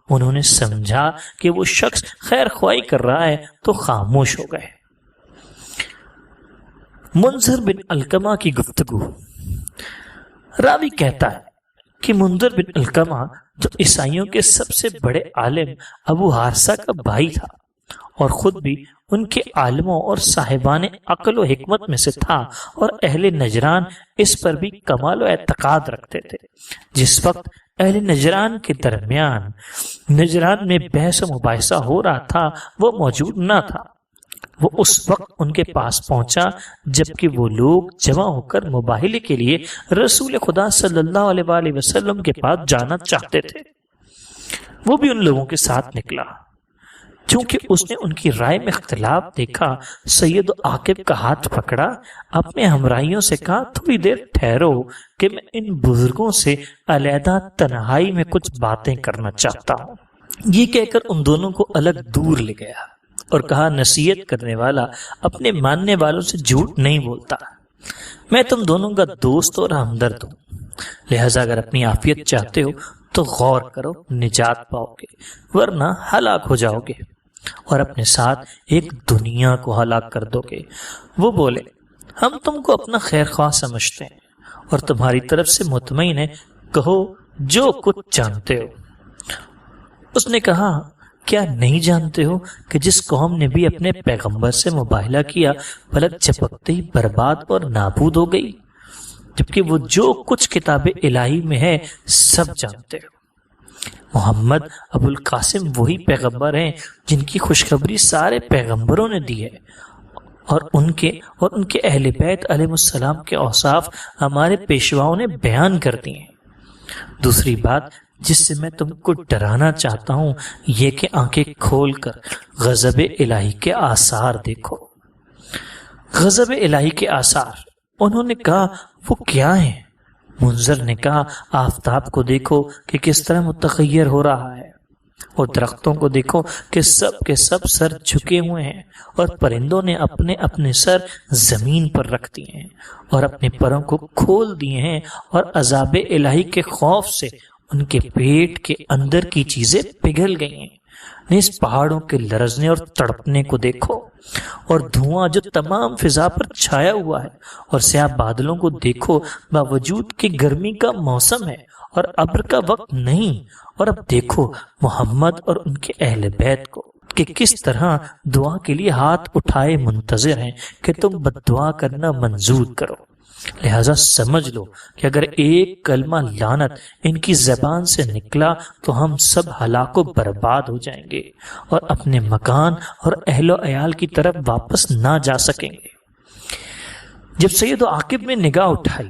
انہوں نے سمجھا کہ وہ شخص خیر خواہی کر رہا ہے تو خاموش ہو گئے۔ منذر بن علقمہ کی گفتگو۔ راوی کہتا ہے کہ منذر بن علقمہ جو عیسائیوں کے سب سے بڑے عالم ابو حارثہ کا بھائی تھا اور خود بھی ان کے عالموں اور صاحبان عقل و حکمت میں سے تھا، اور اہل نجران اس پر بھی کمال و اعتقاد رکھتے تھے۔ جس وقت اہل نجران کے درمیان نجران میں بحث و مباحثہ ہو رہا تھا وہ موجود نہ تھا۔ وہ اس وقت ان کے پاس پہنچا جبکہ وہ لوگ جمع ہو کر مباہلے کے لیے رسول خدا صلی اللہ علیہ وآلہ وسلم کے پاس جانا چاہتے تھے۔ وہ بھی ان لوگوں کے ساتھ نکلا۔ چونکہ اس نے ان کی رائے میں اختلاف دیکھا، سید عاقب کا ہاتھ پکڑا، اپنے ہمراہیوں سے کہا تھوڑی دیر ٹھہرو کہ میں ان بزرگوں سے علیحدہ تنہائی میں کچھ باتیں کرنا چاہتا ہوں۔ یہ کہہ کر ان دونوں کو الگ دور لے گیا اور کہا نصیحت کرنے والا اپنے ماننے والوں سے جھوٹ نہیں بولتا، میں تم دونوں کا دوست اور ہمدرد ہوں، لہذا اگر اپنی عافیت چاہتے ہو تو غور کرو، نجات پاؤ گے ورنہ ہلاک ہو جاؤ گے اور اپنے ساتھ ایک دنیا کو ہلاک کر دو گے۔ وہ بولے ہم تم کو اپنا خیر خواہ سمجھتے ہیں اور تمہاری طرف سے مطمئن ہیں، کہو جو کچھ جانتے ہو۔ اس نے کہا کیا نہیں جانتے ہو کہ جس قوم نے بھی اپنے پیغمبر سے مباہلہ کیا پلک جھپکتے ہی برباد اور نابود ہو گئی، جبکہ وہ جو کچھ کتاب الہی میں ہے سب جانتے ہو۔ محمد ابو القاسم وہی پیغمبر ہیں جن کی خوشخبری سارے پیغمبروں نے دی ہے، اور ان کے اہل بیت علیہ السلام کے اوصاف ہمارے پیشواؤں نے بیان کر دی ہیں۔ دوسری بات جس سے میں تم کو ڈرانا چاہتا ہوں یہ کہ آنکھیں کھول کر غضب الہی کے آثار دیکھو۔ غضب الہی کے آثار، انہوں نے کہا وہ کیا ہیں؟ منذر نے کہا آفتاب کو دیکھو کہ کس طرح متغیر ہو رہا ہے، اور درختوں کو دیکھو کہ سب کے سب سر جھکے ہوئے ہیں، اور پرندوں نے اپنے اپنے سر زمین پر رکھ دیے ہیں اور اپنے پروں کو کھول دیے ہیں، اور عذاب الہی کے خوف سے ان کے پیٹ کے اندر کی چیزیں پگھل گئی ہیں۔ اس پہاڑوں کے لرزنے اور تڑپنے کو دیکھو، اور دھواں جو تمام فضا پر چھایا ہوا ہے، اور سیاہ بادلوں کو دیکھو، باوجود کہ گرمی کا موسم ہے اور ابر کا وقت نہیں۔ اور اب دیکھو محمد اور ان کے اہل بیت کو کہ کس طرح دعا کے لیے ہاتھ اٹھائے منتظر ہیں کہ تم بد دعا کرنا منظور کرو۔ لہذا سمجھ لو کہ اگر ایک کلمہ لعنت ان کی زبان سے نکلا تو ہم سب ہلاک و برباد ہو جائیں گے اور اپنے مکان اور اہل و عیال کی طرف واپس نہ جا سکیں گے۔ جب سید و عاقب نے نگاہ اٹھائی،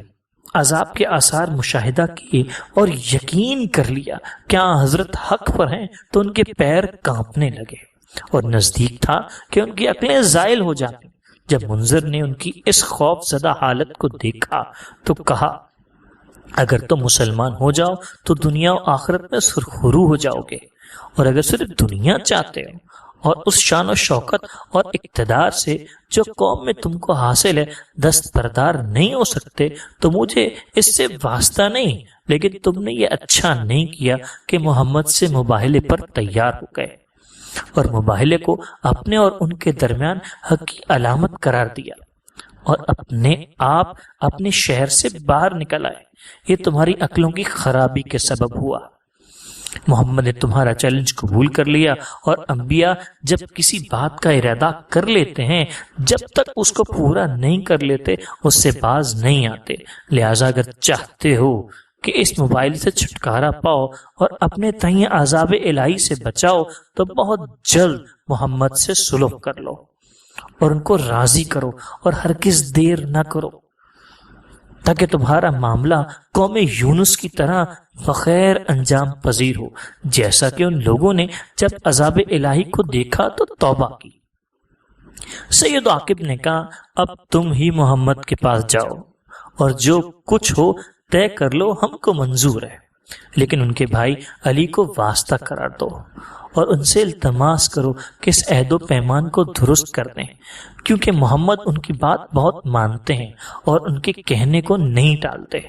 عذاب کے آثار مشاہدہ کیے اور یقین کر لیا کہ حضرت حق پر ہیں، تو ان کے پیر کانپنے لگے اور نزدیک تھا کہ ان کی عقلیں زائل ہو جاتی۔ جب منذر نے ان کی اس خوف زدہ حالت کو دیکھا تو کہا، اگر تم مسلمان ہو جاؤ تو دنیا و آخرت میں سرخرو ہو جاؤ گے، اور اگر صرف دنیا چاہتے ہو اور اس شان و شوکت اور اقتدار سے جو قوم میں تم کو حاصل ہے دستبردار نہیں ہو سکتے تو مجھے اس سے واسطہ نہیں، لیکن تم نے یہ اچھا نہیں کیا کہ محمد سے مباہلے پر تیار ہو گئے اور مباہلے کو اپنے اور ان کے درمیان حق کی علامت قرار دیا اور اپنے آپ اپنے شہر سے باہر نکل آئے۔ یہ تمہاری عقلوں کی خرابی کے سبب ہوا۔ محمد نے تمہارا چیلنج قبول کر لیا، اور انبیاء جب کسی بات کا ارادہ کر لیتے ہیں جب تک اس کو پورا نہیں کر لیتے اس سے باز نہیں آتے۔ لہذا اگر چاہتے ہو کہ اس موبائل سے چھٹکارا پاؤ اور اپنے تئیں عذاب الہی سے بچاؤ تو بہت جلد محمد سے صلح کر لو اور ان کو راضی کرو، اور ہرگز دیر نہ کرو، تاکہ تمہارا معاملہ قوم یونس کی طرح بخیر انجام پذیر ہو، جیسا کہ ان لوگوں نے جب عذاب الہی کو دیکھا تو توبہ کی۔ سید عاقب نے کہا، اب تم ہی محمد کے پاس جاؤ اور جو کچھ ہو طے کر لو، ہم کو منظور ہے، لیکن ان کے بھائی علی کو واسطہ قرار دو اور ان سے التماس کرو کہ اس عہد و پیمان کو درست کر دیں، کیونکہ محمد ان کی بات بہت مانتے ہیں اور ان کے کہنے کو نہیں ٹالتے۔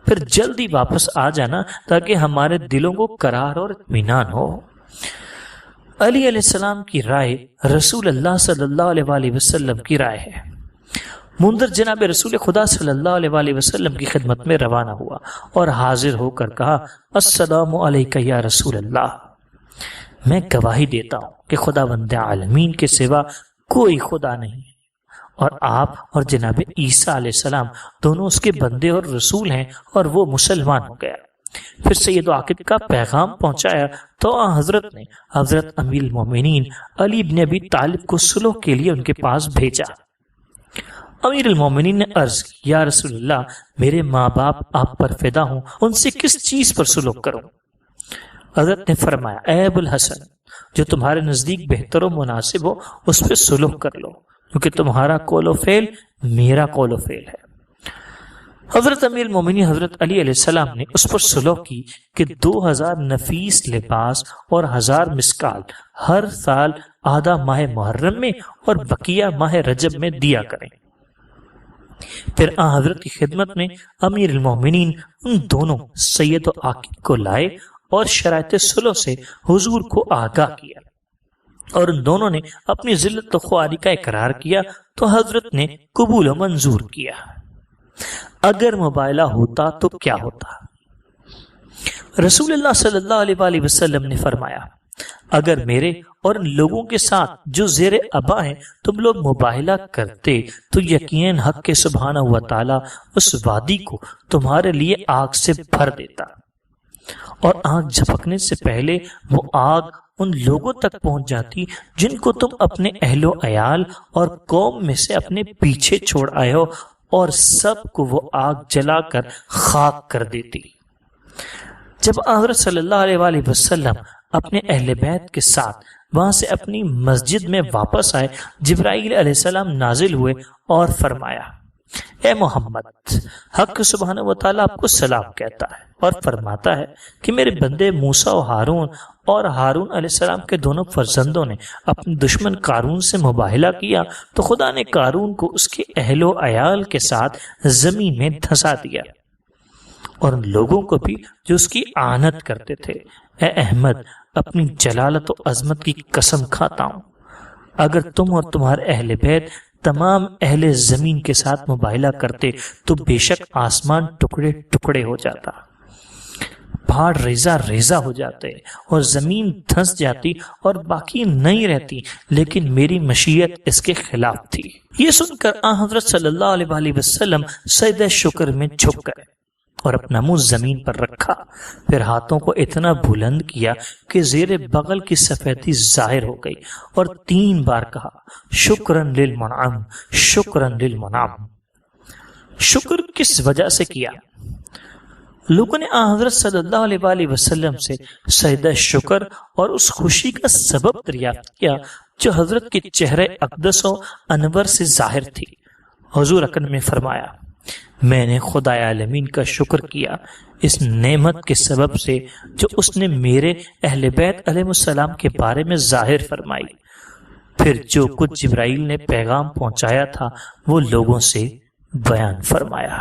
پھر جلدی واپس آ جانا تاکہ ہمارے دلوں کو قرار اور اطمینان ہو۔ علی علیہ السلام کی رائے رسول اللہ صلی اللہ علیہ وآلہ وسلم کی رائے ہے۔ منذر جناب رسول خدا صلی اللہ علیہ وآلہ وسلم کی خدمت میں روانہ ہوا اور حاضر ہو کر کہا، السلام علیکہ یا رسول اللہ، میں گواہی دیتا ہوں کہ خداوند عالمین کے سوا کوئی خدا نہیں ہے، اور آپ اور جناب عیسیٰ علیہ السلام دونوں اس کے بندے اور رسول ہیں، اور وہ مسلمان ہو گیا۔ پھر سید عاقب کا پیغام پہنچایا تو حضرت نے حضرت امیر المومنین علی بن ابی طالب کو صلح کے لیے ان کے پاس بھیجا۔ امیر المومنین نے عرض کی، یا رسول اللہ، میرے ماں باپ آپ پر فدا ہوں، ان سے کس چیز پر صلح کروں؟ حضرت نے فرمایا، اے ابو الحسن، جو تمہارے نزدیک بہتر و مناسب ہو اس پہ صلح کر لو، کیونکہ تمہارا قول و فعل میرا قول و فعل ہے۔ حضرت امیر المومنین حضرت علی علیہ السلام نے اس پر صلح کی کہ 2000 نفیس لباس اور 1000 مسکال ہر سال آدھا ماہ محرم میں اور بقیہ ماہ رجب میں دیا کریں۔ پھر حضرت کی خدمت میں امیر المومنین ان دونوں سید و عاقب کو لائے اور شرائط صلح سے حضور کو آگاہ کیا، اور ان دونوں نے اپنی ذلت و خواری کا اقرار کیا تو حضرت نے قبول و منظور کیا۔ اگر مباہلہ ہوتا تو کیا ہوتا؟ رسول اللہ صلی اللہ علیہ وآلہ وسلم نے فرمایا، اگر میرے اور ان لوگوں کے ساتھ جو زیر ابا ہیں تم لوگ مباہلہ کرتے تو یقیناً حق کے سبحانہ و تعالی اس وادی کو تمہارے لیے آگ سے بھر دیتا، اور آگ جھپکنے سے پہلے وہ آگ ان لوگوں تک پہنچ جاتی جن کو تم اپنے اہل و عیال اور قوم میں سے اپنے پیچھے چھوڑ آئے ہو، اور سب کو وہ آگ جلا کر خاک کر دیتی۔ جب حضرت صلی اللہ علیہ وآلہ وسلم اپنے اہل بیت کے ساتھ وہاں سے اپنی مسجد میں واپس آئے، جبرائیل علیہ السلام نازل ہوئے اور فرمایا، اے محمد، حق سبحانہ و تعالیٰ آپ کو سلام کہتا ہے اور فرماتا ہے کہ میرے بندے موسیٰ و ہارون اور ہارون علیہ السلام کے دونوں فرزندوں نے اپنے دشمن قارون سے مباہلہ کیا تو خدا نے قارون کو اس کے اہل و عیال کے ساتھ زمین میں دھسا دیا، اور ان لوگوں کو بھی جو اس کی آنت کرتے تھے۔ اے احمد، اپنی جلالت و عظمت کی قسم کھاتا ہوں، اگر تم اور تمہارے اہل بیت تمام اہل زمین کے ساتھ مباہلہ کرتے تو بے شک آسمان ٹکڑے ٹکڑے ہو جاتا، پہاڑ ریزہ ریزہ ہو جاتے اور زمین دھنس جاتی اور باقی نہیں رہتی، لیکن میری مشیت اس کے خلاف تھی۔ یہ سن کر آن حضرت صلی اللہ علیہ وآلہ وسلم سجدہ شکر میں جھک گئے اور اپنا منہ زمین پر رکھا، پھر ہاتھوں کو اتنا بلند کیا کہ زیر بغل کی سفیدی ظاہر ہو گئی، اور 3 بار کہا شکرن للمنعم، شکرن للمنعم۔ شکر کس وجہ سے کیا؟ لوگوں نے آن حضرت صلی اللہ علیہ وآلہ وسلم سے سجدہ شکر اور اس خوشی کا سبب دریافت کیا جو حضرت کے چہرے اقدس و انور سے ظاہر تھی۔ حضور اکرم نے فرمایا، میں نے خدا عالمین کا شکر کیا اس نعمت کے سبب سے جو اس نے میرے اہل بیت علیہ السلام کے بارے میں ظاہر فرمائی، پھر جو کچھ جبرائیل نے پیغام پہنچایا تھا وہ لوگوں سے بیان فرمایا۔